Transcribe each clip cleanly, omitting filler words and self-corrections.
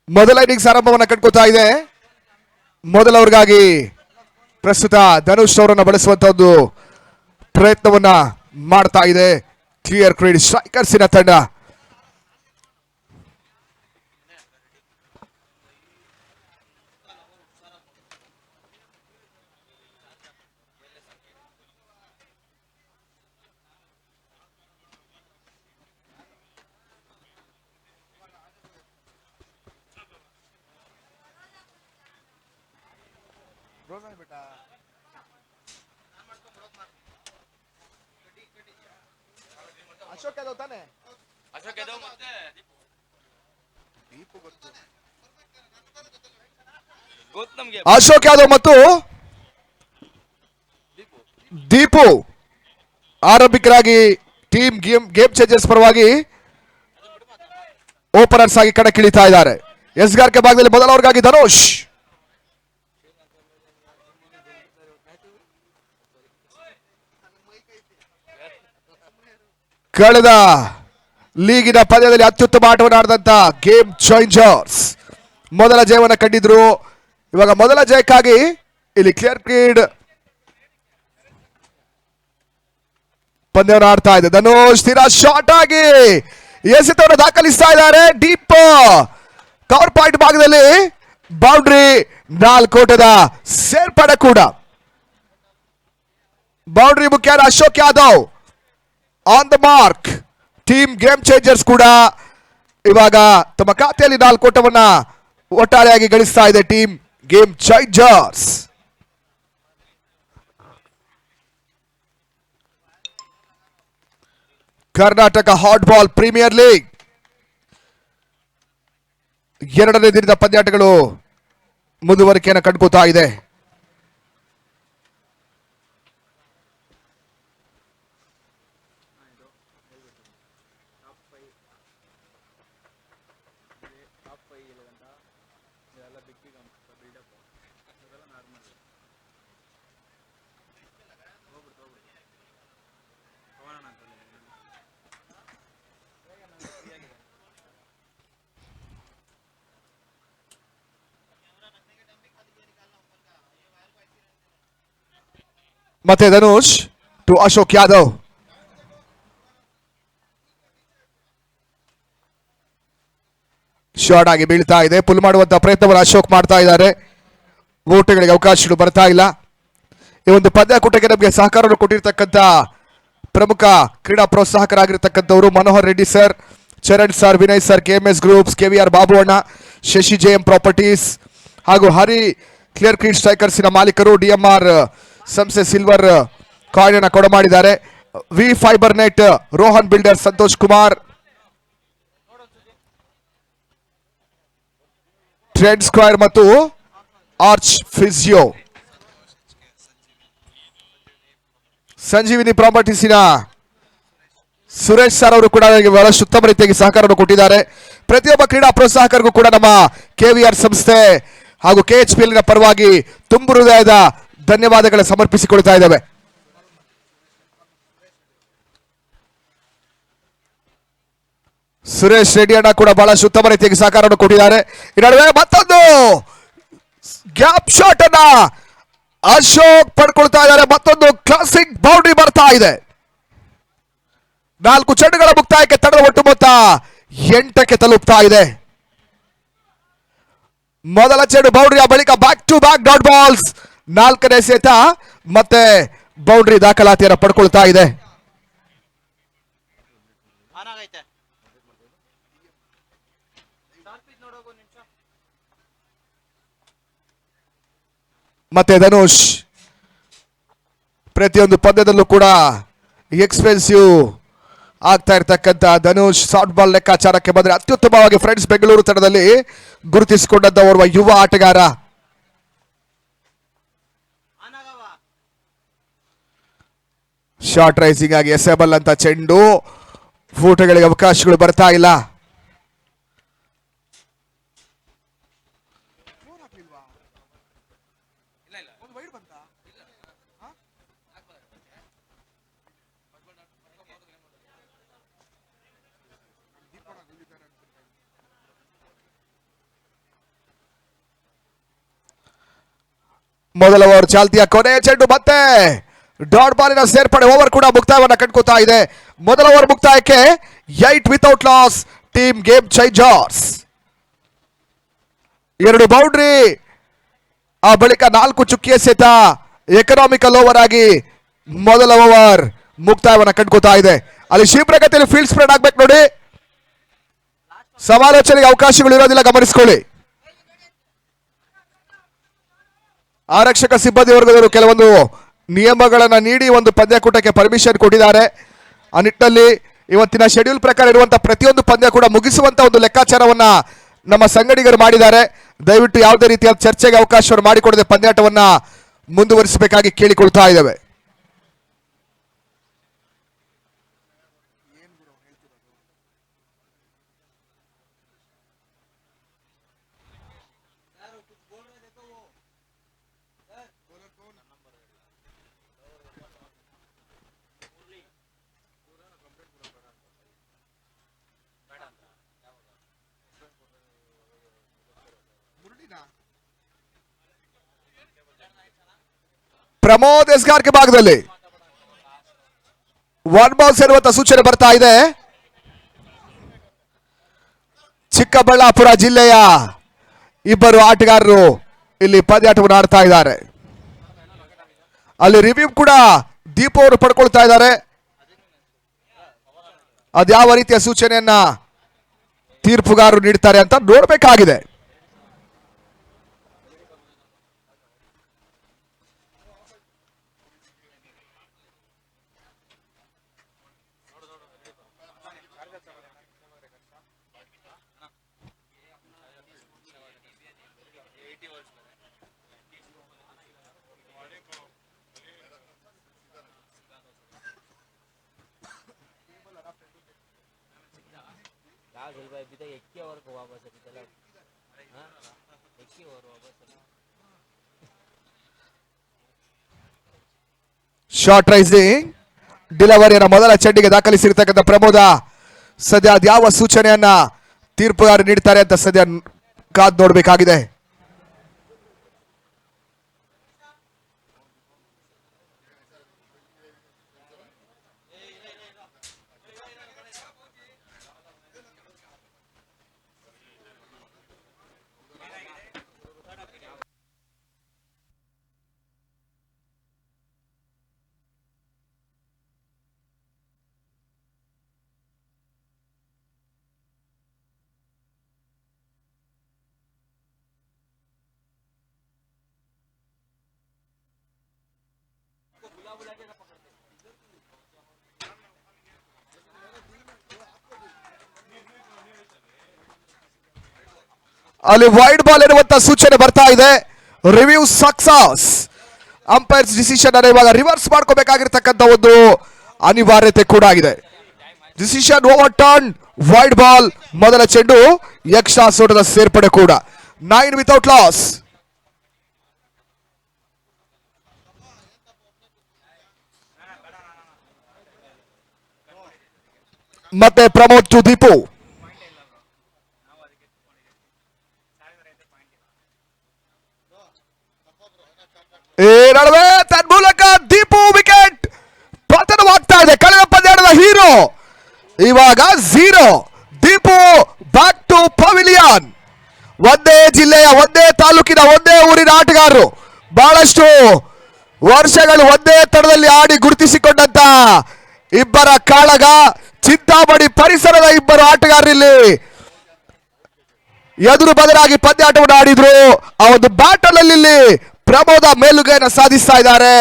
ಮೊದಲ ಇನ್ನಿಂಗ್ಸ್ ಆರಂಭವನ್ನು ಕಂಡುಕೊಳ್ತಾ ಇದೆ. ಮೊದಲವರಿಗಾಗಿ ಪ್ರಸ್ತುತ ಧನುಷ್ ಅವರನ್ನು ಬಳಸುವಂತ ಒಂದು ಪ್ರಯತ್ನವನ್ನ ಮಾಡ್ತಾ ಇದೆ ಕ್ಲಿಯರ್ ಕ್ರೀಡ್ ಸ್ಟ್ರೈಕರ್ಸಿನ ತಂಡ. ಅಶೋಕ್ ಯಾದವ್ ಮತ್ತು ದೀಪು ಆರಂಭಿಕರಾಗಿ ಟೀಮ್ ಗೇಮ್ ಚೇಂಜರ್ಸ್ ಪರವಾಗಿ ಓಪನರ್ಸ್ ಆಗಿ ಕಣಕ್ಕಿಳಿತಾ ಇದ್ದಾರೆ. ಎಸ್ಗಾರಿಕೆ ಭಾಗದಲ್ಲಿ ಮೊದಲವರಿಗಾಗಿ ಧನುಷ್. ಕಳೆದ ಲೀಗಿನ ಪಂದ್ಯದಲ್ಲಿ ಅತ್ಯುತ್ತಮ ಆಟವನ್ನು ಆಡಿದಂತ ಗೇಮ್ ಚೇಂಜರ್ಸ್ ಮೊದಲ ಜಯವನ್ನು ಕಂಡಿದ್ರು. ಇವಾಗ ಮೊದಲ ಜಯಕ್ಕಾಗಿ ಇಲ್ಲಿ ಕ್ಲಿಯರ್ ಕ್ರೀಡ್ ಪಂದ್ಯವನ್ನು ಆಡ್ತಾ ಇದೆ. ಧನುಷ್ ಸ್ಥಿರ ಶಾಟ್ ಆಗಿ ಎಸೆತವನ್ನು ದಾಖಲಿಸ್ತಾ ಇದ್ದಾರೆ. ಡೀಪ್ ಕವರ್ ಪಾಯಿಂಟ್ ಭಾಗದಲ್ಲಿ ಬೌಂಡ್ರಿ, 4 ಓಟದ ಸೇರ್ಪಡೆ ಕೂಡ. ಬೌಂಡ್ರಿ ಮುಖ್ಯ Ashok Yadav on the mark. Team game Changers ಕೂಡ ಇವಾಗ ತಮ್ಮ ಖಾತೆಯಲ್ಲಿ 4 ಓಟವನ್ನ ಒಟ್ಟಾರೆಯಾಗಿ ಗಳಿಸ್ತಾ ಇದೆ team game Changers. Karnataka Hot Ball Premier League 2ನೇ ದಿನದ ಪಂದ್ಯಾಟಗಳು ಮುಂದುವರಿಕೆಯನ್ನು ಕಂಡುಕೊಳ್ತಾ ಇದೆ. ಮತ್ತೆ ಧನುಷ್ ಟು ಅಶೋಕ್ ಯಾದವ್. ಶಾರ್ಟ್ ಆಗಿ ಬೀಳ್ತಾ ಇದೆ. ಪುಲ್ ಮಾಡುವಂತಹ ಪ್ರಯತ್ನವನ್ನು ಅಶೋಕ್ ಮಾಡ್ತಾ ಇದ್ದಾರೆ. ಓಟಗಳಿಗೆ ಅವಕಾಶಗಳು ಬರ್ತಾ ಇಲ್ಲ. ಈ ಒಂದು ಪಂದ್ಯಾಕೂಟಕ್ಕೆ ನಮಗೆ ಸಹಕಾರವನ್ನು ಕೊಟ್ಟಿರ್ತಕ್ಕಂಥ ಪ್ರಮುಖ ಕ್ರೀಡಾ ಪ್ರೋತ್ಸಾಹಕರಾಗಿರ್ತಕ್ಕಂಥವರು Manohar Reddy sir, Charan sir, Vinay sir, KMS groups, KVR Babu ಅಣ್ಣ, ಶಶಿ JM ಪ್ರಾಪರ್ಟೀಸ್ ಹಾಗೂ ಹರಿ ಕ್ಲಿಯರ್ ಕ್ರೀಡ್ ಸ್ಟ್ರೈಕರ್ಸಿನ ಮಾಲೀಕರು. DMR ಸಂಸ್ಥೆ ಸಿಲ್ವರ್ ಕಾಯಿನ್ ಅನ್ನು ಕೊಡಮಾಡಿದ್ದಾರೆ. V fiber net, Rohan builder, Santosh Kumar, trend square ಮತ್ತು ಆರ್ಚ್ ಫಿಸಿಯೋ. ಸಂಜೀವಿನಿ ಪ್ರಾಪರ್ಟೀಸಿನ ಸುರೇಶ್ ಸರ್ ಅವರು ಕೂಡ ಬಹಳಷ್ಟು ಉತ್ತಮ ರೀತಿಯಾಗಿ ಸಹಕಾರವನ್ನು ಕೊಟ್ಟಿದ್ದಾರೆ. ಪ್ರತಿಯೊಬ್ಬ ಕ್ರೀಡಾ ಪ್ರೋತ್ಸಾಹಕರಿಗೂ ಕೂಡ ನಮ್ಮ KVR ಸಂಸ್ಥೆ ಹಾಗೂ KHPL ಪರವಾಗಿ ತುಂಬು ಹೃದಯದ ಧನ್ಯವಾದಗಳ ಸಮರ್ಪಿಸಿಕೊಳ್ತಾ ಇದ್ದಾವೆ. ಸುರೇಶ್ ರೆಡ್ಡಿ ಅಣ್ಣ ಕೂಡ ಬಹಳಷ್ಟು ಉತ್ತಮ ರೀತಿಯಾಗಿ ಸಹಕಾರವನ್ನು ಕೊಟ್ಟಿದ್ದಾರೆ. ಈ ನಡುವೆ ಮತ್ತೊಂದು ಗ್ಯಾಪ್ ಶಾಟ್ ಅನ್ನ ಅಶೋಕ್ ಪಡ್ಕೊಳ್ತಾ ಇದ್ದಾರೆ. ಮತ್ತೊಂದು ಕ್ಲಾಸಿಕ್ ಬೌಂಡ್ರಿ ಬರ್ತಾ ಇದೆ. 4 ಚೆಂಡುಗಳ ಮುಕ್ತಾಯಕ್ಕೆ ತಂಡದ ಒಟ್ಟು ಮೊತ್ತ 8ಕ್ಕೆ ತಲುಪ್ತಾ ಇದೆ. ಮೊದಲ ಚೆಂಡು ಬೌಂಡ್ರಿಯ ಬಳಿಕ back to back dot balls. 4ನೇ ಎಸೆತ ಮತ್ತೆ ಬೌಂಡ್ರಿ ದಾಖಲಾತಿಯನ್ನು ಪಡ್ಕೊಳ್ತಾ ಇದೆ. ಮತ್ತೆ ಧನುಷ್ ಪ್ರತಿಯೊಂದು ಪಂದ್ಯದಲ್ಲೂ ಕೂಡ ಎಕ್ಸ್ಪೆನ್ಸಿವ್ ಆಗ್ತಾ ಇರ್ತಕ್ಕಂಥ ಧನುಷ್ ಸಾಫ್ಟ್ ಬಾಲ್ ಲೆಕ್ಕಾಚಾರಕ್ಕೆ ಬಂದರೆ ಅತ್ಯುತ್ತಮವಾಗಿ ಫ್ರೆಂಡ್ಸ್ ಬೆಂಗಳೂರು ತಂಡದಲ್ಲಿ ಗುರುತಿಸಿಕೊಂಡಂತ ಓರ್ವ ಯುವ ಆಟಗಾರ. ಶಾರ್ಟ್ ರೈಸಿಂಗ್ ಆಗಿ ಎಸೆಬಲ್ ಅಂತ ಚೆಂಡು, ಫೂಟಗಳಿಗೆ ಅವಕಾಶಗಳು ಬರ್ತಾ ಇಲ್ಲ. ಮೊದಲ ಓವರ್ ಚಾಲ್ತಿಯ ಕೊನೆಯ ಚೆಂಡು ಮತ್ತೆ ಡಾಟ್ ಬಾಲಿನ ಸೇರ್ಪಡೆ ಓವರ್ ಕೂಡ ಮುಕ್ತಾಯವನ್ನ ಕಂಡುಕೊತಾ ಇದೆ. ಮೊದಲ ಓವರ್ ಮುಕ್ತಾಯಕ್ಕೆ 8 without loss team game changers. 2 boundary ಆ ಬಳಿಕ 4 ಚುಕ್ಕಿ ಎಸೆತ ಎಕನಾಮಿಕಲ್ ಓವರ್ ಆಗಿ ಮೊದಲ ಓವರ್ ಮುಕ್ತಾಯವನ್ನ ಕಂಡುಕೊತಾ ಇದೆ. ಅಲ್ಲಿ ಶೀಘ್ರಗತಿಯಲ್ಲಿ ಫೀಲ್ಡ್ ಸ್ಪ್ರೆಡ್ ಆಗ್ಬೇಕು ನೋಡಿ, ಸಮಾಲೋಚನೆಗೆ ಅವಕಾಶಗಳು ಇರೋದಿಲ್ಲ, ಗಮನಿಸಿಕೊಳ್ಳಿ. ಆರಕ್ಷಕ ಸಿಬ್ಬಂದಿ ವರ್ಗದವರು ಕೆಲವೊಂದು ನಿಯಮಗಳನ್ನು ನೀಡಿ ಒಂದು ಪಂದ್ಯಕೂಟಕ್ಕೆ ಪರ್ಮಿಷನ್ ಕೊಟ್ಟಿದ್ದಾರೆ. ಆ ನಿಟ್ಟಿನಲ್ಲಿ ಇವತ್ತಿನ ಶೆಡ್ಯೂಲ್ ಪ್ರಕಾರ ಇರುವಂತಹ ಪ್ರತಿಯೊಂದು ಪಂದ್ಯ ಕೂಡ ಮುಗಿಸುವಂತ ಒಂದು ಲೆಕ್ಕಾಚಾರವನ್ನ ನಮ್ಮ ಸಂಗಡಿಗರು ಮಾಡಿದ್ದಾರೆ. ದಯವಿಟ್ಟು ಯಾವುದೇ ರೀತಿಯ ಚರ್ಚೆಗೆ ಅವಕಾಶವನ್ನು ಮಾಡಿಕೊಡದೆ ಪಂದ್ಯಾಟವನ್ನ ಮುಂದುವರಿಸಬೇಕಾಗಿ ಕೇಳಿಕೊಳ್ತಾ ಇದ್ದೇವೆ. ಪ್ರಮೋದ್ ಎಸ್ಗಾರ್ಕೆ ಭಾಗದಲ್ಲಿ 1 ಬಾಲ್ ಸೇರುವಂತ ಸೂಚನೆ ಬರ್ತಾ ಇದೆ. ಚಿಕ್ಕಬಳ್ಳಾಪುರ ಜಿಲ್ಲೆಯ ಇಬ್ಬರು ಆಟಗಾರರು ಇಲ್ಲಿ ಪಂದ್ಯಾಟವನ್ನು ಆಡ್ತಾ ಇದ್ದಾರೆ. ಅಲ್ಲಿ ರಿವ್ಯೂ ಕೂಡ ದೀಪು ಅವರು ಪಡ್ಕೊಳ್ತಾ ಇದ್ದಾರೆ. ಅದ್ಯಾವ ರೀತಿಯ ಸೂಚನೆಯನ್ನ ತೀರ್ಪುಗಾರರು ನೀಡ್ತಾರೆ ಅಂತ ನೋಡಬೇಕಾಗಿದೆ. ಶಾರ್ಟ್ ರೈಸಿಂಗ್ ಡಿಲವರಿಯನ್ನು ಮೊದಲ ಚೆಂಡಿಗೆ ದಾಖಲಿಸಿರ್ತಕ್ಕಂಥ ಪ್ರಮೋದ ಸದ್ಯ ಅದ್ಯಾವ ಸೂಚನೆಯನ್ನ ತೀರ್ಪುಗಾರರು ನೀಡ್ತಾರೆ ಅಂತ ಸದ್ಯ ಕಾದ್ ನೋಡಬೇಕಾಗಿದೆ. ಅಲ್ಲಿ ವೈಡ್ ಬಾಲ್ ಇರುವಂತ ಸೂಚನೆ ಬರ್ತಾ ಇದೆ. Review success. ಅಂಪೈರ್ಸ್ ಡಿಸಿಷನ್ ಅನ್ನು ಇವಾಗ ರಿವರ್ಸ್ ಮಾಡ್ಕೋಬೇಕಾಗಿರ್ತಕ್ಕಂಥ ಒಂದು ಅನಿವಾರ್ಯತೆ ಕೂಡ ಆಗಿದೆ. Decision over turn, wide ball, ಮೊದಲ ಚೆಂಡು ಎಕ್ಸ್ಟ್ರಾ ಸೋಟದ ಸೇರ್ಪಡೆ ಕೂಡ 9 ವಿತೌಟ್ ಲಾಸ್. ಮತ್ತೆ ಪ್ರಮೋದ್ ಟು ದೀಪು. ಈ ನಡುವೆ ತನ್ಮೂಲಕ ದೀಪು ವಿಕೆಟ್ ಪತನವಾಗ್ತಾ ಇದೆ. ಕಳೆದ ಪಂದ್ಯದ ಹೀರೋ ಇವಾಗ 0. Deepu back to pavilion. ಒಂದೇ ಜಿಲ್ಲೆಯ, ಒಂದೇ ತಾಲೂಕಿನ, ಒಂದೇ ಊರಿನ ಆಟಗಾರರು, ಬಹಳಷ್ಟು ವರ್ಷಗಳು ಒಂದೇ ತಡದಲ್ಲಿ ಆಡಿ ಗುರುತಿಸಿಕೊಂಡಂತ ಇಬ್ಬರ ಕಾಳಗ, ಚಿಂತಾಮಣಿ ಪರಿಸರದ ಇಬ್ಬರು ಆಟಗಾರರಲ್ಲಿ ಎದುರು ಬದಲಾಗಿ ಪಂದ್ಯಾಟವನ್ನು ಆಡಿದ್ರು. ಆ ಒಂದು ಬ್ಯಾಟಲ್ ಅಲ್ಲಿ ಪ್ರಮೋದ ಮೇಲುಗೈಯನ್ನು ಸಾಧಿಸ್ತಾ ಇದ್ದಾರೆ.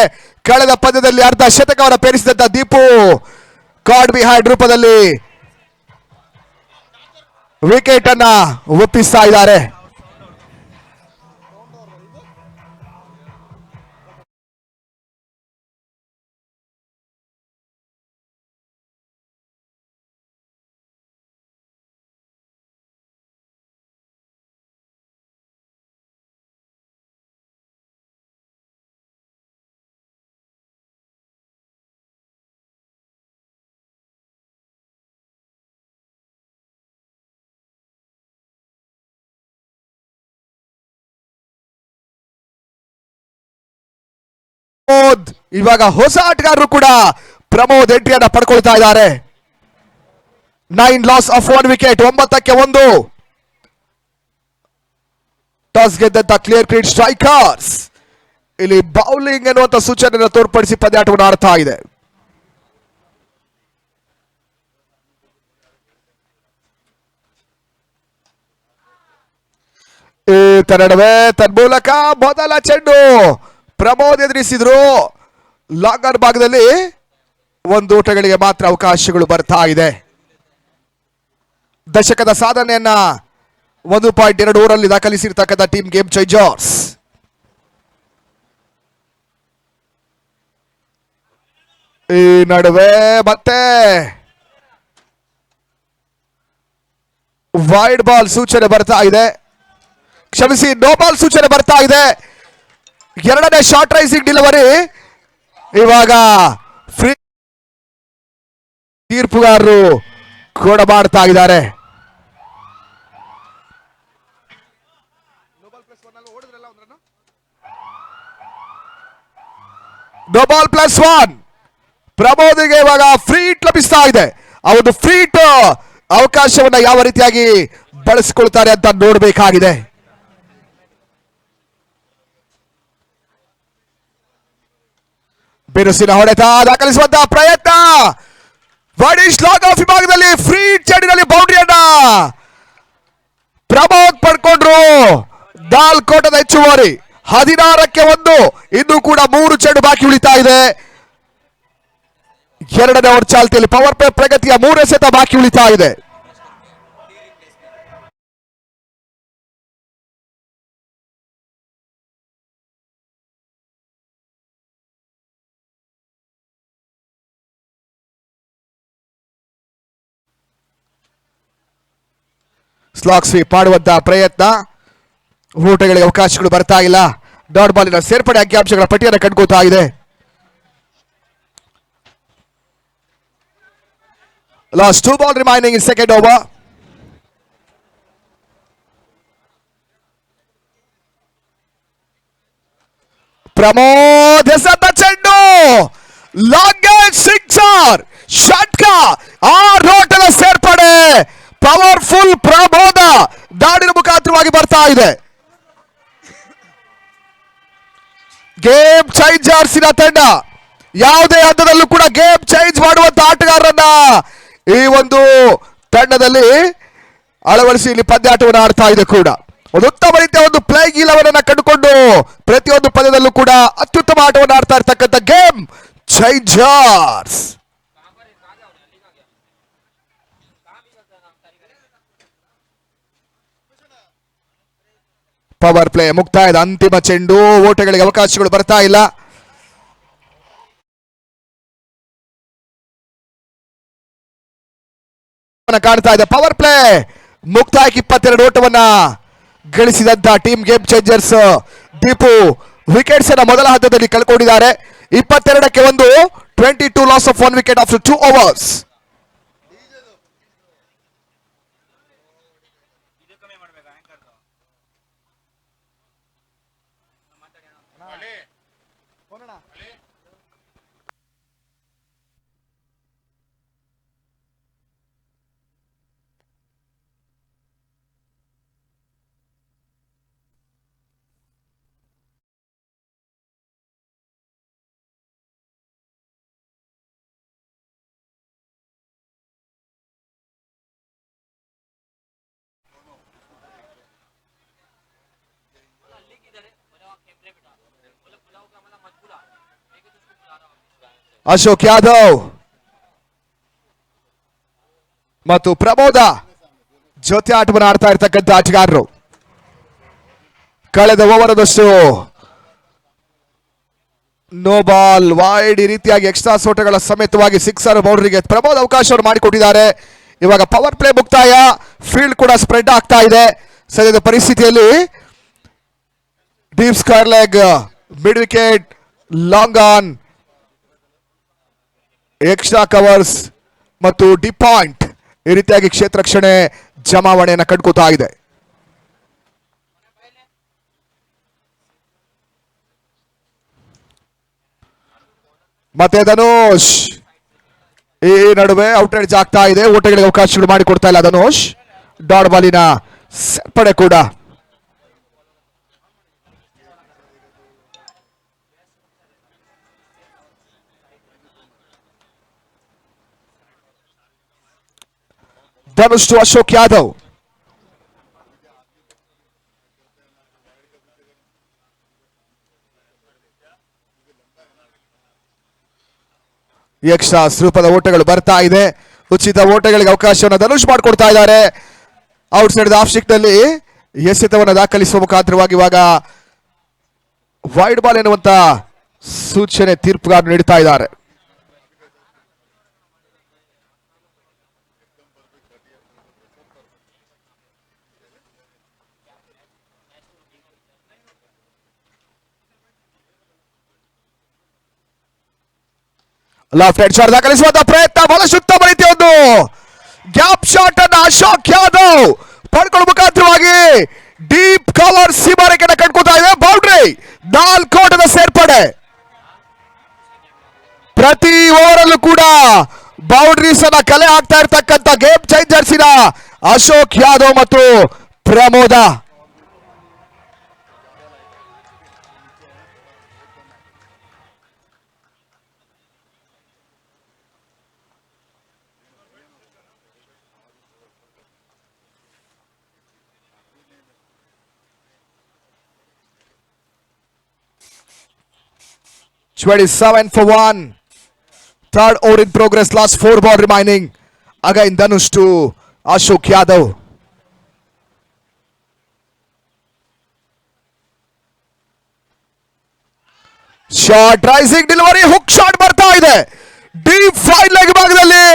ಕಳೆದ ಪಂದ್ಯದಲ್ಲಿ ಅರ್ಧ ಶತಕವನ್ನು ಪೇರಿಸಿದಂತ ದೀಪು ಕಾರ್ಡ್ ಬಿಹೈಂಡ್ ರೂಪದಲ್ಲಿ ವಿಕೆಟ್ ಅನ್ನ ಒಪ್ಪಿಸ್ತಾ ಇದ್ದಾರೆ. ಪ್ರಮೋದ್, ಇವಾಗ ಹೊಸ ಆಟಗಾರರು ಕೂಡ ಪ್ರಮೋದ್ ಎಂಟ್ರಿಯನ್ನ ಪಡ್ಕೊಳ್ತಾ ಇದ್ದಾರೆ. 9 ಲಾಸ್ ಆಫ್ 1 ವಿಕೆಟ್, 9ಕ್ಕೆ 1. ಟಾಸ್ ಗೆದ್ದಂತ ಕ್ಲಿಯರ್ ಕ್ರೀಡ್ ಸ್ಟ್ರೈಕರ್ಸ್ ಇಲ್ಲಿ ಬೌಲಿಂಗ್ ಎನ್ನುವಂತ ಸೂಚನೆಯನ್ನು ತೋರ್ಪಡಿಸಿ ಪಂದ್ಯಾಟವನ್ನು ಆಡ್ತಾ ಇದೆ. ಈ ನಡುವೆ ತನ್ಮೂಲಕ ಮೊದಲ ಚೆಂಡು ಪ್ರಮೋದ್ ಎದುರಿಸಿದ್ರು. ಲಾಂಗರ್ ಭಾಗದಲ್ಲಿ 1 ಓಟಗಳಿಗೆ ಮಾತ್ರ ಅವಕಾಶಗಳು ಬರ್ತಾ ಇದೆ. ದಶಕದ ಸಾಧನೆಯನ್ನ 1.2 ಓವರಲ್ಲಿ ದಾಖಲಿಸಿರ್ತಕ್ಕಂಥ ಟೀಮ್ ಗೇಮ್ ಚೇಂಜರ್ಸ್. ಈ ನಡುವೆ ಮತ್ತೆ ವೈಡ್ ಬಾಲ್ ಸೂಚನೆ ಬರ್ತಾ ಇದೆ, ಕ್ಷಮಿಸಿ ನೋ ಬಾಲ್ ಸೂಚನೆ ಬರ್ತಾ ಇದೆ. ಎರಡನೇ ಶಾರ್ಟ್ ರೈಸಿಂಗ್ ಡೆಲಿವರಿ. ಇವಾಗ ಫ್ರೀ ತೀರ್ಪುಗಾರರು ಕೂಡ ಮಾಡ್ತಾ ಇದ್ದಾರೆ. No ball +1. ಪ್ರಮೋದ್ಗೆ ಇವಾಗ ಫ್ರೀ ಹಿಟ್ ಲಭಿಸ್ತಾ ಇದೆ. ಆ ಒಂದು ಫ್ರೀ ಹಿಟ್ ಅವಕಾಶವನ್ನ ಯಾವ ರೀತಿಯಾಗಿ ಬಳಸಿಕೊಳ್ತಾರೆ ಅಂತ ನೋಡಬೇಕಾಗಿದೆ. ಬಿರುಸಿನ ಹೊಡೆತ ದಾಖಲಿಸುವಂತಹ ಪ್ರಯತ್ನ. ವಡಿಶ್ ಲಾಗ್ ಆಫ್ ವಿಭಾಗದಲ್ಲಿ ಫ್ರೀ ಚೆಂಡಿನಲ್ಲಿ ಬೌಂಡ್ರಿಯನ್ನ ಪ್ರಮೋದ್ ಪಡ್ಕೊಂಡ್ರು. 4 ಓಟದ ಹೆಚ್ಚುವರಿ, 16ಕ್ಕೆ 1. ಇನ್ನೂ ಕೂಡ 3 ಚೆಂಡು ಬಾಕಿ ಉಳಿತಾ ಇದೆ. ಎರಡನೇ ಓವರ್ ಚಾಲ್ತಿಯಲ್ಲಿ ಪವರ್ ಪ್ಲೇ ಪ್ರಗತಿಯ 3 ಎಸೆತ ಬಾಕಿ ಉಳಿತಾ ಇದೆ. ಸ್ಲಾಗ್ ಸ್ವೀಪ್ ಮಾಡುವಂತಹ ಪ್ರಯತ್ನ, ಓಟಗಳಿಗೆ ಅವಕಾಶಗಳು ಬರ್ತಾ ಇಲ್ಲ. ಡಾಟ್ ಬಾಲಿನ ಸೇರ್ಪಡೆ ಅಂಕಿಅಂಶಗಳ ಪಟ್ಟಿಯನ್ನು ಕಂಡುಕೋತಾ ಇದೆ. Last 2 ball remaining in second over. Pramod ಎಸೆದ ಚೆಂಡು ಲಾಂಗ್ ಸಿಕ್ಸರ್, ಷಟ್ಕ, 6 ಓಟದ ಸೇರ್ಪಡೆ. ಪವರ್ಫುಲ್ ಪ್ರಮೋದ ದಾಡಿನ ಮುಖಾಂತರವಾಗಿ ಬರ್ತಾ ಇದೆ. ಗೇಮ್ ಚೇಂಜರ್ಸಿನ ತಂಡ ಯಾವುದೇ ಹಂತದಲ್ಲೂ ಕೂಡ ಗೇಮ್ ಚೇಂಜ್ ಮಾಡುವಂತ ಆಟಗಾರರನ್ನ ಈ ಒಂದು ತಂಡದಲ್ಲಿ ಅಳವಡಿಸಿ ಇಲ್ಲಿ ಪಂದ್ಯಾಟವನ್ನು ಆಡ್ತಾ ಇದೆ. ಕೂಡ ಒಂದು ಉತ್ತಮ ರೀತಿಯ ಒಂದು ಪ್ಲೇಯಿಂಗ್ 11 ಅನ್ನ ಕಂಡುಕೊಂಡು ಪ್ರತಿಯೊಂದು ಪಂದ್ಯದಲ್ಲೂ ಕೂಡ ಅತ್ಯುತ್ತಮ ಆಟವನ್ನು ಆಡ್ತಾ ಇರ್ತಕ್ಕಂಥ ಗೇಮ್ ಚೇಂಜರ್ಸ್. ಪವರ್ ಪ್ಲೇ ಮುಕ್ತಾಯದ ಅಂತಿಮ ಚೆಂಡು, ಓಟಗಳಿಗೆ ಅವಕಾಶಗಳು ಬರ್ತಾ ಇಲ್ಲ. ಕಾಣ್ತಾ ಇದೆ. ಪವರ್ ಪ್ಲೇ ಮುಕ್ತಾಯಕ್ಕೆ 22 ಓಟವನ್ನ ಗಳಿಸಿದಂತ team game changers Deepu wickets ಅನ್ನ ಮೊದಲ ಹಂತದಲ್ಲಿ ಕಳ್ಕೊಂಡಿದ್ದಾರೆ. 22ಕ್ಕೆ 1, 22 loss of 1 wicket after 2 overs. Ashok Yadav ಮತ್ತು ಪ್ರಮೋದ ಜೊತೆ ಆಟವನ್ನು ಆಡ್ತಾ ಇರ್ತಕ್ಕಂಥ ಆಟಗಾರರು. ಕಳೆದ ಓವರದಷ್ಟು ನೋ ಬಾಲ್, ವೈಡ್, ಈ ರೀತಿಯಾಗಿ ಎಕ್ಸ್ಟ್ರಾ ಓಟಗಳ ಸಮೇತವಾಗಿ ಸಿಕ್ಸರ್ ಬೌಂಡ್ರಿಗೆ ಪ್ರಮೋದ್ ಅವಕಾಶವನ್ನು ಮಾಡಿಕೊಟ್ಟಿದ್ದಾರೆ. ಇವಾಗ ಪವರ್ ಪ್ಲೇ ಮುಕ್ತಾಯ, ಫೀಲ್ಡ್ ಕೂಡ ಸ್ಪ್ರೆಡ್ ಆಗ್ತಾ ಇದೆ. ಸದ್ಯದ ಪರಿಸ್ಥಿತಿಯಲ್ಲಿ deep square leg, mid wicket, long on, extra covers ಮತ್ತು ಡಿ ಪಾಯಿಂಟ್, ಈ ರೀತಿಯಾಗಿ ಕ್ಷೇತ್ರ ರಕ್ಷಣೆ ಜಮಾವಣೆಯನ್ನು ಕಂಡುಕೋತಾ ಇದೆ. ಮತ್ತೆ ಧನುಷ್ ಈ ನಡುವೆ ಔಟ್ ಎಡ್ಜ್ ಆಗ್ತಾ ಇದೆ. ಓಟಗಳಿಗೆ ಅವಕಾಶಗಳು ಮಾಡಿಕೊಡ್ತಾ ಇಲ್ಲ ಧನುಷ್. ಡಾಟ್ ಬಾಲಿನ ಸೇರ್ಪಡೆ ಕೂಡ. ಧನುಷ್ ಟು ಅಶೋಕ್ ಯಾದವ್. ಎಕ್ಸ್ಟ್ರಾ ಸ್ವರೂಪದ ಓಟಗಳು ಬರ್ತಾ ಇದೆ. ಉಚಿತ ಓಟಗಳಿಗೆ ಅವಕಾಶವನ್ನು ಧನುಷ್ ಮಾಡಿಕೊಡ್ತಾ ಇದ್ದಾರೆ. ಔಟ್ ಸೈಡ್ ಆಫ್ ಸ್ಟಿಕ್ ನಲ್ಲಿ ಎಸೆತವನ್ನು ದಾಖಲಿಸುವ ಮುಖಾಂತರವಾಗಿ ಇವಾಗ ವೈಡ್ ಬಾಲ್ ಎನ್ನುವಂತ ಸೂಚನೆ ತೀರ್ಪುಗಾರರು ನೀಡುತ್ತಾ ಇದ್ದಾರೆ. ಲೆಫ್ಟ್ ಹ್ಯಾಂಡ್ ಶಾಟ್ ದಾಖಲಿಸುವಂತಹ ಪ್ರಯತ್ನ, ಬಹಳಷ್ಟು ಉತ್ತಮ ರೀತಿಯ ಒಂದು ಗ್ಯಾಪ್ ಶಾಟ್ ಅನ್ನು ಅಶೋಕ್ ಯಾದವ್ ಪಡ್ಕೊಳ್ಳುವ ಮುಖಾಂತರವಾಗಿ ಡೀಪ್ ಕವರ್ ಸೀಮಾರೇಖೆಯನ್ನು ಕಂಡುಕೊಳ್ತಾ ಇದೆ. ಬೌಂಡ್ರಿ, 4 ಓಟದ ಸೇರ್ಪಡೆ. ಪ್ರತಿ ಓವರ್ ಅಲ್ಲೂ ಕೂಡ ಬೌಂಡ್ರೀಸ್ ಅನ್ನ ಕಲೆ ಹಾಕ್ತಾ ಇರ್ತಕ್ಕಂಥ ಗೇಮ್ ಚೇಂಜರ್ಸಿನ ಅಶೋಕ್ ಯಾದವ್ ಮತ್ತು Pramoda. Twenty-seven for 1. Third over in progress. Last 4 ball remaining. Again Dhanush to Ashok Yadav. Shot rising delivery, hook shot ಬರ್ತಾ ಇದೆ. Deep fine leg ಭಾಗದಲ್ಲಿ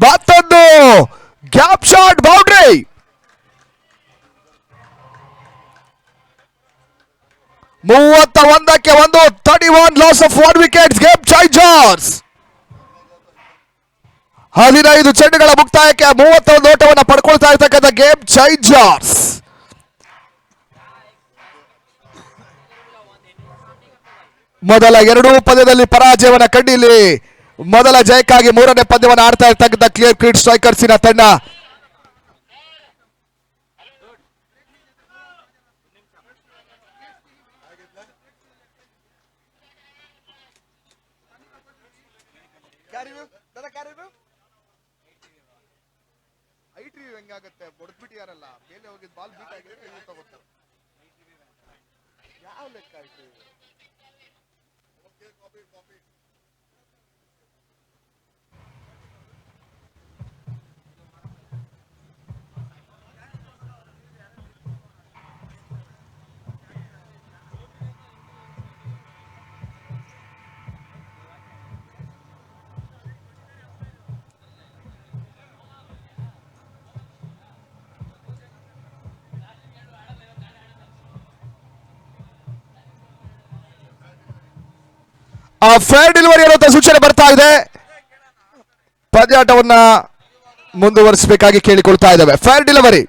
ಮತ್ತೊಂದು ಗ್ಯಾಪ್ ಶಾಟ್, ಬೌಂಡ್ರಿ. 31ಕ್ಕೆ 31 loss of 1 wicket. Game changers. 15 ಚೆಂಡುಗಳ ಮುಕ್ತಾಯಕ್ಕೆ 31 ಓಟವನ್ನು ಪಡ್ಕೊಳ್ತಾ ಇರ್ತಕ್ಕಂಥ ಗೇಮ್ ಚೇಂಜರ್ಸ್. ಮೊದಲ 2 ಪಂದ್ಯದಲ್ಲಿ ಪರಾಜಯವನ್ನು ಕಂಡಿಲ್ಲಿ ಮೊದಲ ಜಯಕ್ಕಾಗಿ 3ನೇ ಪಂದ್ಯವನ್ನು ಆಡ್ತಾ ಇರ್ತಕ್ಕಂಥ ಕ್ಲಿಯರ್ ಕ್ರೀಟ್ ಸ್ಟ್ರೈಕರ್ಸಿನ ತಂಡ. ಹೆಂಗಾಗುತ್ತೆ ಹೊಡೆದ್ಬಿಟ್ಟಿಯಾರಲ್ಲ, ಮೇಲೆ ಹೋಗಿದ್ ಬಾಲ್ ಬೀಟ್ ಆಗಿದ್ರೆ ತಗೋತಾರೆ. ಯಾವ ಲೆಕ್ಕ ಆಯ್ತು? ಫೇರ್ ಡೆಲಿವರಿ ಅನ್ನುವಂಥ ಸೂಚನೆ ಬರ್ತಾ ಇದೆ. ಪಂದ್ಯಾಟವನ್ನ ಮುಂದುವರಿಸಬೇಕಾಗಿ ಕೇಳಿಕೊಳ್ತಾ ಇದ್ದೇವೆ. Fair delivery.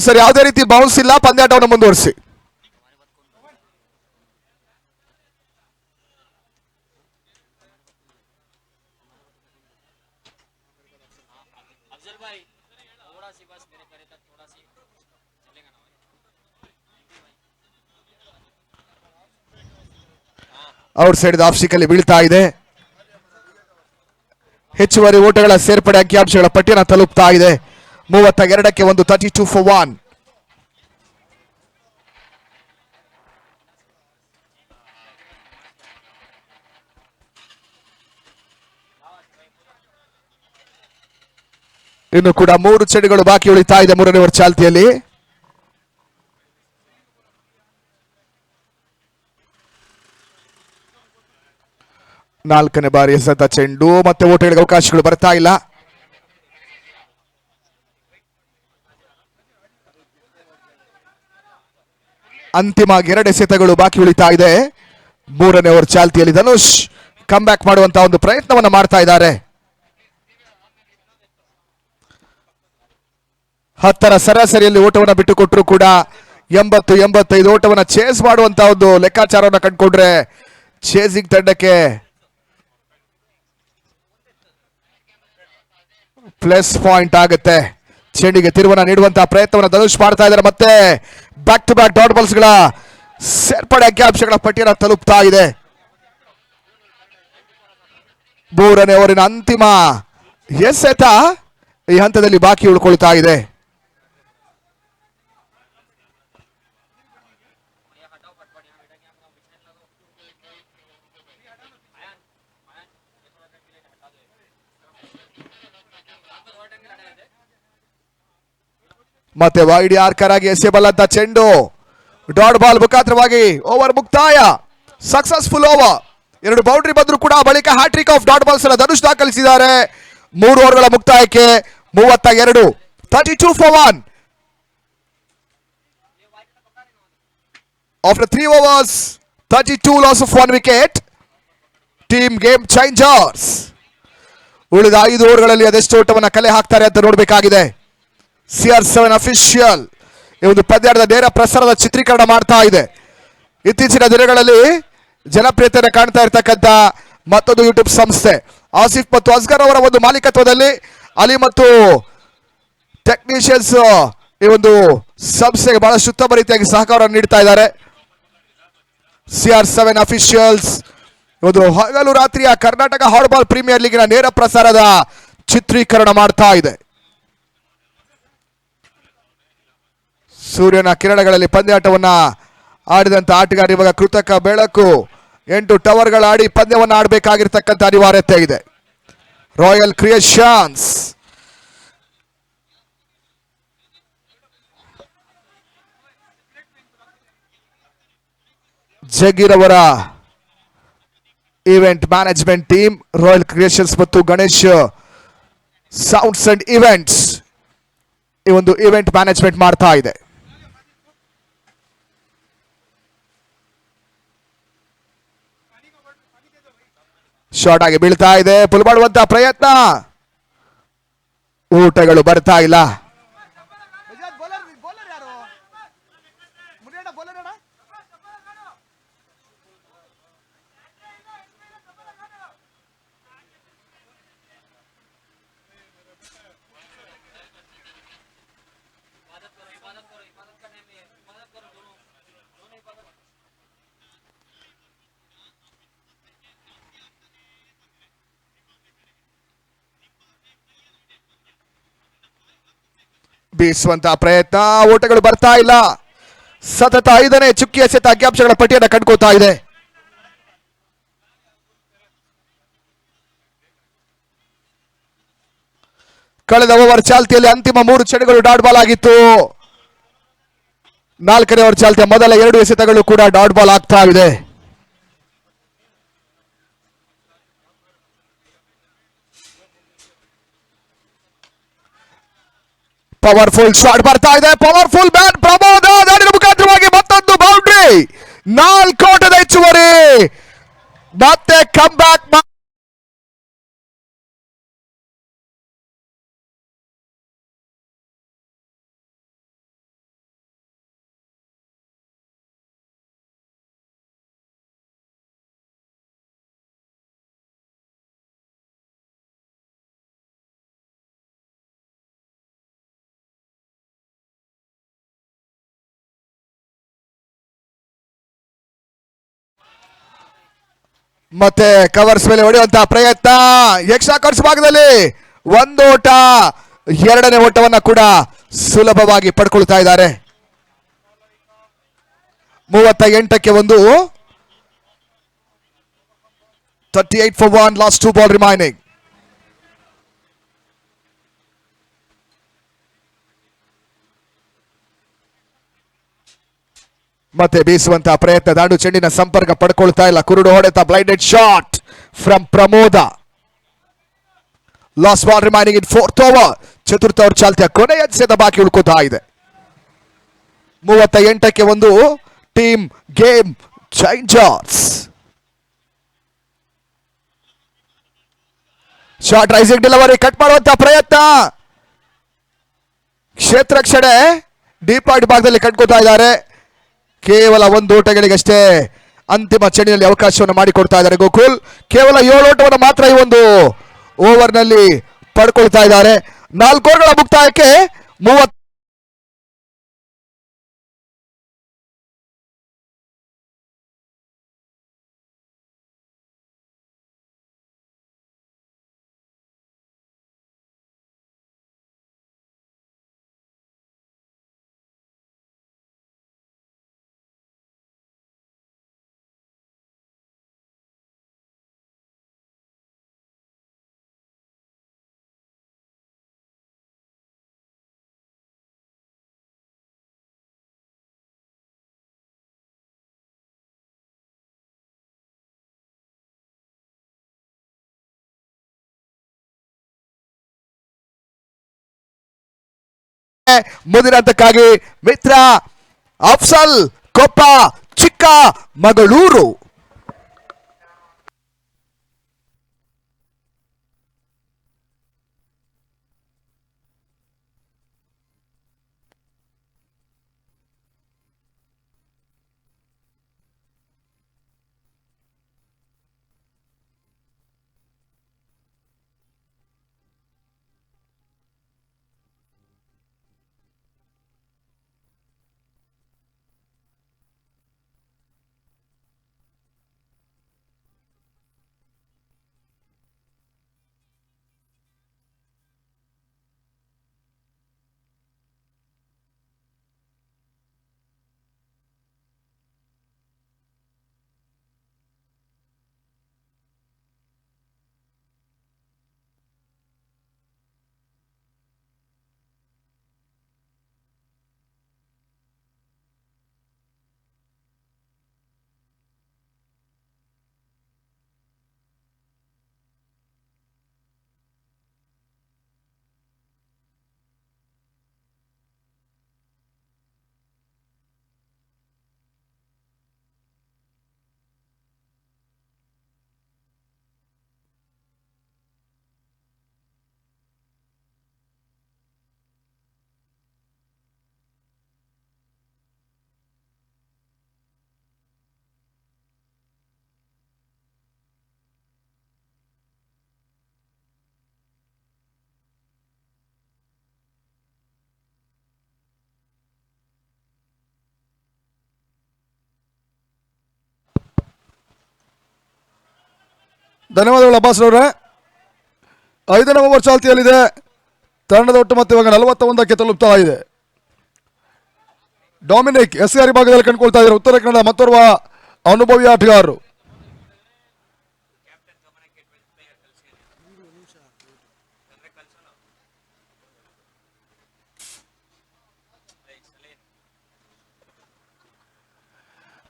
ಸರ್, ಯಾವುದೇ ರೀತಿ ಬೌನ್ಸ್ ಇಲ್ಲ. ಪಂದ್ಯಾಟವನ್ನು ಮುಂದುವರಿಸಿ. ಔಟ್ ಸೈಡ್ ಆಫ್ ಸ್ಟಿಕ್ ಅಲ್ಲಿ ಬೀಳ್ತಾ ಇದೆ. ಹೆಚ್ಚುವರಿ ಓಟಗಳ ಸೇರ್ಪಡೆ ಅಂಕಿಅಂಶಗಳ ಪಟ್ಟಿಯನ್ನು ತಲುಪ್ತಾ ಇದೆ. 32ಕ್ಕೆ 32 for 1. ಇನ್ನು ಕೂಡ 3 ಚೆಂಡುಗಳು ಬಾಕಿ ಉಳಿತಾ ಇದೆ 3ನೇ ಓವರ್ ಚಾಲ್ತಿಯಲ್ಲಿ. ನಾಲ್ಕನೇ ಬಾರಿ ಎಸೆತ ಚೆಂಡು, ಮತ್ತೆ ಓಟಗಳಿಗೆ ಅವಕಾಶಗಳು ಬರ್ತಾ ಇಲ್ಲ. ಅಂತಿಮ 2 ಎಸೆತಗಳು ಬಾಕಿ ಉಳಿತಾ ಇದೆ 3ನೇ ಓವರ್ ಚಾಲ್ತಿಯಲ್ಲಿ. ಧನುಷ್ ಕಮ್ ಬ್ಯಾಕ್ ಮಾಡುವಂತಹ ಒಂದು ಪ್ರಯತ್ನವನ್ನು ಮಾಡ್ತಾ ಇದ್ದಾರೆ. 10ರ ಸರಾಸರಿಯಲ್ಲಿ ಓಟವನ್ನು ಬಿಟ್ಟುಕೊಟ್ಟರು ಕೂಡ 85 ಓಟವನ್ನು ಚೇಸ್ ಮಾಡುವಂತ ಒಂದು ಲೆಕ್ಕಾಚಾರವನ್ನು ಕಂಡುಕೊಂಡ್ರೆ ಚೇಸಿಂಗ್ ತಂಡಕ್ಕೆ ಪ್ಲಸ್ ಪಾಯಿಂಟ್ ಆಗುತ್ತೆ. ಚೆಂಡಿಗೆ ತಿರುವನ್ನ ನೀಡುವಂತಹ ಪ್ರಯತ್ನವನ್ನು ಧನುಷ್ ಮಾಡ್ತಾ ಇದ್ದಾರೆ. ಮತ್ತೆ back to back dot balls ಗಳ ಸೇರ್ಪಡೆ ಅಂಕಿಅಂಶಗಳ ಪಟ್ಟಿಯನ್ನು ತಲುಪ್ತಾ ಇದೆ. 3ನೇ ಓವರಿನ ಅಂತಿಮ ಎಸೆತ ಈ ಹಂತದಲ್ಲಿ ಬಾಕಿ ಉಳ್ಕೊಳ್ತಾ ಇದೆ. ಮತ್ತೆ ವೈಡ್ ಯಾರ್ಕರ್ ಆಗಿ ಎಸೆಯಬಲ್ಲ ಅಂತ ಚೆಂಡು ಡಾಟ್ ಬಾಲ್ ಮುಖಾಂತರವಾಗಿ ಓವರ್ ಮುಕ್ತಾಯ. Successful over. 2 ಬೌಂಡ್ರಿ ಬಂದ್ರು ಕೂಡ ಬಳಿಕ ಹ್ಯಾಟ್ರಿಕ್ ಆಫ್ ಡಾಟ್ ಬಾಲ್ಸ್ ಅನ್ನು ಧನುಷ್ ದಾಖಲಿಸಿದ್ದಾರೆ. 3 ಓವರ್ಗಳ ಮುಕ್ತಾಯಕ್ಕೆ 32 for 1. After 3 overs, 32 loss of 1 wicket. Team game changers. ಉಳಿದ 5 ಓವರ್ಗಳಲ್ಲಿ ಅದೆಷ್ಟು ಓಟವನ್ನು ಕಲೆ ಹಾಕ್ತಾರೆ ಅಂತ ನೋಡಬೇಕಾಗಿದೆ. CR7 ಅಫಿಷಿಯಲ್ ಈ ಒಂದು ಪಂದ್ಯದ ನೇರ ಪ್ರಸಾರದ ಚಿತ್ರೀಕರಣ ಮಾಡ್ತಾ ಇದೆ. ಇತ್ತೀಚಿನ ದಿನಗಳಲ್ಲಿ ಜನಪ್ರಿಯತೆಯನ್ನು ಕಾಣ್ತಾ ಇರತಕ್ಕಂಥ ಮತ್ತೊಂದು ಯೂಟ್ಯೂಬ್ ಸಂಸ್ಥೆ ಆಸಿಫ್ ಮತ್ತು ಅಸ್ಗರ್ ಅವರ ಒಂದು ಮಾಲೀಕತ್ವದಲ್ಲಿ ಅಲಿ ಮತ್ತು ಟೆಕ್ನಿಷಿಯನ್ಸ್ ಈ ಒಂದು ಸಂಸ್ಥೆಗೆ ಬಹಳಷ್ಟು ಉತ್ತಮ ರೀತಿಯಾಗಿ ಸಹಕಾರವನ್ನು ನೀಡ್ತಾ ಇದ್ದಾರೆ. CR7 ಅಫಿಷಿಯಲ್ಸ್ ಒಂದು ಹಗಲು ರಾತ್ರಿಯ ಕರ್ನಾಟಕ ಹಾರ್ಡ್ಬಾಲ್ ಪ್ರೀಮಿಯರ್ ಲೀಗಿನ ನೇರ ಪ್ರಸಾರದ ಚಿತ್ರೀಕರಣ ಮಾಡ್ತಾ ಇದೆ. ಸೂರ್ಯನ ಕಿರಣಗಳಲ್ಲಿ ಪಂದ್ಯಾಟವನ್ನ ಆಡಿದಂತ ಆಟಗಾರ ಇವಾಗ ಕೃತಕ ಬೆಳಕು 8 ಟವರ್ಗಳ ಆಡಿ ಪಂದ್ಯವನ್ನು ಆಡಬೇಕಾಗಿರ್ತಕ್ಕಂಥ ಅನಿವಾರ್ಯತೆ ಇದೆ. ರಾಯಲ್ ಕ್ರಿಯೇಷನ್ಸ್ ಜಗೀರ್ ಅವರ event management team, royal creations ಮತ್ತು ಗಣೇಶ್ ಸೌಂಡ್ಸ್ ಅಂಡ್ ಇವೆಂಟ್ಸ್ ಈ ಒಂದು ಈವೆಂಟ್ ಮ್ಯಾನೇಜ್ಮೆಂಟ್ ಮಾಡ್ತಾ ಇದೆ. ಶಾರ್ಟ್ ಆಗಿ ಬೀಳ್ತಾ ಇದೆ. ಪುಲ್ ಮಾಡುವಂತ ಪ್ರಯತ್ನ, ಊಟಗಳು ಬರ್ತಾ ಇಲ್ಲ. ಬೀಸುವಂತ ಪ್ರಯತ್ನ, ಓಟಗಳು ಬರ್ತಾ ಇಲ್ಲ. ಸತತ 5ನೇ ಚುಕ್ಕಿ ಎಸೆತ ಅಂಕಿಅಂಶಗಳ ಪಟ್ಟಿಯನ್ನು ಕಂಡುಕೋತಾ ಇದೆ. ಕಳೆದ ಓವರ್ ಚಾಲ್ತಿಯಲ್ಲಿ ಅಂತಿಮ 3 ಚೆಂಡುಗಳು ಡಾಟ್ ಬಾಲ್ ಆಗಿತ್ತು. 4ನೇ ಓವರ್ ಚಾಲ್ತಿಯ ಮೊದಲ 2 ಎಸೆತಗಳು ಕೂಡ ಡಾಟ್ ಬಾಲ್ ಆಗ್ತಾ ಇದೆ. ಪವರ್ಫುಲ್ ಶಾಟ್ ಬರ್ತಾ ಇದೆ. ಪವರ್ಫುಲ್ ಬ್ಯಾಟ್ ಪ್ರಮೋದ ದಾಳಿಯ ಮುಖಾಂತರವಾಗಿ ಮತ್ತೊಂದು ಬೌಂಡ್ರಿ. 4 ಓಟದ ಹೆಚ್ಚುವರಿ. ಮತ್ತೆ ಕಮ್ ಬ್ಯಾಕ್. ಮತ್ತೆ ಕವರ್ಸ್ ಮೇಲೆ ಹೊಡೆಯುವಂತಹ ಪ್ರಯತ್ನ. ಎಕ್ಸ್ಟ್ರಾ ಕವರ್ಸ್ ಭಾಗದಲ್ಲಿ 1 ಓಟ, 2ನೇ ಓಟವನ್ನ ಕೂಡ ಸುಲಭವಾಗಿ ಪಡ್ಕೊಳ್ತಾ ಇದ್ದಾರೆ. 38ಕ್ಕೆ 1. 38 for 1. Last 2 ball remaining. ಮತ್ತೆ ಬೀಸುವಂತಹ ಪ್ರಯತ್ನ. ದಾಂಡು ಚೆಂಡಿನ ಸಂಪರ್ಕ ಪಡ್ಕೊಳ್ತಾ ಇಲ್ಲ. ಕುರುಡು ಹೊಡೆತ. Blinded shot from Pramod. Last ball remaining in 4th over. 4th over ಚಾಲ್ತಿಯ ಕೊನೆಯ ಎಸೆತ ಬಾಕಿ ಉಳ್ಕೋತಾ ಇದೆ. 38ಕ್ಕೆ 1. Team game Changers. Short rising delivery, cut ಮಾಡುವಂತ ಪ್ರಯತ್ನ. ಕ್ಷೇತ್ರ ರಕ್ಷಣೆ ಡೀಪ್ ಪಾಯಿಂಟ್ ಭಾಗದಲ್ಲಿ ಕಂಡುಕೊಳ್ತಾ ಇದ್ದಾರೆ. ಕೇವಲ ಒಂದು ಓಟಗಳಿಗಷ್ಟೇ ಅಂತಿಮ ಚೆಂಡಿನಲ್ಲಿ ಅವಕಾಶವನ್ನು ಮಾಡಿಕೊಡ್ತಾ ಇದ್ದಾರೆ ಗೋಕುಲ್. ಕೇವಲ 7 ಓಟವನ್ನು ಮಾತ್ರ ಈ ಒಂದು ಓವರ್ನಲ್ಲಿ ಪಡ್ಕೊಳ್ತಾ ಇದ್ದಾರೆ. 4 ಓವರ್ಗಳ ಮುಕ್ತಾಯಕ್ಕೆ 30 ಮುಂದಿನ ಹಂತಕ್ಕಾಗಿ ಮಿತ್ರ ಅಫ್ಸಲ್ ಕೊಪ್ಪ ಚಿಕ್ಕಮಗಳೂರು. ಧನ್ಯವಾದಗಳು ಅಬ್ಬಾಸ್ ಅವರೇ. 5ನೇ ಓವರ್ ಚಾಲ್ತಿಯಲ್ಲಿದೆ. ತಂಡದ ಒಟ್ಟು ಮತ್ತೆ ಇವಾಗ 41ಕ್ಕೆ ತಲುಪ್ತಾ ಇದೆ. ಡೊಮಿನಿಕ್ ಎಸ್ಆರ್ ಭಾಗದಲ್ಲಿ ಕಂಡುಕೊಳ್ತಾ ಇದ್ದಾರೆ ಉತ್ತರ ಕನ್ನಡ ಮತ್ತೋರ್ವ ಅನುಭವಿ ಆಟಗಾರರು.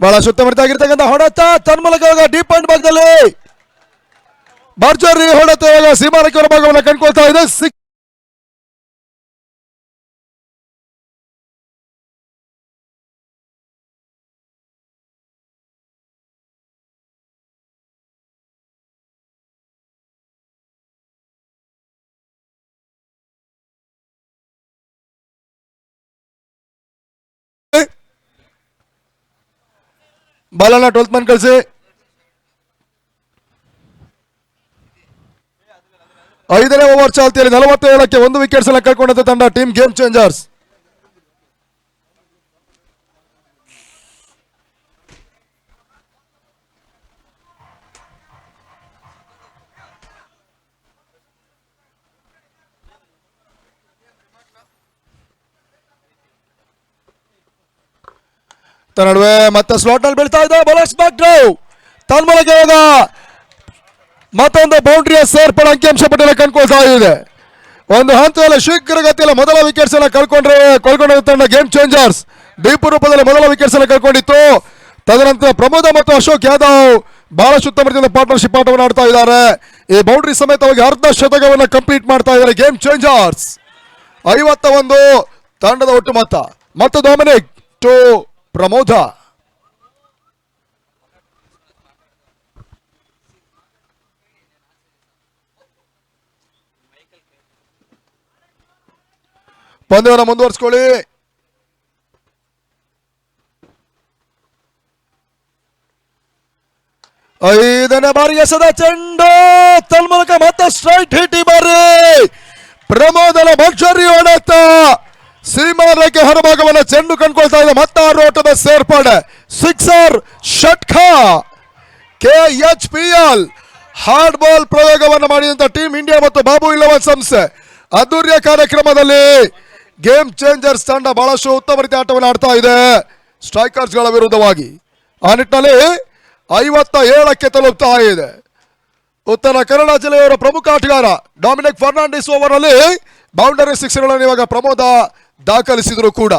ಬಹಳ ಸುತ್ತಮುತ್ತಾಗಿರ್ತಕ್ಕಂಥ ಹೊಡೆತ ತನ್ಮೂಲಕ ಡೀಪ್ ಪಾಯಿಂಟ್ ಭಾಗದಲ್ಲಿ ಭರ್ಜರಿ ಹೊಡೆತ ಸೀಮಾನಕ್ಕೆ ಹೊರಭಾಗವನ್ನು ಕಂಡುಕೊಳ್ತಾ ಇದೆ. ಬಾಲನ್ನ 12th ಮನ್ ಕಳಿಸಿ. 5ನೇ ಓವರ್ ಚಾಲ್ತಿಯಲ್ಲಿ 47ಕ್ಕೆ 1 ವಿಕೆಟ್ಸ್ ಅನ್ನು ಕಳ್ಕೊಂಡಂತ ತಂಡ ಟೀಮ್ ಗೇಮ್ ಚೇಂಜರ್ಸ್. ನಡುವೆ ಮತ್ತೆ ಸ್ಲಾಟ್ ನಲ್ಲಿ ಬೀಳ್ತಾ ಇದೆ ಬೌಲರ್ಸ್ ಬ್ಯಾಕ್ ಡ್ರೈವ್. ತನ್ಮೂಲಕ ಇವಾಗ ಮತ್ತೊಂದು ಬೌಂಡ್ರಿಯ ಸೇರ್ಪಡೆ ಅಂಕಿಅಂಶ ಪಟ್ಟಿಯಲ್ಲಿ ಕಂಡುಕೊಳ್ತಾ ಇದೆ. ಒಂದು ಹಂತದಲ್ಲಿ ಶೀಘ್ರಗತಿಯಲ್ಲಿ ಮೊದಲ ವಿಕೆಟ್ಸ್ ಅನ್ನು ಕಳ್ಕೊಂಡ ತಂಡ ಗೇಮ್ ಚೇಂಜರ್ಸ್ ಡೀಪ್ ರೂಪದಲ್ಲಿ ಮೊದಲ ವಿಕೆಟ್ಸ್ ಅನ್ನು ಕಳ್ಕೊಂಡಿತ್ತು. ತದನಂತರ ಪ್ರಮೋದ ಮತ್ತು ಅಶೋಕ್ ಯಾದವ್ ಬಹಳ ಸುತ್ತಮುತ್ತಲಿನ ಪಾರ್ಟ್ನರ್ಶಿಪ್ ಆಟವನ್ನು ಆಡ್ತಾ ಇದ್ದಾರೆ. ಈ ಬೌಂಡ್ರಿ ಸಮೇತವಾಗಿ ಅರ್ಧ ಶತಕವನ್ನು ಕಂಪ್ಲೀಟ್ ಮಾಡ್ತಾ ಇದ್ದಾರೆ ಗೇಮ್ ಚೇಂಜರ್ಸ್. 51 ತಂಡದ ಒಟ್ಟು ಮೊತ್ತ. ಮತ್ತು ಡೊಮಿನಿಕ್ ಟು ಪ್ರಮೋದ. ಪಂದ್ಯವನ್ನು ಮುಂದುವರಿಸಿಕೊಳ್ಳಿ. ಐದನೇ ಬಾರಿ ಎಸೆದ ಚೆಂಡು ತನ್ಮೂಲಕ ಮತ್ತೆ ಸ್ಟ್ರೈಟ್ ಹಿಟ್. ಈ ಬಾರಿ ಪ್ರಮೋದನ ಭರ್ಜರಿ ಹೊಡೆತ ಸೀಮಾರೇಖೆ ಹೊರಭಾಗವನ್ನು ಚೆಂಡು ಕಂಡುಕೊಳ್ತಾ ಇದೆ. ಮತ್ತಾರು ಓಟದ ಸೇರ್ಪಡೆ, ಸಿಕ್ಸರ್ ಷಟ್ಕ. KHPL ಹಾರ್ಡ್ ಬಾಲ್ ಪ್ರಯೋಗವನ್ನು ಮಾಡಿದಂತ ಟೀಮ್ ಇಂಡಿಯಾ ಮತ್ತು ಬಾಬು ಇಲ್ಲವನ್ ಸಂಸ್ಥೆ ಅದ್ದೂರಿಯ ಕಾರ್ಯಕ್ರಮದಲ್ಲಿ ಗೇಮ್ ಚೇಂಜರ್ಸ್ ತಂಡ ಬಹಳಷ್ಟು ಉತ್ತಮ ರೀತಿಯ ಆಟವನ್ನು ಆಡ್ತಾ ಇದೆ ಸ್ಟ್ರೈಕರ್ಸ್ ಗಳ ವಿರುದ್ಧವಾಗಿ. ಆ ನಿಟ್ಟಿನಲ್ಲಿ 57ಕ್ಕೆ ತಲುಪ್ತಾ ಇದೆ. ಉತ್ತರ ಕನ್ನಡ ಜಿಲ್ಲೆಯವರ ಪ್ರಮುಖ ಆಟಗಾರ ಡೊಮಿನಿಕ್ ಫರ್ನಾಂಡಿಸ್ ಓವರ್ ನಲ್ಲಿ ಬೌಂಡರಿ ಸಿಕ್ಸ್ಗಳನ್ನು ಇವಾಗ ಪ್ರಮೋದ ದಾಖಲಿಸಿದ್ರು ಕೂಡ.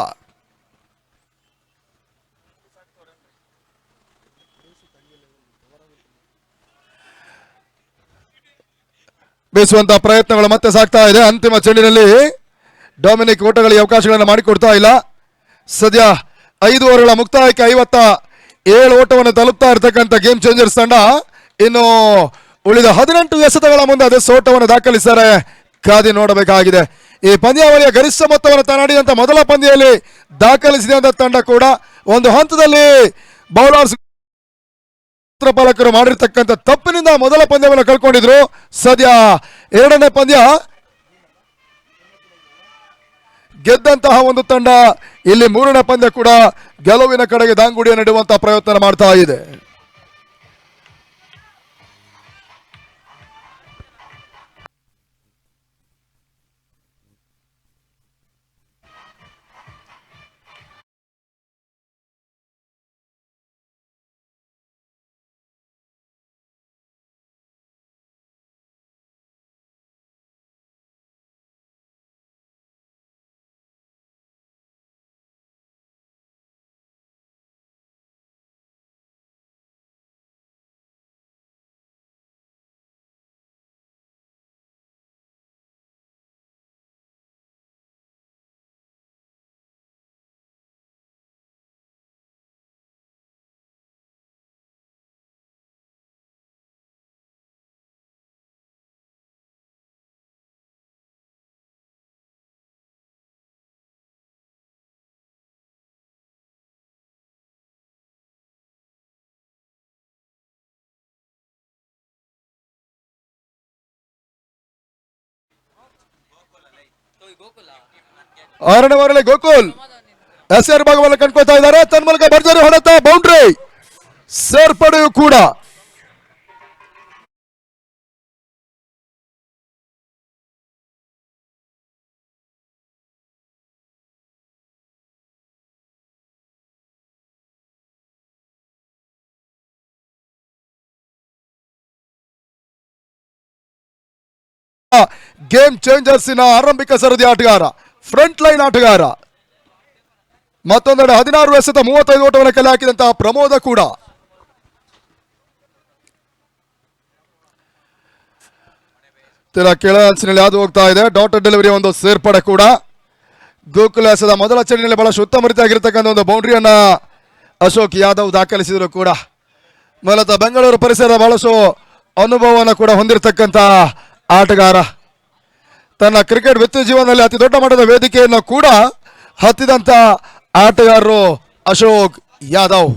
ಬೀಸುವಂತಹ ಪ್ರಯತ್ನಗಳು ಮತ್ತೆ ಸಾಗ್ತಾ ಇದೆ. ಅಂತಿಮ ಚೆಂಡಿನಲ್ಲಿ ಡೊಮಿನಿಕ್ ಓಟಗಳಿಗೆ ಅವಕಾಶಗಳನ್ನು ಮಾಡಿಕೊಡ್ತಾ ಇಲ್ಲ. ಸದ್ಯ 5 ಓವರ್ಗಳ ಮುಕ್ತಾಯಕ್ಕೆ 57 ಓಟವನ್ನು ತಲುಪ್ತಾ ಇರತಕ್ಕಂಥ ಗೇಮ್ ಚೇಂಜರ್ಸ್ ತಂಡ ಇನ್ನು ಉಳಿದ 18 ಎಸೆತಗಳ ಮುಂದೆ ಅದೇ ಸೋಟವನ್ನು ದಾಖಲಿಸಿದರೆ ಕಾದಿ ನೋಡಬೇಕಾಗಿದೆ. ಈ ಪಂದ್ಯಾವಳಿಯ ಗರಿಷ್ಠ ಮೊತ್ತವನ್ನು ತನ್ನಡಿದಂತ ಮೊದಲ ಪಂದ್ಯದಲ್ಲಿ ದಾಖಲಿಸಿದಂತ ತಂಡ ಕೂಡ ಒಂದು ಹಂತದಲ್ಲಿ ಬೌಲರ್ಸ್ ಪಾಲಕರು ಮಾಡಿರ್ತಕ್ಕಂಥ ತಪ್ಪಿನಿಂದ ಮೊದಲ ಪಂದ್ಯವನ್ನು ಕಳ್ಕೊಂಡಿದ್ರು. ಸದ್ಯ 2ನೇ ಪಂದ್ಯ ಗೆದ್ದಂತಹ ಒಂದು ತಂಡ ಇಲ್ಲಿ 3ನೇ ಪಂದ್ಯ ಕೂಡ ಗೆಲುವಿನ ಕಡೆಗೆ ದಾಂಗುಡಿಯನ್ನು ನೆಡುವಂತಹ ಪ್ರಯತ್ನ ಮಾಡ್ತಾ ಇದೆ. ಆರನೇ ಓವರಲ್ಲಿ ಗೋಕುಲ್ ಎಸ್ಆರ್ ಭಾಗವನ್ನು ಕಂಡ್ಕೊಳ್ತಾ ಇದ್ದಾರೆ. ತನ್ಮೂಲಕ ಭರ್ಜರಿ ಹೊಡೆತ, ಬೌಂಡ್ರಿ ಸೇರ್ಪಡೆಯೂ ಕೂಡ. ಗೇಮ್ ಚೇಂಜರ್ಸಿನ ಆರಂಭಿಕ ಸರದಿ ಆಟಗಾರ, ಫ್ರಂಟ್ ಲೈನ್ ಆಟಗಾರ. ಮತ್ತೊಂದೆಡೆ 16 ಎಸೆತ 35 ಓಟವನ್ನು ಕಲೆ ಹಾಕಿದಂತಹ ಪ್ರಮೋದ ಕೂಡ. ಕೆಳ ಅಂಚಿನಲ್ಲಿ ಹಾದು ಹೋಗ್ತಾ ಇದೆ. ಡಾಟರ್ ಡೆಲಿವರಿ ಒಂದು ಸೇರ್ಪಡೆ ಕೂಡ. ಗೋಕುಲ ಎಸೆದ ಮೊದಲ ಚೆಂಡಿನಲ್ಲಿ ಬಹಳಷ್ಟು ಉತ್ತಮ ರೀತಿಯಾಗಿರ್ತಕ್ಕಂಥ ಒಂದು ಬೌಂಡ್ರಿಯನ್ನ ಅಶೋಕ್ ಯಾದವ್ ದಾಖಲಿಸಿದ್ರು ಕೂಡ. ಮೂಲತಃ ಬೆಂಗಳೂರು ಪರಿಸರದ ಬಹಳಷ್ಟು ಅನುಭವವನ್ನು ಕೂಡ ಹೊಂದಿರತಕ್ಕಂಥ ಆಟಗಾರ. ತನ್ನ ಕ್ರಿಕೆಟ್ ವೃತ್ತಿ ಜೀವನದಲ್ಲಿ ಅತಿ ದೊಡ್ಡ ಮಟ್ಟದ ವೇದಿಕೆಯನ್ನು ಕೂಡ ಹತ್ತಿದಂತ ಆಟಗಾರರು ಅಶೋಕ್ ಯಾದವ್.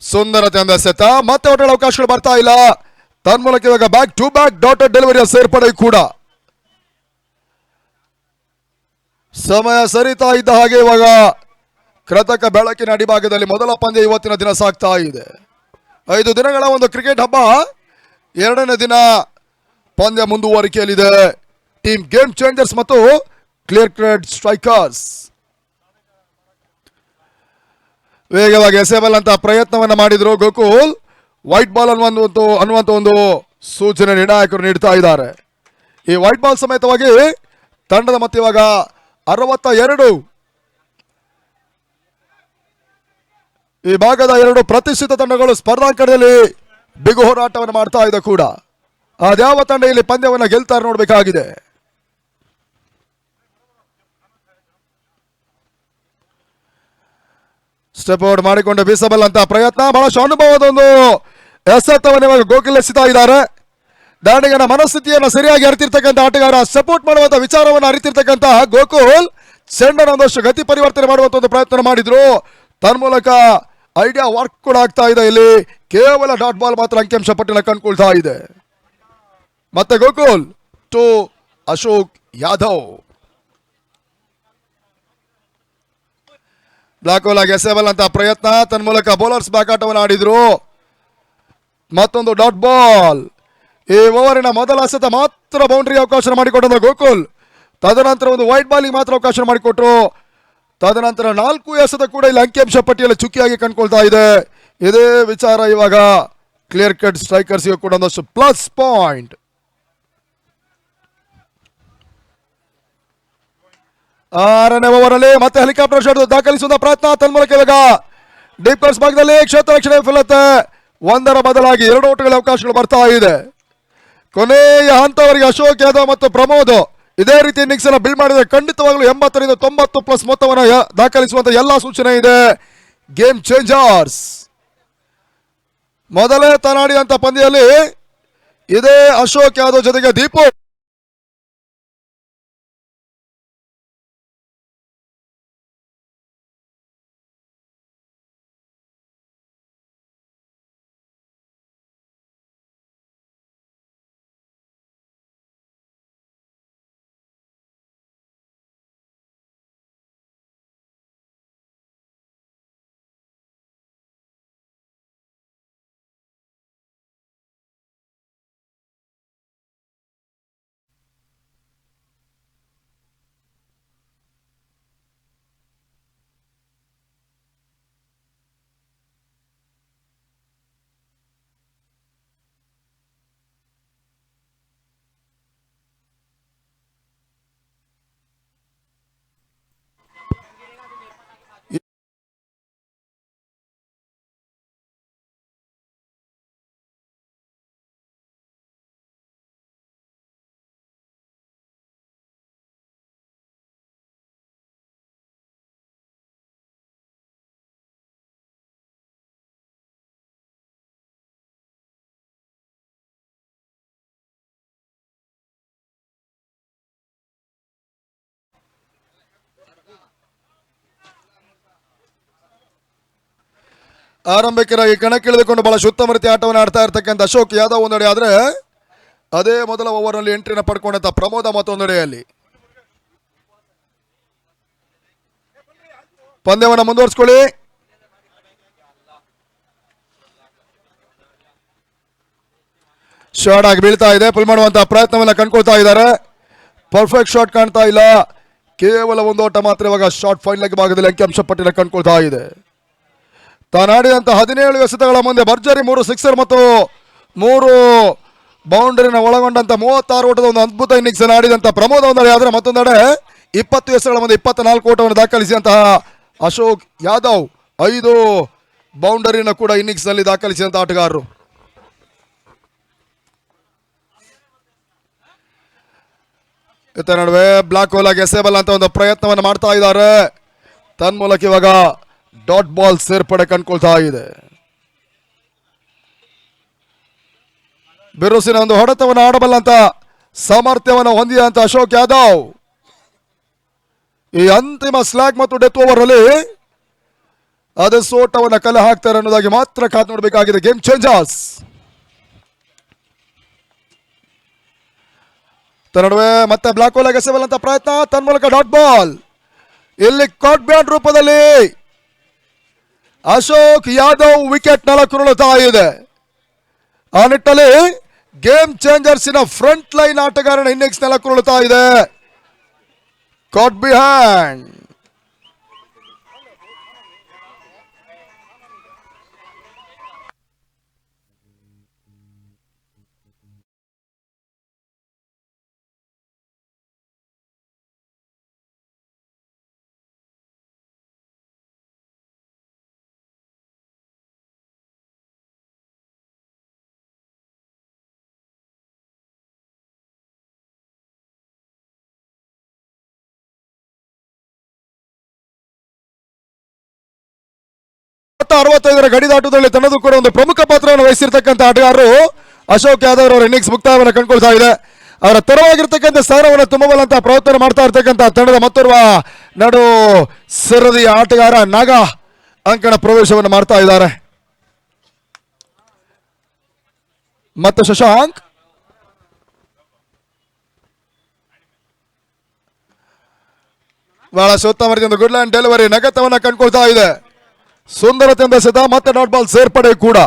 ಸುಂದರತೆ ಅಂದ ಸೆತ ಮತ್ತೆ ಹೊಟ್ಟೆ ಅವಕಾಶಗಳು ಬರ್ತಾ ಇಲ್ಲ. ತನ್ಮೂಲಕ ಇವಾಗ ಬ್ಯಾಕ್ ಟು ಬ್ಯಾಕ್ ಡಾಟರ್ ಡೆಲಿವರಿಯ ಸೇರ್ಪಡೆ ಕೂಡ. ಸಮಯ ಸರಿತಾ ಇದ್ದ ಹಾಗೆ ಇವಾಗ ಕೃತಕ ಬೆಳಕಿನ ಅಡಿಭಾಗದಲ್ಲಿ ಮೊದಲ ಪಂದ್ಯ ಇವತ್ತಿನ ದಿನ ಸಾಗ್ತಾ ಇದೆ. 5 ದಿನಗಳ ಒಂದು ಕ್ರಿಕೆಟ್ ಹಬ್ಬ 2ನೇ ದಿನ ಪಂದ್ಯ ಮುಂದುವರಿಕೆಯಲ್ಲಿದೆ. ಟೀಮ್ ಗೇಮ್ ಚೇಂಜರ್ಸ್ ಮತ್ತು ಕ್ಲಿಯರ್ ಕಟ್ ಸ್ಟ್ರೈಕರ್ಸ್ ವೇಗವಾಗಿ ಎಸೆಬಲ್ ಪ್ರಯತ್ನವನ್ನ ಮಾಡಿದ್ರು. ಗೋಕುಲ್ ವೈಟ್ ಬಾಲ್ ಅನ್ನುವಂತ ಒಂದು ಸೂಚನೆ ನಿರ್ಣಾಯಕರು ನೀಡ್ತಾ ಇದ್ದಾರೆ. ಈ ವೈಟ್ ಬಾಲ್ ಸಮೇತವಾಗಿ ತಂಡದ ಮತ್ತೆ ಇವಾಗ 62 ಈ ಭಾಗದ 2 ಪ್ರತಿಷ್ಠಿತ ತಂಡಗಳು ಸ್ಪರ್ಧಾಂಕಣದಲ್ಲಿ ಬಿಗು ಹೋರಾಟವನ್ನು ಮಾಡ್ತಾ ಇದೆ ಕೂಡ. ಅದ್ಯಾವ ತಂಡ ಇಲ್ಲಿ ಪಂದ್ಯವನ್ನು ಗೆಲ್ತಾರೆ ನೋಡಬೇಕಾಗಿದೆ. ಸ್ಟೆಪ್ ಔಟ್ ಮಾಡಿಕೊಂಡು ಬೀಸಬಲ್ಲಂತ ಪ್ರಯತ್ನ, ಬಹಳಷ್ಟು ಅನುಭವದ ಒಂದು ಎಸೆತವನ್ನು ಇವಾಗ ಗೋಕುಲ್ ಎಸಿತಾ ಇದ್ದಾರೆ. ದಾಂಡಿಗನ ಮನಸ್ಥಿತಿಯನ್ನು ಸರಿಯಾಗಿ ಅರಿತಿರ್ತಕ್ಕಂಥ ಆಟಗಾರ, ಸಪೋರ್ಟ್ ಮಾಡುವಂತ ವಿಚಾರವನ್ನು ಅರಿತಿರ್ತಕ್ಕಂಥ ಗೋಕುಲ್ ಚೆಂಡನ್ನು ಒಂದಷ್ಟು ಗತಿ ಪರಿವರ್ತನೆ ಮಾಡುವಂತ ಒಂದು ಪ್ರಯತ್ನ ಮಾಡಿದ್ರು. ತನ್ಮೂಲಕ ಐಡಿಯಾ ವರ್ಕ್ ಕೂಡ ಆಗ್ತಾ ಇದೆ. ಇಲ್ಲಿ ಕೇವಲ ಡಾಟ್ ಬಾಲ್ ಮಾತ್ರ ಅಂಕಿಅಂಶ ಪಟ್ಟಿನ ಕಂಡುಕೊಳ್ತಾ ಇದೆ. ಮತ್ತೆ Gokul to Ashok Yadav. Block hole ಆಗಿ ಎಸೆಬಲ್ ಅಂತ ಪ್ರಯತ್ನ, ತನ್ಮೂಲಕ ಬೌಲರ್ಸ್ ಬ್ಯಾಕಾಟವನ್ನು ಆಡಿದ್ರು. ಮತ್ತೊಂದು ಡಾಟ್ ಬಾಲ್. ಈ ಓವರಿನ ಮೊದಲ ಎಸೆತ ಮಾತ್ರ ಬೌಂಡ್ರಿಗೆ ಅವಕಾಶ ಮಾಡಿಕೊಟ್ಟಂತ ಗೋಕುಲ್, ತದನಂತರ ಒಂದು ವೈಟ್ ಬಾಲಿಗೆ ಮಾತ್ರ ಅವಕಾಶ ಮಾಡಿಕೊಟ್ರು. ತದನಂತರ 4 ಎಸೆತ ಕೂಡ ಇಲ್ಲಿ ಅಂಕಿಅಂಶ ಪಟ್ಟಿಯಲ್ಲಿ ಚುಕ್ಕಿಯಾಗಿ ಕಂಡುಕೊಳ್ತಾ ಇದೆ. ಇದೇ ವಿಚಾರ ಇವಾಗ ಕ್ಲಿಯರ್ ಕಟ್ ಸ್ಟ್ರೈಕರ್ಸ್ಗೆ ಕೂಡ ಒಂದಷ್ಟು ಪ್ಲಸ್ ಪಾಯಿಂಟ್. 6ನೇ ಓವರಲ್ಲಿ ಮತ್ತೆ ಹೆಲಿಕಾಪ್ಟರ್ ಶಾಟ್ ದಾಖಲಿಸುವ ಪ್ರಯತ್ನ, ತನ್ಮೂಲಕ ಇವಾಗ ಡೀಪ್ ಕರ್ಸ್ ಭಾಗದಲ್ಲಿ ಕ್ಷೇತ್ರ ರಕ್ಷಣೆ ವಿಫಲತೆ. 1ರ ಬದಲಾಗಿ 2 ಓಟಗಳ ಅವಕಾಶಗಳು ಬರ್ತಾ ಇದೆ. ಕೊನೆಯ ಹಂತವರೆಗೆ ಅಶೋಕ್ ಯಾದವ್ ಮತ್ತು ಪ್ರಮೋದ್ ಇದೇ ರೀತಿ ಇನ್ನಿಂಗ್ಸ್ ಅನ್ನು ಬಿಲ್ಡ್ ಮಾಡಿದರೆ ಖಂಡಿತವಾಗಲೂ 80ರಿಂದ 90 ಪ್ಲಸ್ ಮೊತ್ತವನ್ನು ದಾಖಲಿಸುವಂತ ಎಲ್ಲಾ ಸೂಚನೆ ಇದೆ. Game changers. ಮೊದಲೇ ತನಾಡಿದಂತ ಪಂದ್ಯದಲ್ಲಿ ಇದೇ ಅಶೋಕ್ ಯಾದವ್ ಜೊತೆಗೆ ದೀಪು ಆರಂಭಿಕರಾಗಿ ಕಣಕ್ಕಿಳಿದುಕೊಂಡು ಬಹಳ ಉತ್ತಮ ರೀತಿ ಆಟವನ್ನು ಆಡ್ತಾ ಇರ್ತಕ್ಕಂಥ ಅಶೋಕ್ ಯಾದವ್ ಒಂದೆಡೆ ಆದ್ರೆ, ಅದೇ ಮೊದಲ ಓವರ್ನಲ್ಲಿ ಎಂಟ್ರಿನ ಪಡ್ಕೊಂಡಂತ ಪ್ರಮೋದ ಮತ್ತೊಂದೆಡೆಯಲ್ಲಿ ಪಂದ್ಯವನ್ನು ಮುಂದುವರಿಸಿಕೊಳ್ಳಿ. ಶಾರ್ಟ್ ಆಗಿ ಬೀಳ್ತಾ ಇದೆ, ಪುಲ್ ಮಾಡುವಂತಹ ಪ್ರಯತ್ನವನ್ನ ಕಂಡುಕೊಳ್ತಾ ಇದ್ದಾರೆ. ಪರ್ಫೆಕ್ಟ್ ಶಾಟ್ ಕಾಣ್ತಾ ಇಲ್ಲ, ಕೇವಲ ಒಂದು ಓಟ ಮಾತ್ರ ಇವಾಗ ಶಾರ್ಟ್ ಫೈನ್ ಲೆಗ್ ಭಾಗದಲ್ಲಿ ಅಂಕಿಅಂಶ ಪಟ್ಟಿನ ಕಂಡುಕೊಳ್ತಾ ಇದೆ. ತಾನಾಡಿದಂತ 17 ಎಸೆತಗಳ ಮುಂದೆ ಭರ್ಜರಿ 3 ಸಿಕ್ಸರ್ ಮತ್ತು 3 ಬೌಂಡರಿನ ಒಳಗೊಂಡಂತ 36 ಓಟದ ಒಂದು ಅದ್ಭುತ ಇನ್ನಿಂಗ್ಸ್ ಆಡಿದಂತ ಪ್ರಮೋದ ಒಂದೆಡೆ ಆದ್ರೆ, ಮತ್ತೊಂದೆಡೆ 20 ಎಸೆತಗಳ ಮುಂದೆ 24 ಓಟವನ್ನು ದಾಖಲಿಸಿದಂತಹ ಅಶೋಕ್ ಯಾದವ್ 5 ಬೌಂಡರಿನ ಕೂಡ ಇನ್ನಿಂಗ್ಸ್ ನಲ್ಲಿ ದಾಖಲಿಸಿದಂತ ಆಟಗಾರರು. ಇತ್ತ ನಡುವೆ ಬ್ಲಾಕ್ ಹೋಲ್ ಆಗಿ ಎಸೆಬಲ್ ಅಂತ ಒಂದು ಪ್ರಯತ್ನವನ್ನು ಮಾಡ್ತಾ ಇದ್ದಾರೆ. ತನ್ಮೂಲಕ ಇವಾಗ ಡಾಟ್ ಬಾಲ್ ಸೇರ್ಪಡೆ ಕಂಡುಕೊಳ್ತಾ ಇದೆ. ಬಿರುಸಿನ ಒಂದು ಹೊಡೆತವನ್ನು ಆಡಬಲ್ಲಂತ ಸಾಮರ್ಥ್ಯವನ್ನು ಹೊಂದಿದಂತ ಅಶೋಕ್ ಯಾದವ್ ಈ ಅಂತಿಮ ಸ್ಲಾಗ್ ಮತ್ತು ಡೆತ್ ಓವರ್ ಅಲ್ಲಿ ಅದೇ ಸೋಟವನ್ನು ಕಲೆ ಹಾಕ್ತಾರೆ ಅನ್ನೋದಾಗಿ ಮಾತ್ರ ಕಾದು ನೋಡಬೇಕಾಗಿದೆ. Game changers. ನಡುವೆ ಮತ್ತೆ ಬ್ಲಾಕ್ ಹೋಲ್ ಆಗಿ ಎಸೆಬಲ್ ಅಂತ ಪ್ರಯತ್ನ, ತನ್ಮೂಲಕ ಡಾಟ್ ಬಾಲ್. ಇಲ್ಲಿ ಕಾಟ್ ಬ್ಯಾಟ್ ರೂಪದಲ್ಲಿ ಅಶೋಕ್ ಯಾದವ್ ವಿಕೆಟ್ ನೆಲಕ್ಕುರುಳುತ್ತಾ ಇದೆ. ಆ ನಿಟ್ಟಲ್ಲಿ ಗೇಮ್ ಚೇಂಜರ್ಸಿನ ಫ್ರಂಟ್ ಲೈನ್ ಆಟಗಾರನ ಇನ್ನಿಂಗ್ಸ್ ನೆಲಕ್ಕುರುಳುತ್ತಾ ಇದೆ. ಕಾಟ್ ಬಿಹೈಂಡ್. 65ರ ಗಡಿದಾಟದಲ್ಲಿ ತನ್ನದು ಕೂಡ ಒಂದು ಪ್ರಮುಖ ಪಾತ್ರವನ್ನು ವಹಿಸಿರ್ತಕ್ಕಂಥ ಆಟಗಾರರು ಅಶೋಕ್ ಯಾದವ್ ಅವರ ಇನ್ನಿಂಗ್ಸ್ ಮುಕ್ತಾಯವನ್ನು ಕಂಡುಕೊಳ್ತಾ ಇದೆ. ಅವರ ತರವಾಗಿರ್ತಕ್ಕಂಥ ಸ್ಥಾನವನ್ನು ತುಂಬಬಲ್ಲಂತ ಪ್ರಯತ್ನ ಮಾಡ್ತಾ ಇರ್ತಕ್ಕಂಥ ತಂಡದ ಮತ್ತೋರ್ವ ನಡು ಸರದಿಯ ಆಟಗಾರ ನಾಗ ಅಂಕಣ ಪ್ರವೇಶವನ್ನು ಮಾಡ್ತಾ ಇದ್ದಾರೆ. ಮತ್ತೆ ಶಶಾಂಕ್ ಬಹಳ ಉತ್ತಮವಾದ ಗುಡ್ ಲೈನ್ ಡೆಲಿವರಿ ನಗತವನ್ನ ಕಂಡುಕೊಳ್ತಾ ಇದೆ. ಸುಂದರತೆಯಿಂದ ಸದಾ ಮತ್ತೆ ಡಾಟ್ ಬಾಲ್ ಸೇರ್ಪಡೆ ಕೂಡ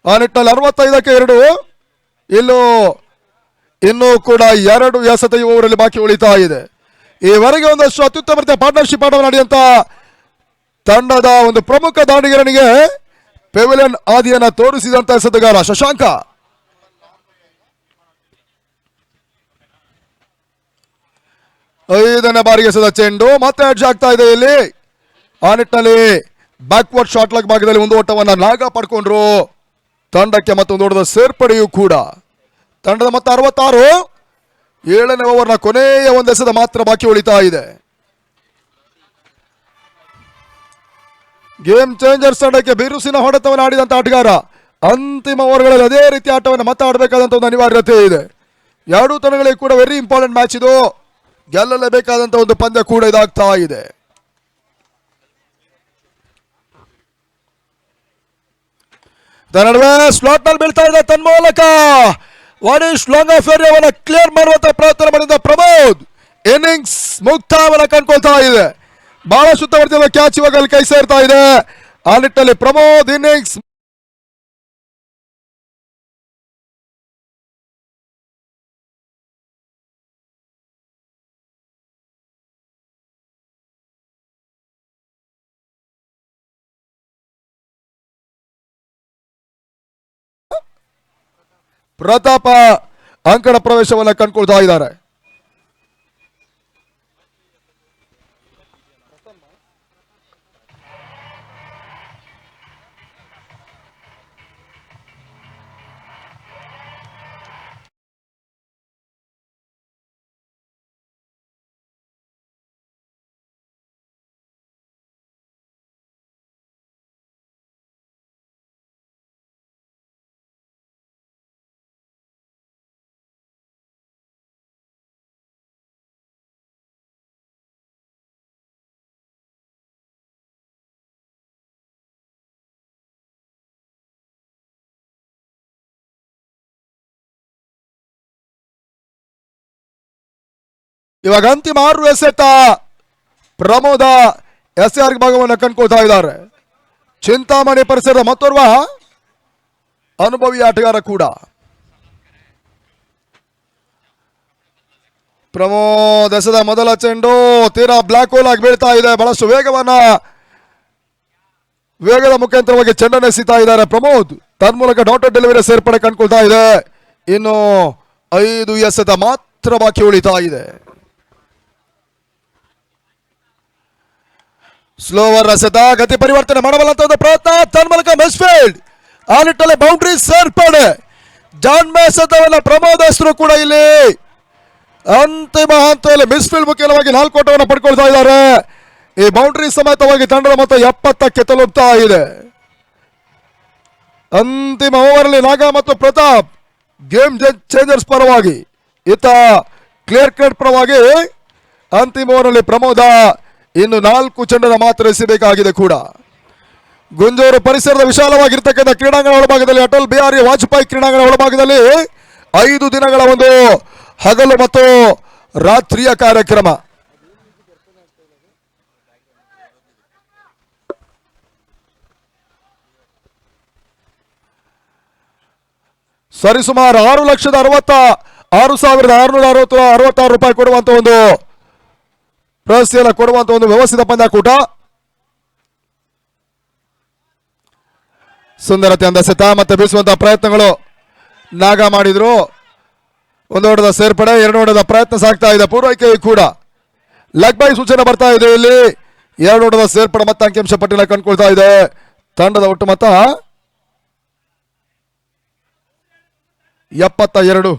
ಆ ನಿಟ್ಟಿನಲ್ಲಿ 65ಕ್ಕೆ 2 ಇನ್ನೂ ಕೂಡ 2 ಎಸೆತ ಓವರಲ್ಲಿ ಬಾಕಿ ಉಳಿತಾ ಇದೆ. ಈವರೆಗೆ ಒಂದಷ್ಟು ಅತ್ಯುತ್ತಮ ರೀತಿಯ ಪಾರ್ಟ್ನರ್ಶಿಪ್ ಆಟವನ್ನು ನಡೆಯುವಂತ ತಂಡದ ಒಂದು ಪ್ರಮುಖ ದಾಂಡಿಗರನಿಗೆ ಪೆವಿಲಿಯನ್ ಆದಿಯನ್ನ ತೋರಿಸಿದಂತ ಎಸೆತಗಾರ ಶಶಾಂಕ. ಐದನೇ ಬಾರಿಗೆ ಎಸೆದ ಚೆಂಡು ಮತ್ತೆ ಅಡ್ಜ್ ಆಗ್ತಾ ಇದೆ. ಇಲ್ಲಿ ಆ ನಿಟ್ಟಿನಲ್ಲಿ ಬ್ಯಾಕ್ವರ್ಡ್ ಶಾಟ್ ಲೆಗ್ ಭಾಗದಲ್ಲಿ ಒಂದು ಓಟವನ್ನ ನಾಗ ಪಡ್ಕೊಂಡ್ರು. ತಂಡಕ್ಕೆ ಮತ್ತೊಂದು ಓಟದ ಸೇರ್ಪಡೆಯೂ ಕೂಡ. ತಂಡದ ಮತ್ತೆ 66. 7ನೇ ಓವರ್ನ ಕೊನೆಯ ಒಂದು ಎಸೆತ ಮಾತ್ರ ಬಾಕಿ ಉಳಿತಾ ಇದೆ. ಗೇಮ್ ಚೇಂಜರ್ಸ್ ತಂಡಕ್ಕೆ ಬಿರುಸಿನ ಹೊಡೆತವನ್ನು ಆಡಿದಂತ ಆಟಗಾರ. ಅಂತಿಮ ಓವರ್ಗಳಲ್ಲಿ ಅದೇ ರೀತಿ ಆಟವನ್ನು ಮತ್ತೆ ಆಡಬೇಕಾದಂತ ಒಂದು ಅನಿವಾರ್ಯತೆ ಇದೆ. ಎರಡೂ ತಂಡಗಳಿಗೆ ಕೂಡ ವೆರಿ ಇಂಪಾರ್ಟೆಂಟ್ ಮ್ಯಾಚ್ ಇದು. ಗೆಲ್ಲಲೇಬೇಕಾದಂತ ಒಂದು ಪಂದ್ಯ ಕೂಡ ಇದಾಗ್ತಾ ಇದೆ. ನಡುವೆ ಸ್ಲಾಟ್ ನಲ್ಲಿ ಬೀಳ್ತಾ ಇದೆ ತನ್ಮೂಲಕ ವಾನಿಶ್ ಲಾಂಗ್ ಆಫ್ ಏರಿಯಾವನ್ನು ಕ್ಲಿಯರ್ ಮಾಡುವಂತ ಪ್ರಯತ್ನ ಮಾಡಿದ ಪ್ರಮೋದ್. ಇನ್ನಿಂಗ್ಸ್ ಮುಕ್ತಾಯವನ್ನು ಕಂಡುಕೊಳ್ತಾ ಇದೆ. ಬಹಳ ಸುತ್ತವರ್ತಿಯ ಕ್ಯಾಚ್ ಇವಾಗ ಅಲ್ಲಿ ಕೈ ಸೇರ್ತಾ ಇದೆ. ಆ ನಿಟ್ಟಿನಲ್ಲಿ ಪ್ರಮೋದ್ ಇನ್ನಿಂಗ್ಸ್ ಪ್ರತಾಪ ಅಂಕಣ ಪ್ರವೇಶವನ್ನು ಕಂಡುಕೊಳ್ತಾ ಇದ್ದಾರೆ. ಇವಾಗ ಅಂತಿಮ 6 ಎಸೆತ ಪ್ರಮೋದ ಎಸ್ಆರ್ ಭಾಗವನ್ನು ಕಂಡುಕೊಳ್ತಾ ಇದ್ದಾರೆ. ಚಿಂತಾಮಣಿ ಪರಿಸರದ ಮತ್ತೋರ್ವ ಅನುಭವಿ ಆಟಗಾರ ಕೂಡ. ಪ್ರಮೋದ್ ಎಸೆದ ಮೊದಲ ಚೆಂಡು ತೀರಾ ಬ್ಲಾಕ್ ಹೋಲ್ ಆಗಿ ಬೀಳ್ತಾ ಇದೆ. ಬಹಳಷ್ಟು ವೇಗದ ಮುಖಾಂತರವಾಗಿ ಚೆಂಡನ್ನು ಎಸೀತಾ ಇದ್ದಾರೆ ಪ್ರಮೋದ್. ತನ್ಮೂಲಕ ಡಾಟರ್ ಡೆಲಿವರಿ ಸೇರ್ಪಡೆ ಕಂಡುಕೊಳ್ತಾ ಇದೆ. ಇನ್ನು 5 ಎಸೆತ ಮಾತ್ರ ಬಾಕಿ ಉಳಿತಾ ಇದೆ. ಸ್ಲೋವರ್ ಎಸೆತ ಗತಿ ಪರಿವರ್ತನೆ ಮಾಡಬಲ್ಲಂತ ಒಂದು ಪ್ರಯತ್ನ ತನ್ಮೂಲಕ ಮಿಸ್ಫೀಲ್ಡ್. ಆ ನಿಟ್ಟಲ್ಲಿ ಬೌಂಡ್ರಿ ಸೇರ್ಪಡೆ. ಜಾನ್ ಎಸೆತವನ್ನ ಪ್ರಮೋದ್ ಹೆಸರು ಕೂಡ ಇಲ್ಲಿ ಅಂತಿಮ ಹಂತದಲ್ಲಿ ಮಿಸ್ಫೀಲ್ಡ್ ಮುಖ್ಯವಾಗಿ 4 ಓಟವನ್ನು ಪಡ್ಕೊಳ್ತಾ ಇದ್ದಾರೆ. ಈ ಬೌಂಡ್ರಿ ಸಮೇತವಾಗಿ ತಂಡದ ಮೊತ್ತ 70ಕ್ಕೆ ತಲುಪ್ತಾ ಇದೆ. ಅಂತಿಮ ಓವರ್ ನಾಗ ಮತ್ತು ಪ್ರತಾಪ್ ಗೇಮ್ ಚೇಂಜರ್ಸ್ ಪರವಾಗಿ, ಇತ್ತ ಕ್ಲಿಯರ್ ಕಟ್ ಪರವಾಗಿ ಅಂತಿಮ ಓವರ್ನಲ್ಲಿ ಪ್ರಮೋದ ಇನ್ನು 4 ಚೆಂಡನ್ನು ಮಾತ್ರ ಎಸೆಯಬೇಕಾಗಿದೆ ಕೂಡ. ಗುಂಜೂರು ಪರಿಸರದ ವಿಶಾಲವಾಗಿರ್ತಕ್ಕಂಥ ಕ್ರೀಡಾಂಗಣ ಒಳಭಾಗದಲ್ಲಿ ಅಟಲ್ ಬಿಹಾರಿ ವಾಜಪೇಯಿ ಕ್ರೀಡಾಂಗಣ ಒಳಭಾಗದಲ್ಲಿ 5 ದಿನಗಳ ಒಂದು ಹಗಲು ಮತ್ತು ರಾತ್ರಿಯ ಕಾರ್ಯಕ್ರಮ. ಸರಿಸುಮಾರು 6,66,666 ರೂಪಾಯಿ ಕೊಡುವಂತ ಒಂದು ಪ್ರಶಸ್ತಿಯನ್ನು ಕೊಡುವಂತ ಒಂದು ವ್ಯವಸ್ಥಿತ ಪಂದ್ಯಾಕೂಟ. ಸುಂದರತೆಯಿಂದ ಎಸೆತ ಮತ್ತೆ ಬೀಸುವಂತಹ ಪ್ರಯತ್ನಗಳು ನಾಗ ಮಾಡಿದ್ರು. ಒಂದು ಓಟದ ಸೇರ್ಪಡೆ, 2 ಓಟದ ಪ್ರಯತ್ನ ಸಾಗ್ತಾ ಇದೆ. ಪೂರ್ವೈಕೆ ಕೂಡ ಲೆಗ್ ಬೈ ಸೂಚನೆ ಬರ್ತಾ ಇದೆ. ಇಲ್ಲಿ 2 ಓಟದ ಸೇರ್ಪಡೆ ಮತ್ತೆ ಅಂಕಿಅಂಶ ಪಟ್ಟಿನ ಕಂಡುಕೊಳ್ತಾ ಇದೆ. ತಂಡದ ಒಟ್ಟು ಮೊತ್ತ 72.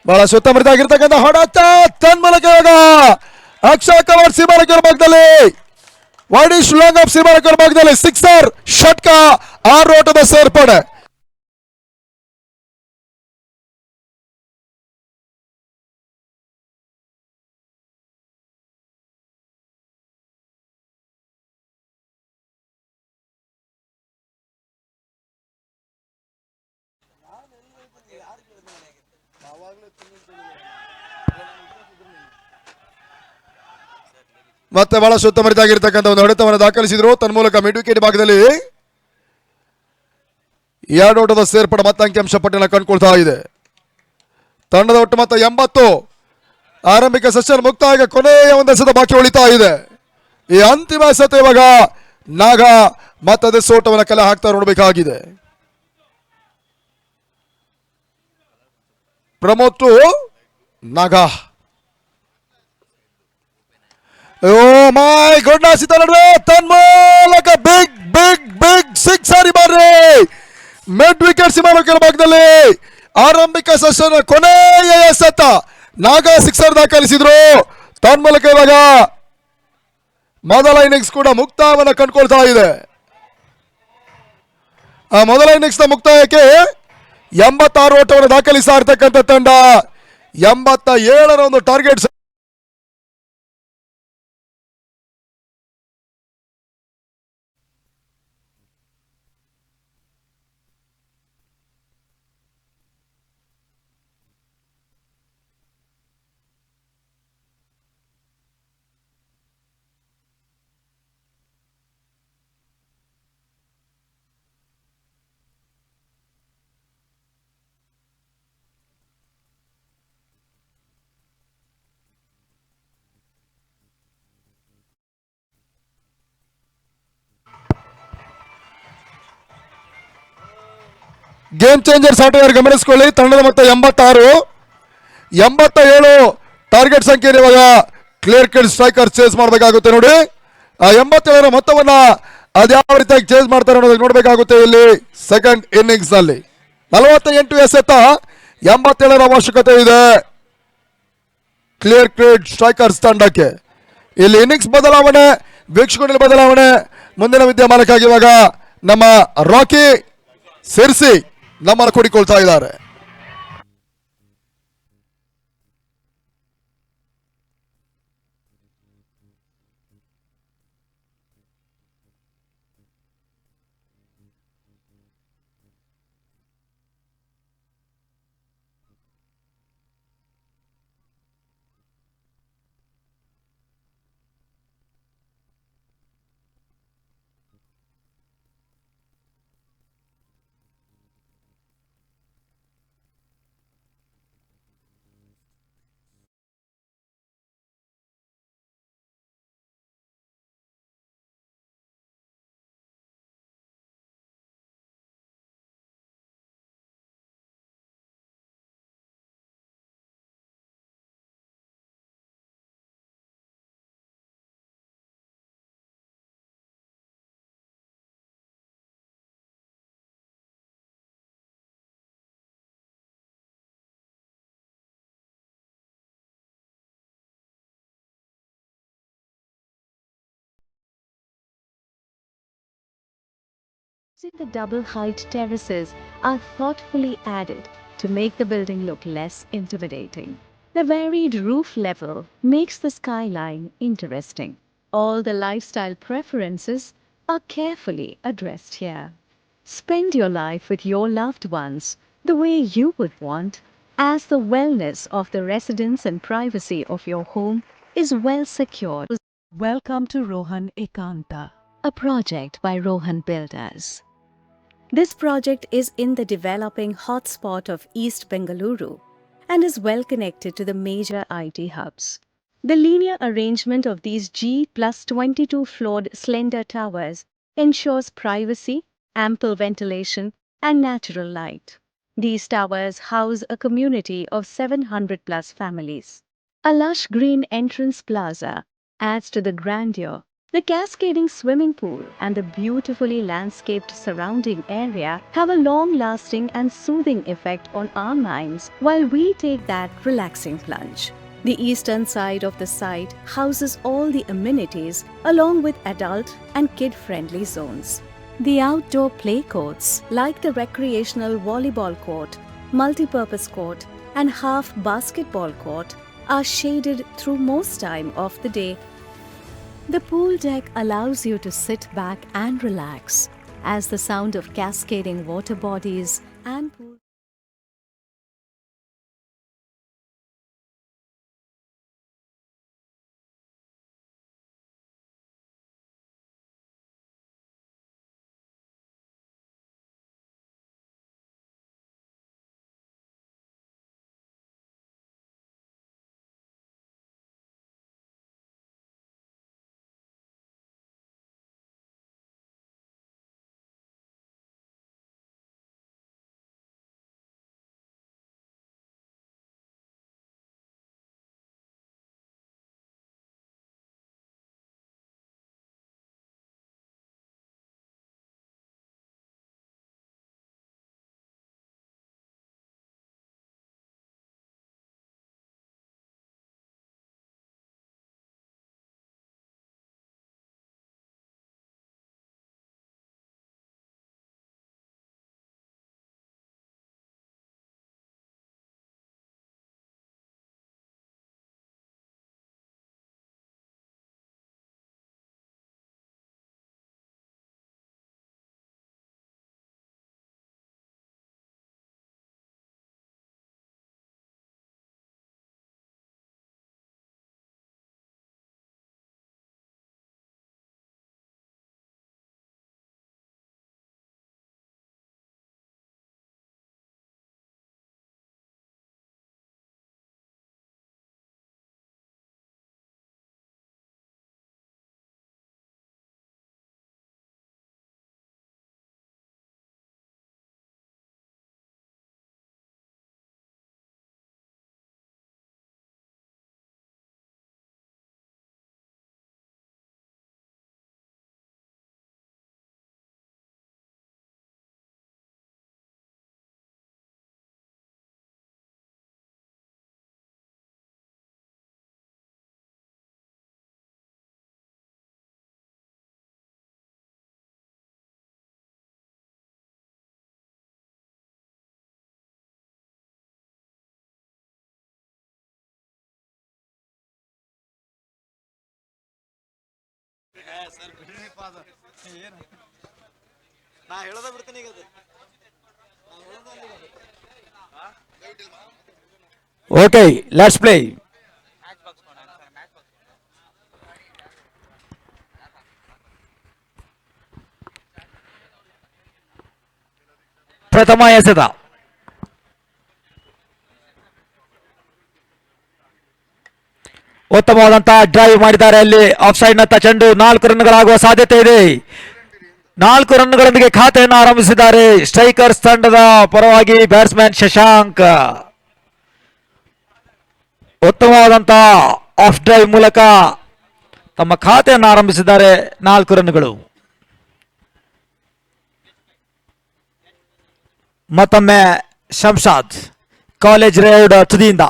ಬಹಳ ಸುತ್ತಮುತ್ತ ಆಗಿರ್ತಕ್ಕಂಥ ಹೊಡೆತ ತನ್ಮೂಲಕ ಇವಾಗ ಅಕ್ಷಯ್ ಕವರ್ ಸೀಮಾರಕರ ಭಾಗದಲ್ಲಿ ವೈಡಿಶ್ ಲಾಂಗ್ ಆಫ್ ಸೀಮಾರಕರ ಭಾಗದಲ್ಲಿ ಸಿಕ್ಸರ್ ಷಟ್ಕ 6 ಓಟದ ಸೇರ್ಪಡೆ. ಮತ್ತೆ ಬಹಳ ಸುತ್ತಮುತ್ತಾಗಿರ್ತಕ್ಕಂಥ ಒಂದು ಹೊಡೆತವನ್ನು ದಾಖಲಿಸಿದ್ರು. ತನ್ಮೂಲಕ ಮಿಡ್ ವಿಕೆಟ್ ಭಾಗದಲ್ಲಿ 2 ಓಟದ ಸೇರ್ಪಡೆ ಮತ್ತೆ ಅಂಕಿಅಂಶ ಪಟ್ಟಿನ ಕಂಡುಕೊಳ್ತಾ ಇದೆ. ತಂಡದ ಒಟ್ಟು ಮೊತ್ತ 80. ಆರಂಭಿಕ ಸೆಷನ್ ಮುಕ್ತಾಯ, ಕೊನೆಯ ಒಂದು ಎಸೆತ ಬಾಕಿ ಉಳಿತಾ ಇದೆ. ಈ ಅಂತಿಮ ಎಸೆತ ಇವಾಗ ನಾಗ ಮತ್ತದೇ ಸೋಟವನ್ನು ಕಲೆ ಹಾಕ್ತಾ ನೋಡಬೇಕಾಗಿದೆ. Pramod to Naga. Oh my goodness, ತನ್ಮೂಲಕ ಬಿಗ್ ಬಿಗ್ ಬಿಗ್ ಸಿಕ್ಸರ್ ಬಾರ್ರಿ ಮಿಡ್ ವಿಕೆಟ್ ಸೀಮಾರಕರ ಭಾಗದಲ್ಲಿ ಆರಂಭಿಕ ಸೆಷನ್ ಕೊನೆಯ ಎಸೆತ ನಾಗ ಸಿಕ್ಸರ್ ದಾಖಲಿಸಿದ್ರು. ತನ್ಮೂಲಕ ಇವಾಗ ಮೊದಲ ಇನ್ನಿಂಗ್ಸ್ ಕೂಡ ಮುಕ್ತಾಯವನ್ನು ಕಂಡುಕೊಳ್ತಾ ಇದೆ. ಆ ಮೊದಲ ಇನ್ನಿಂಗ್ಸ್ ನ ಮುಕ್ತಾಯಕ್ಕೆ 86 ಓಟವನ್ನು ದಾಖಲಿಸ್ತಾ ಇರ್ತಕ್ಕಂಥ ತಂಡ 87ರ ಒಂದು ಟಾರ್ಗೆಟ್. ಗೇಮ್ ಚೇಂಜರ್ಸ್ ಆಟಗಾರ ಗಮನಿಸಿಕೊಳ್ಳಿ. ತಂಡದ ಮೊತ್ತ 86, 87 ಟಾರ್ಗೆಟ್ ಸಂಖ್ಯೆ ಇವಾಗ ಕ್ಲಿಯರ್ ಕಿಡ್ ಸ್ಟ್ರೈಕರ್ ಚೇಸ್ ಮಾಡಬೇಕಾಗುತ್ತೆ. ನೋಡಿ ಆ 87ರ ಮೊತ್ತವನ್ನ ಅದ್ಯಾವ ರೀತಿಯಾಗಿ ಚೇಸ್ ಮಾಡ್ತಾರೆ ಅನ್ನೋದಕ್ಕೆ ನೋಡಬೇಕಾಗುತ್ತೆ. ಇಲ್ಲಿ ಸೆಕೆಂಡ್ ಇನ್ನಿಂಗ್ಸ್ ನಲ್ಲಿ 48 ಎಸೆತ, 87ರ ಅವಶ್ಯಕತೆ ಇದೆ ಕ್ಲಿಯರ್ ಕಿಡ್ ಸ್ಟ್ರೈಕರ್ಸ್ ತಂಡಕ್ಕೆ. ಇಲ್ಲಿ ಇನ್ನಿಂಗ್ಸ್ ಬದಲಾವಣೆ, ವೀಕ್ಷಕರಲ್ಲಿ ಬದಲಾವಣೆ. ಮುಂದಿನ ವಿದ್ಯಮಾನಕ್ಕಾಗಿ ಇವಾಗ ನಮ್ಮ ರಾಕಿ ಸಿರ್ಸಿ ನಮ್ಮನ್ನು ಕೂಡಿಕೊಳ್ತಾ ಇದ್ದಾರೆ. The double height terraces are thoughtfully added to make the building look less intimidating. The varied roof level makes the skyline interesting. All the lifestyle preferences are carefully addressed here. Spend your life with your loved ones the way you would want, as the wellness of the residents and privacy of your home is well secured. Welcome to Rohan Ekanta, A project by Rohan Builders. This project is in the developing hotspot of East Bengaluru and is well connected to the major IT hubs. The linear arrangement of these G+22 floored slender towers ensures privacy, ample ventilation, and natural light. These towers house a community of 700 plus families. A lush green entrance plaza adds to the grandeur The cascading swimming pool and the beautifully landscaped surrounding area have a long lasting and soothing effect on our minds while we take that relaxing plunge. The eastern side of the site houses all the amenities along with adult and kid friendly zones. The outdoor play courts, like the recreational volleyball court, multi-purpose court, and half basketball court, are shaded through most time of the day. The pool deck allows you to sit back and relax as the sound of cascading water bodies and pool. Okay, let's play. ಪ್ರಥಮ ಎಸೆತ ಉತ್ತಮವಾದಂತಹ drive ಮಾಡಿದ್ದಾರೆ. ಅಲ್ಲಿ of side ನತ್ತ ಚೆಂಡು 4 ರನ್ಗಳಾಗುವ ಸಾಧ್ಯತೆ ಇದೆ. 4 ರನ್ಗಳೊಂದಿಗೆ ಖಾತೆಯನ್ನು ಆರಂಭಿಸಿದ್ದಾರೆ ಸ್ಟ್ರೈಕರ್ಸ್ ತಂಡದ ಪರವಾಗಿ ಬ್ಯಾಟ್ಸ್ಮನ್ ಶಶಾಂಕ್. ಉತ್ತಮವಾದಂತಹ ಆಫ್ ಡ್ರೈವ್ ಮೂಲಕ ತಮ್ಮ ಖಾತೆಯನ್ನು ಆರಂಭಿಸಿದ್ದಾರೆ. 4 ರನ್ಗಳು. ಮತ್ತೊಮ್ಮೆ ಶಂಶಾದ್ ಕಾಲೇಜ್ ರೋಡ್ ತುದಿಯಿಂದ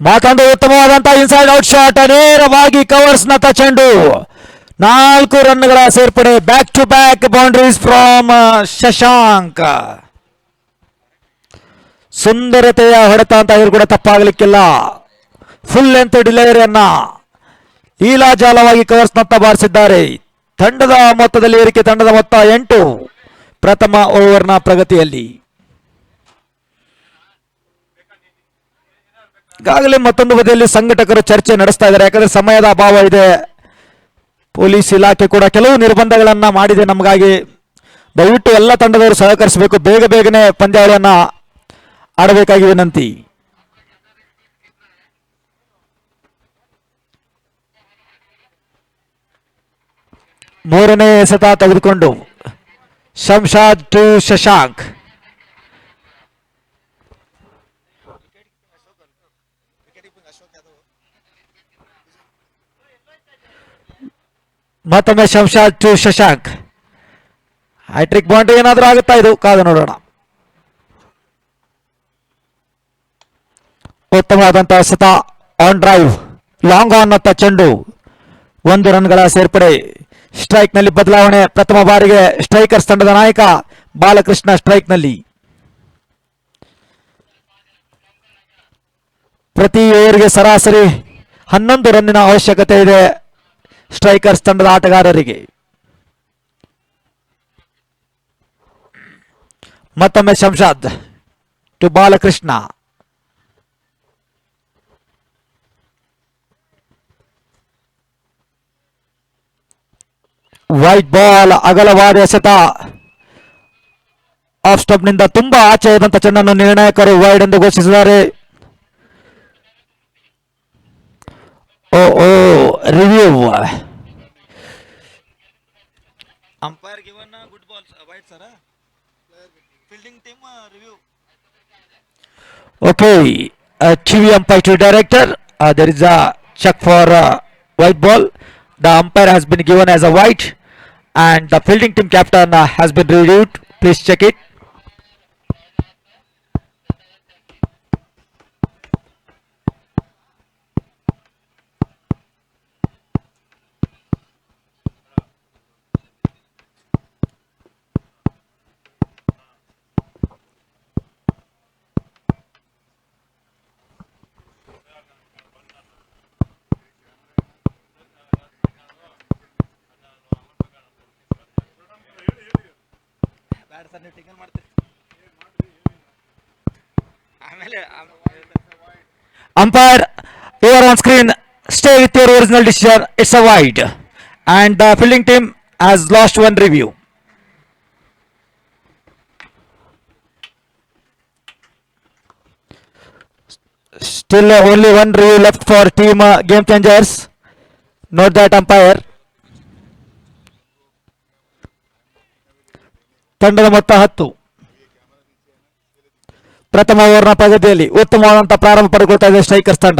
ಮತ್ತೊಂದು ಉತ್ತಮವಾದಂತಹ ಇನ್ಸೈಡ್ ಔಟ್ ಶಾಟ್ ನೇರವಾಗಿ ಕವರ್ಸ್ ನತ್ತ ಚೆಂಡು. 4 ರನ್ಗಳ ಸೇರ್ಪಡೆ. Back to back boundaries from Shashank. ಸುಂದರತೆಯ ಹೊಡೆತ ಅಂತ ಹೇಳಿ ಕೂಡ ತಪ್ಪಾಗಲಿಕ್ಕಿಲ್ಲ. ಫುಲ್ ಲೆಂತ್ ಡಿಲೈರಿಯನ್ನ ಲೀಲಾಜಾಲವಾಗಿ ಕವರ್ಸ್ ನತ್ತ ಬಾರಿಸಿದ್ದಾರೆ. ತಂಡದ ಮೊತ್ತದಲ್ಲಿ ಏರಿಕೆ. ತಂಡದ ಮೊತ್ತ 8 ಪ್ರಥಮ ಓವರ್ನ ಪ್ರಗತಿಯಲ್ಲಿ. ಈಗಾಗಲೇ ಮತ್ತೊಂದು ಬದಿಯಲ್ಲಿ ಸಂಘಟಕರು ಚರ್ಚೆ ನಡೆಸ್ತಾ ಇದ್ದಾರೆ. ಯಾಕಂದ್ರೆ ಸಮಯದ ಅಭಾವ ಇದೆ. ಪೊಲೀಸ್ ಇಲಾಖೆ ಕೂಡ ಕೆಲವು ನಿರ್ಬಂಧಗಳನ್ನ ಮಾಡಿದೆ ನಮಗಾಗಿ. ದಯವಿಟ್ಟು ಎಲ್ಲ ತಂಡದವರು ಸಹಕರಿಸಬೇಕು, ಬೇಗ ಬೇಗನೆ ಪಂದ್ಯಾವಳಿಯನ್ನ ಆಡಬೇಕಾಗಿ ವಿನಂತಿ. ಮೂರನೇ ಎಸೆತ ತೆಗೆದುಕೊಂಡು ಶಂಶಾದ್ ಟು ಶಶಾಂಕ್. ಮತ್ತೊಮ್ಮೆ ಶಂಶಾದ್ ಟು ಶಶಾಂಕ್. ಹ್ಯಾಟ್ರಿಕ್ ಬೌಂಡ್ರಿ ಏನಾದರೂ ಆಗುತ್ತಾ ಇದು? ಕಾದು ನೋಡೋಣ. ಉತ್ತಮವಾದಂತಹ ಎಸೆತ, ಆನ್ ಡ್ರೈವ್, ಲಾಂಗ್ ಆನ್ ಅತ್ತ ಚೆಂಡು, 1 ರನ್ಗಳ ಸೇರ್ಪಡೆ. ಸ್ಟ್ರೈಕ್ ನಲ್ಲಿ ಬದಲಾವಣೆ, ಪ್ರಥಮ ಬಾರಿಗೆ ಸ್ಟ್ರೈಕರ್ಸ್ ತಂಡದ ನಾಯಕ ಬಾಲಕೃಷ್ಣ ಸ್ಟ್ರೈಕ್ ನಲ್ಲಿ. ಪ್ರತಿ ಓವರ್ಗೆ ಸರಾಸರಿ 11 ರನ್ನಿನ ಅವಶ್ಯಕತೆ ಇದೆ ಸ್ಟ್ರೈಕರ್ಸ್ ತಂಡದ ಆಟಗಾರರಿಗೆ. ಮತ್ತೊಮ್ಮೆ ಶಂಶಾದ್ ಟು ಬಾಲಕೃಷ್ಣ. ವೈಟ್ ಬಾಲ್, ಅಗಲವಾದ ಎಸೆತ, ಆಫ್ ಸ್ಟಂಪ್ ನಿಂದ ತುಂಬಾ ಆಚೆ ಇದ್ದಂತ ಚೆಂಡನ್ನು ನಿರ್ಣಾಯಕರು ವೈಡ್ ಎಂದು ಘೋಷಿಸಿದ್ದಾರೆ. Oh review. Umpire given good ball wide sir, fielding team review. Okay, TV umpire to director, there is a check for white ball. The umpire has been given as a white and the fielding team captain has been reviewed. Please check it. Umpire, you are on screen. Stay with your original decision. It's a wide, and the fielding team has lost one review. Still only one review left for team game changers. Note that umpire. ತಂಡದ ಮೊತ್ತ 10. ಪ್ರಥಮ ಓವರ್ನ ಪ್ರಗತಿಯಲ್ಲಿ ಉತ್ತಮವಾದಂತಹ ಪ್ರಾರಂಭ ಪಡೆದುಕೊಳ್ತಾ ಇದೆ strikers ತಂಡ.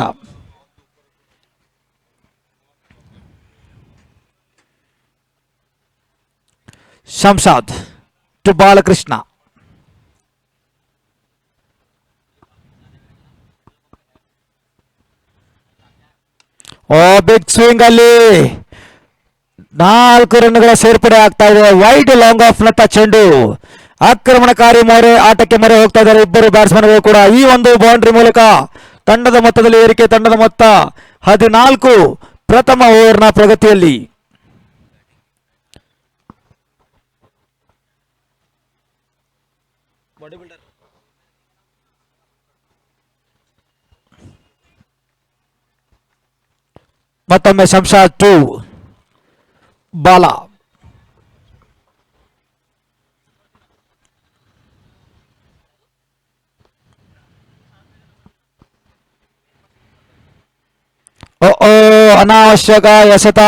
ಶಂಶಾದ್ to Balakrishna. Big swing ಅಲ್ಲಿ 4 ರನ್ಗಳ ಸೇರ್ಪಡೆ ಆಗ್ತಾ ಇದೆ. ವೈಡ್ ಲಾಂಗ್ ಆಫ್ ನತ್ತ ಚೆಂಡು, ಆಕ್ರಮಣಕಾರಿ ಮೊರೆ ಆಟಕ್ಕೆ ಮೊರೆ ಹೋಗ್ತಾ ಇದ್ದಾರೆ ಇಬ್ಬರು ಬ್ಯಾಟ್ಸ್ಮನ್ಗಳು ಕೂಡ. ಈ ಒಂದು ಬೌಂಡ್ರಿ ಮೂಲಕ ತಂಡದ ಮೊತ್ತದಲ್ಲಿ ಏರಿಕೆ, ತಂಡದ ಮೊತ್ತ 14 ಪ್ರಥಮ ಓವರ್ನ ಪ್ರಗತಿಯಲ್ಲಿ. ಮತ್ತೊಮ್ಮೆ ಶಂಶಾದ್ ಟು ಬಾಲ. ಅನಾವಶ್ಯಕ ಎಸೆತ,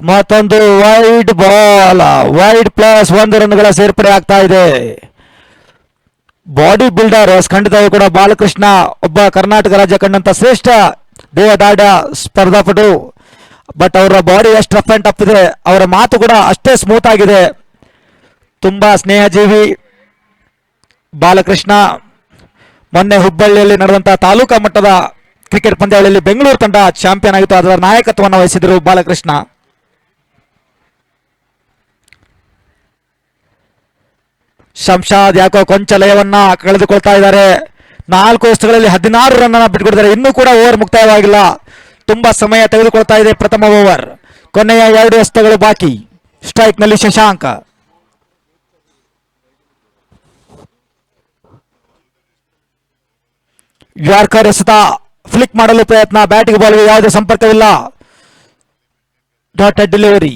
ಮತ್ತೊಂದು ವೈಡ್ ಬಾಲ್, ವೈಡ್ ಪ್ಲಸ್ 1 ರನ್ಗಳ ಸೇರ್ಪಡೆ ಆಗ್ತಾ ಇದೆ. ಬಾಡಿ ಬಿಲ್ಡರ್ ಖಂಡಿತವೂ ಕೂಡ ಬಾಲಕೃಷ್ಣ ಒಬ್ಬ ಕರ್ನಾಟಕ ರಾಜ್ಯ ಕಂಡಂತ ಶ್ರೇಷ್ಠ ದೇಹದಾಢ್ಯ ಸ್ಪರ್ಧಾಪಟು. ಬಟ್ ಅವರ ಬಾಡಿ ಎಷ್ಟು ರಫ್ ಅಂಡ್ ಟಫ್ ಇದೆ, ಅವರ ಮಾತು ಕೂಡ ಅಷ್ಟೇ ಸ್ಮೂತ್ ಆಗಿದೆ. ತುಂಬಾ ಸ್ನೇಹಜೀವಿ ಬಾಲಕೃಷ್ಣ. ಮೊನ್ನೆ ಹುಬ್ಬಳ್ಳಿಯಲ್ಲಿ ನಡೆದಂತಹ ತಾಲೂಕಾ ಮಟ್ಟದ ಕ್ರಿಕೆಟ್ ಪಂದ್ಯಾವಳಿಯಲ್ಲಿ ಬೆಂಗಳೂರು ತಂಡ ಚಾಂಪಿಯನ್ ಆಗಿತ್ತು. ಅದರ ನಾಯಕತ್ವವನ್ನು ವಹಿಸಿದರು ಬಾಲಕೃಷ್ಣ. ಶಂಶಾದ್ ಯಾಕೋ ಕೊಂಚ ಲಯವನ್ನ ಕಳೆದುಕೊಳ್ತಾ ಇದ್ದಾರೆ. 4 ಎಸೆತಗಳಲ್ಲಿ 16 ರನ್ ಅನ್ನು ಬಿಟ್ಟುಕೊಡಿದ್ದಾರೆ. ಇನ್ನೂ ಕೂಡ ಓವರ್ ಮುಕ್ತಾಯವಾಗಿಲ್ಲ, ತುಂಬಾ ಸಮಯ ತೆಗೆದುಕೊಳ್ತಾ ಇದೆ ಪ್ರಥಮ ಓವರ್. ಕೊನೆಯ 2 ಎಸೆತಗಳು ಬಾಕಿ. ಸ್ಟ್ರೈಕ್ ನಲ್ಲಿ ಶಶಾಂಕ. ಯಾರ್ಕರ್ ಎಸೆತ, ಫ್ಲಿಕ್ ಮಾಡಲು ಪ್ರಯತ್ನ, ಬ್ಯಾಟಿಗೆ ಬಾಲ್ಗೆ ಯಾವುದೇ ಸಂಪರ್ಕವಿಲ್ಲ. Dotted delivery.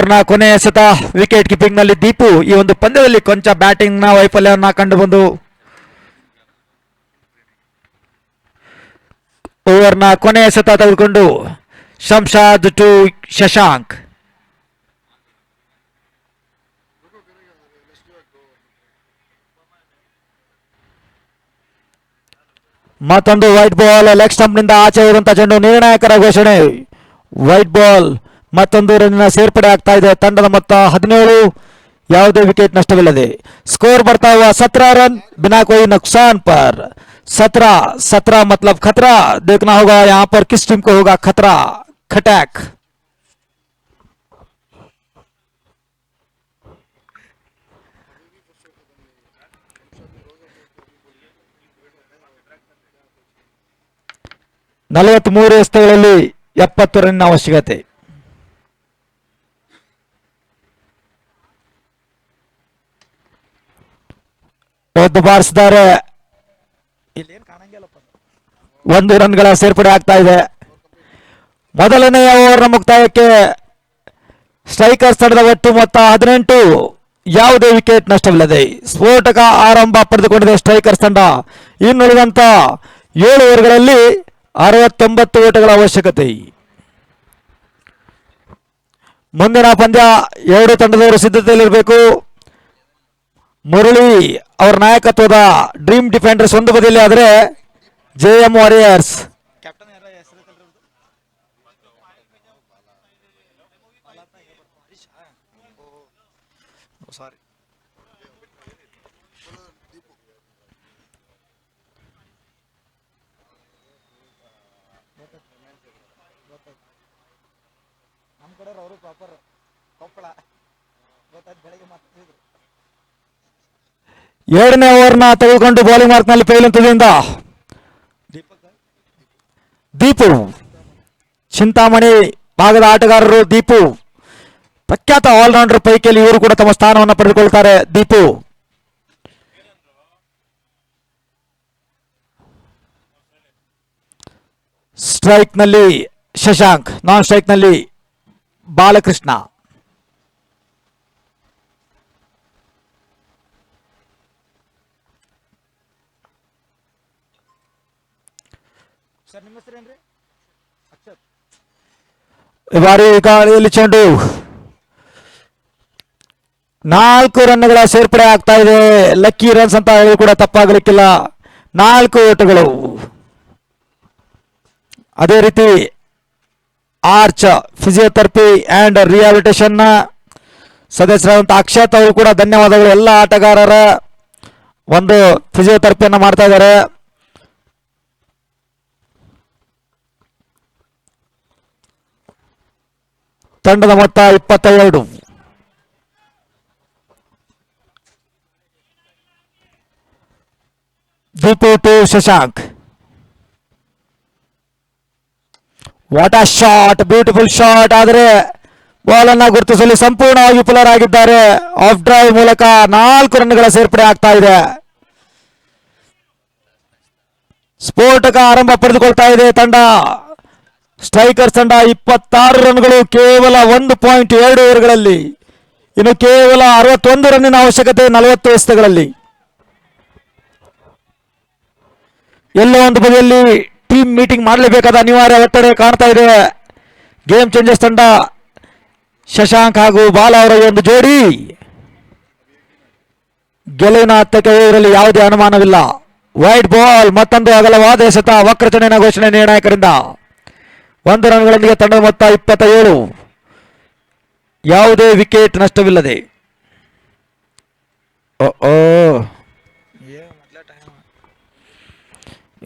ಓವರ್ನ ಕೊನೆಯ ಎಸೆತ ವಿಕೆಟ್ ಕೀಪಿಂಗ್ ನಲ್ಲಿ ದೀಪು ಈ ಒಂದು ಪಂದ್ಯದಲ್ಲಿ ಕೊಂಚ ಬ್ಯಾಟಿಂಗ್ ನ ವೈಫಲ್ಯವನ್ನ ಕಂಡು ಬಂದು ಓವರ್ನ ಕೊನೆಯ ಎಸೆತ ತೆಗೆದುಕೊಂಡು ಶಂಶಾದ್ ಟು ಶಶಾಂಕ್. ಮತ್ತೊಂದು ವೈಟ್ ಬಾಲ್ ಲೆಗ್ ಸ್ಟಂಪ್ ನಿಂದ ಆಚೆ ಇರುವಂತಹ ಚೆಂಡು, ನಿರ್ಣಾಯಕರ ಘೋಷಣೆ. ವೈಟ್ ಬಾಲ್ ಮತ್ತೊಂದು ರನ್ನ ಸೇರ್ಪಡೆ ಆಗ್ತಾ ಇದೆ. ತಂಡದ ಮೊತ್ತ 17, ಯಾವುದೇ ವಿಕೆಟ್ ನಷ್ಟವಿಲ್ಲದೆ. ಸ್ಕೋರ್ ಬರ್ತಾ हुआ 17 रन बिना कोई नुकसान पर. 17 मतलब खतरा. देखना होगा यहाँ पर किस टीम को होगा खतरा. खटैक ನಲವತ್ಮೂರು ಎಸೆತಗಳಲ್ಲಿ 70 ರನ್ ಅವಶ್ಯಕತೆ. ಒದ್ದು ಬಾರಿಸಿದ್ದಾರೆ. 1 ರನ್ಗಳ ಸೇರ್ಪಡೆ ಆಗ್ತಾ ಇದೆ. ಮೊದಲನೆಯ ಓವರ್ನ ಮುಕ್ತಾಯಕ್ಕೆ ಸ್ಟ್ರೈಕರ್ಸ್ ತಂಡದ ಒಟ್ಟು ಮೊತ್ತ 18, ಯಾವುದೇ ವಿಕೆಟ್ ನಷ್ಟವಿಲ್ಲದೆ ಸ್ಫೋಟಕ ಆರಂಭ ಪಡೆದುಕೊಂಡಿದೆ ಸ್ಟ್ರೈಕರ್ಸ್ ತಂಡ. ಇನ್ನುಳಿದಂತ 7 ಓವರ್ಗಳಲ್ಲಿ 69 ಓಟಗಳ ಅವಶ್ಯಕತೆ. ಮುಂದಿನ ಪಂದ್ಯ ಎರಡು ತಂಡದವರು ಸಿದ್ಧತೆಯಲ್ಲಿರಬೇಕು. ಮುರಳಿ ಅವರ ನಾಯಕತ್ವದ ಡ್ರೀಮ್ ಡಿಫೆಂಡರ್ಸ್ ಒಂದು ಬದಿಯಲ್ಲಿ ಆದರೆ JM ವಾರಿಯರ್ಸ್ ಎರಡನೇ ಓವರ್ನ ತೆಗೆದುಕೊಂಡು ಬೌಲಿಂಗ್ ಮಾರ್ಕ್ನಲ್ಲಿ ಪೈಲಂತದಿಂದ ದೀಪು, ಚಿಂತಾಮಣಿ ಭಾಗದ ಆಟಗಾರರು ದೀಪು, ಪ್ರಖ್ಯಾತ ಆಲ್ರೌಂಡರ್ ಪೈಕಿಯಲ್ಲಿ ಇವರು ಕೂಡ ತಮ್ಮ ಸ್ಥಾನವನ್ನು ಪಡೆದುಕೊಳ್ತಾರೆ. ದೀಪು ಸ್ಟ್ರೈಕ್ ನಲ್ಲಿ ಶಶಾಂಕ್, ನಾನ್ ಸ್ಟ್ರೈಕ್ ನಲ್ಲಿ ಬಾಲಕೃಷ್ಣ. ಈ ಬಾರಿ ಗಾಳಿಯಲ್ಲಿ ಚೆಂಡು 4 ರನ್ಗಳ ಸೇರ್ಪಡೆ ಆಗ್ತಾ ಇದೆ. ಲಕ್ಕಿ ರನ್ಸ್ ಅಂತ ಹೇಳಿ ಕೂಡ ತಪ್ಪಾಗಲಿಕ್ಕಿಲ್ಲ. 4 ಓಟಗಳು. ಅದೇ ರೀತಿ ಆರ್ಚ್ ಫಿಸಿಯೋಥೆರಪಿ ಅಂಡ್ ರಿಹಾಬಿಲಿಟೇಷನ್ ಸದಸ್ಯರಾದಂತಹ ಅಕ್ಷತ್ ಅವರು ಕೂಡ ಧನ್ಯವಾದಗಳು. ಎಲ್ಲ ಆಟಗಾರರ ಒಂದು ಫಿಸಿಯೋಥೆರಪಿಯನ್ನು ಮಾಡ್ತಾ ಇದ್ದಾರೆ. ತಂಡದ ಮೊತ್ತ 22. Deepu to Shashank. What a shot, beautiful shot. ಆದರೆ ಬಾಲ್ ಅನ್ನ ಗುರುತಿಸಲು ಸಂಪೂರ್ಣವಾಗಿ ವಿಫಲರಾಗಿದ್ದಾರೆ. ಆಫ್ ಡ್ರೈವ್ ಮೂಲಕ 4 ರನ್ಗಳ ಸೇರ್ಪಡೆ ಆಗ್ತಾ ಇದೆ. ಸ್ಫೋಟಕ ಆರಂಭ ಪಡೆದುಕೊಳ್ತಾ ಇದೆ ತಂಡ. ಸ್ಟ್ರೈಕರ್ಸ್ ತಂಡ 26 ರನ್ಗಳು ಕೇವಲ 1.2 ಓವರ್ಗಳಲ್ಲಿ. ಇನ್ನು ಕೇವಲ 61 ರನ್ನಿನ ಅವಶ್ಯಕತೆ 40 ಎಸೆತಗಳಲ್ಲಿ. ಎಲ್ಲೋ ಒಂದು ಬದಿಯಲ್ಲಿ ಟೀಮ್ ಮೀಟಿಂಗ್ ಮಾಡಲೇಬೇಕಾದ ಅನಿವಾರ್ಯ ಒತ್ತಡ ಕಾಣ್ತಾ ಇದೆ. ಗೇಮ್ ಚೇಂಜರ್ಸ್ ತಂಡ ಶಶಾಂಕ್ ಹಾಗೂ ಬಾಲ ಅವರ ಒಂದು ಜೋಡಿ ಗೆಲುವಿನ ಹತ್ತಕ್ಕೆ ಇದರಲ್ಲಿ ಯಾವುದೇ ಅನುಮಾನವಿಲ್ಲ. ವೈಟ್ ಬಾಲ್ ಮತ್ತೊಂದು ಅಗಲವಾದ ಎಸೆತ. ವಕ್ರಚಣೆಯ ಘೋಷಣೆ ನಿರ್ಣಾಯಕರಿಂದ. 1 ರನ್ಗಳೊಂದಿಗೆ ತಂಡದ ಮೊತ್ತ 27, ಯಾವುದೇ ವಿಕೆಟ್ ನಷ್ಟವಿಲ್ಲದೆ.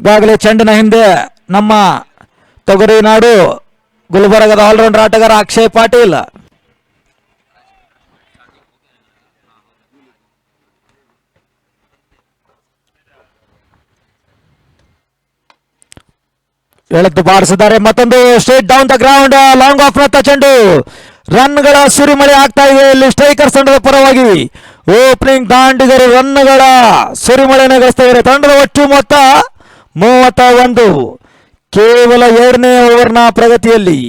ಈಗಾಗಲೇ ಚೆಂಡಿನ ಹಿಂದೆ ನಮ್ಮ ತೊಗರಿ ನಾಡು ಗುಲ್ಬರ್ಗದ ಆಲ್ರೌಂಡರ್ ಆಟಗಾರ ಅಕ್ಷಯ್ ಪಾಟೀಲ್. ಎಳೆದು ಬಾರಿಸಿದ್ದಾರೆ. ಮತ್ತೊಂದು straight down the ground, long off ನತ್ತ ಚೆಂಡು. ರನ್ಗಳ ಸುರಿಮಳೆ ಆಗ್ತಾ ಇದೆ ಇಲ್ಲಿ ಸ್ಟ್ರೈಕರ್ಸ್ ತಂಡದ ಪರವಾಗಿ. ಓಪನಿಂಗ್ ದಾಂಡಿಗರು ರನ್ಗಳ ಸುರಿಮಳೆಯನ್ನು ಗಳಿಸ್ತಾ ಇದ್ದಾರೆ. ತಂಡದ ಒಟ್ಟು ಮೊತ್ತ 31, ಕೇವಲ 2ನೇ ಓವರ್ನ ಪ್ರಗತಿಯಲ್ಲಿ.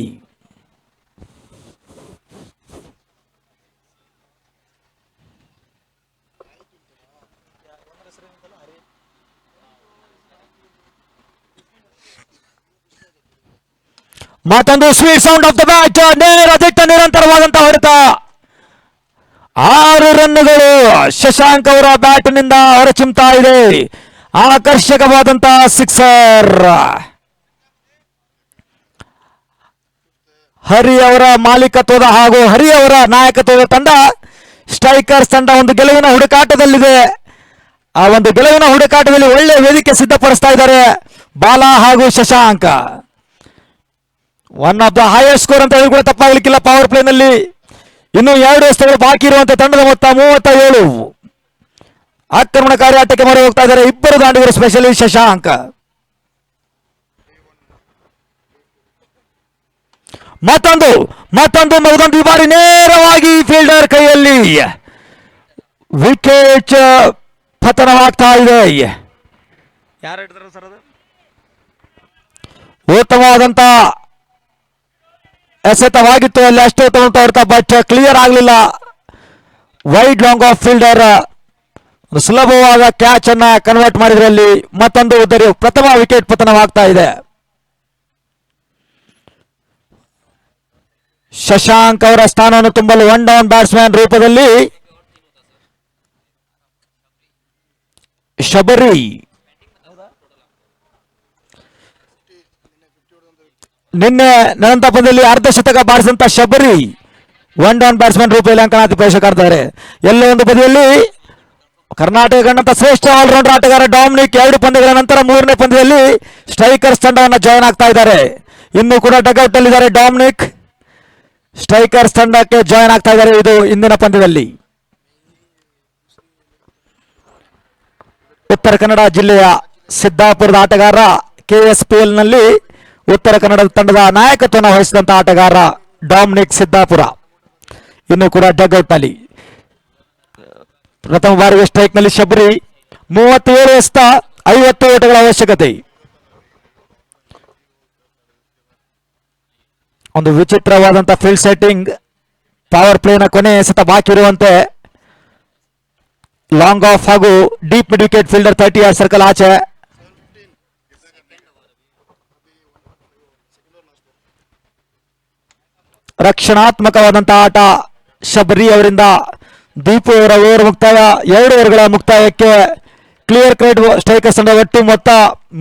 ಮತ್ತೊಂದು sweet sound of the bat, ನೇರ ದಿಟ್ಟ ನಿರಂತರವಾದಂತಹ ಹೊಡೆತ. 6 ರನ್ನುಗಳು ಶಶಾಂಕ್ ಅವರ ಬ್ಯಾಟ್ನಿಂದ ಹೊರಚಿಮ್ತಾ ಇದೆ. ಆಕರ್ಷಕವಾದಂತಹ ಸಿಕ್ಸರ್. ಹರಿ ಅವರ ಮಾಲೀಕತ್ವದ ಹಾಗೂ ಹರಿ ಅವರ ನಾಯಕತ್ವದ ತಂಡ, ಸ್ಟ್ರೈಕರ್ಸ್ ತಂಡ ಒಂದು ಗೆಲುವಿನ ಹುಡುಕಾಟದಲ್ಲಿದೆ. ಆ ಒಂದು ಗೆಲುವಿನ ಹುಡುಕಾಟದಲ್ಲಿ ಒಳ್ಳೆ ವೇದಿಕೆ ಸಿದ್ಧಪಡಿಸ್ತಾ ಇದ್ದಾರೆ ಬಾಲಾ ಹಾಗೂ Shashank. One of the highest score ಅಂತ ಹೇಳಿ ಕೂಡ ತಪ್ಪಾಗಲಿಕ್ಕಿಲ್ಲ ಪವರ್ ಪ್ಲೇನಲ್ಲಿ. ಇನ್ನು 2 ಎಸೆತಗಳು ಬಾಕಿ ಇರುವಂತಹ ತಂಡದ ಮೊತ್ತ 37. ಆಕ್ರಮಣಕಾರಿ ಆಟಕ್ಕೆ ಮೊರೆ ಹೋಗ್ತಾ ಇದ್ದಾರೆ ಇಬ್ಬರು ದಾಂಡಿಗರು, ಸ್ಪೆಷಲಿ ಶಶಾಂಕ್. ಮತ್ತೊಂದು ಈ ಬಾರಿ ನೇರವಾಗಿ ಫೀಲ್ಡರ್ ಕೈಯಲ್ಲಿ ವಿಕೆಟ್ ಪತನವಾಗ್ತಾ ಇದೆ. ಯಾರು ಹಿಡಿದ್ರು ಸರ್ ಅದು? ಉತ್ತಮವಾದಂತ ಎಸೆತವಾಗಿತ್ತು, ಅಲ್ಲಿ ಅಷ್ಟು ಉತ್ತಮ ಹೊರತ, ಬಟ್ ಕ್ಲಿಯರ್ ಆಗಲಿಲ್ಲ. ವೈಡ್ ಲಾಂಗ್ ಆಫ್ ಫೀಲ್ಡರ್ ಸುಲಭವಾದ ಕ್ಯಾಚ್ ಅನ್ನ ಕನ್ವರ್ಟ್ ಮಾಡಿದ್ರಲ್ಲಿ ಮತ್ತೊಂದು ಪ್ರಥಮ ವಿಕೆಟ್ ಪತನವಾಗ್ತಾ ಇದೆ. ಶಶಾಂಕ್ ಅವರ ಸ್ಥಾನವನ್ನು ತುಂಬಲು 1 ಡೌನ್ ಬ್ಯಾಟ್ಸ್ಮನ್ ರೂಪದಲ್ಲಿ ಶಬರಿ. ನಿನ್ನೆ ನಂತರ ಪಂದ್ಯದಲ್ಲಿ ಅರ್ಧ ಶತಕ ಬಾರಿಸಿದಂತ ಶಬರಿ 1 ಡೌನ್ ಬ್ಯಾಟ್ಸ್ಮನ್ ರೂಪದಲ್ಲಿ ಅಂಕಣಾತಿ ಪ್ರವೇಶಿಸಿದ್ದಾರೆ. ಎಲ್ಲೋ ಒಂದು ಬದಿಯಲ್ಲಿ ಕರ್ನಾಟಕ ಕಂಡಂತ ಶ್ರೇಷ್ಠ ಆಲ್ರೌಂಡರ್ ಆಟಗಾರ ಡಾಮಿನಿಕ್ 2 ಪಂದ್ಯಗಳ ನಂತರ 3ನೇ ಪಂದ್ಯದಲ್ಲಿ ಸ್ಟ್ರೈಕರ್ಸ್ ತಂಡವನ್ನು ಜಾಯ್ನ್ ಆಗ್ತಾ ಇದ್ದಾರೆ. ಇನ್ನು ಕೂಡ ಡಗ್ಔಟ್ ನಲ್ಲಿದ್ದಾರೆ ಡಾಮಿನಿಕ್, ಸ್ಟ್ರೈಕರ್ಸ್ ತಂಡಕ್ಕೆ ಜಾಯ್ನ್ ಆಗ್ತಾ ಇದ್ದಾರೆ. ಇದು ಇಂದಿನ ಪಂದ್ಯದಲ್ಲಿ ಉತ್ತರ ಕನ್ನಡ ಜಿಲ್ಲೆಯ ಸಿದ್ದಾಪುರದ ಆಟಗಾರ KSPL ನಲ್ಲಿ ಉತ್ತರ ಕನ್ನಡ ತಂಡದ ನಾಯಕತ್ವವನ್ನು ವಹಿಸಿದಂತ ಆಟಗಾರ ಡಾಮಿನಿಕ್ ಸಿದ್ದಾಪುರ ಇನ್ನು ಕೂಡ ಡಗ್ಔಟ್ ನಲ್ಲಿ. ಪ್ರಥಮ ಬಾರಿಗೆ ಸ್ಟ್ರೈಕ್ ನಲ್ಲಿ ಶಬರಿ 37 ಎಸೆತ 50 ಓಟಗಳ ಅವಶ್ಯಕತೆ. ಒಂದು ವಿಚಿತ್ರವಾದಂತಹ ಫೀಲ್ಡ್ ಸೆಟ್ಟಿಂಗ್. ಪವರ್ ಪ್ಲೇನ ಕೊನೆ ಎಸೆತ ಬಾಕಿ ಇರುವಂತೆ ಲಾಂಗ್ ಆಫ್ ಹಾಗೂ deep mid wicket fielder 30 yard circle ಆಚೆ. ರಕ್ಷಣಾತ್ಮಕವಾದಂತಹ ಆಟ ಶಬರಿ ಅವರಿಂದ. ದೀಪು ಅವರ ಓವರ್ ಮುಕ್ತಾಯ, 2 ಓವರ್ಗಳ ಮುಕ್ತಾಯಕ್ಕೆ ಕ್ಲಿಯರ್ ಕ್ರೆಡ್ ಸ್ಟ್ರೈಕರ್ಸ್ ತಂಡ ಒಟ್ಟು ಮೊತ್ತ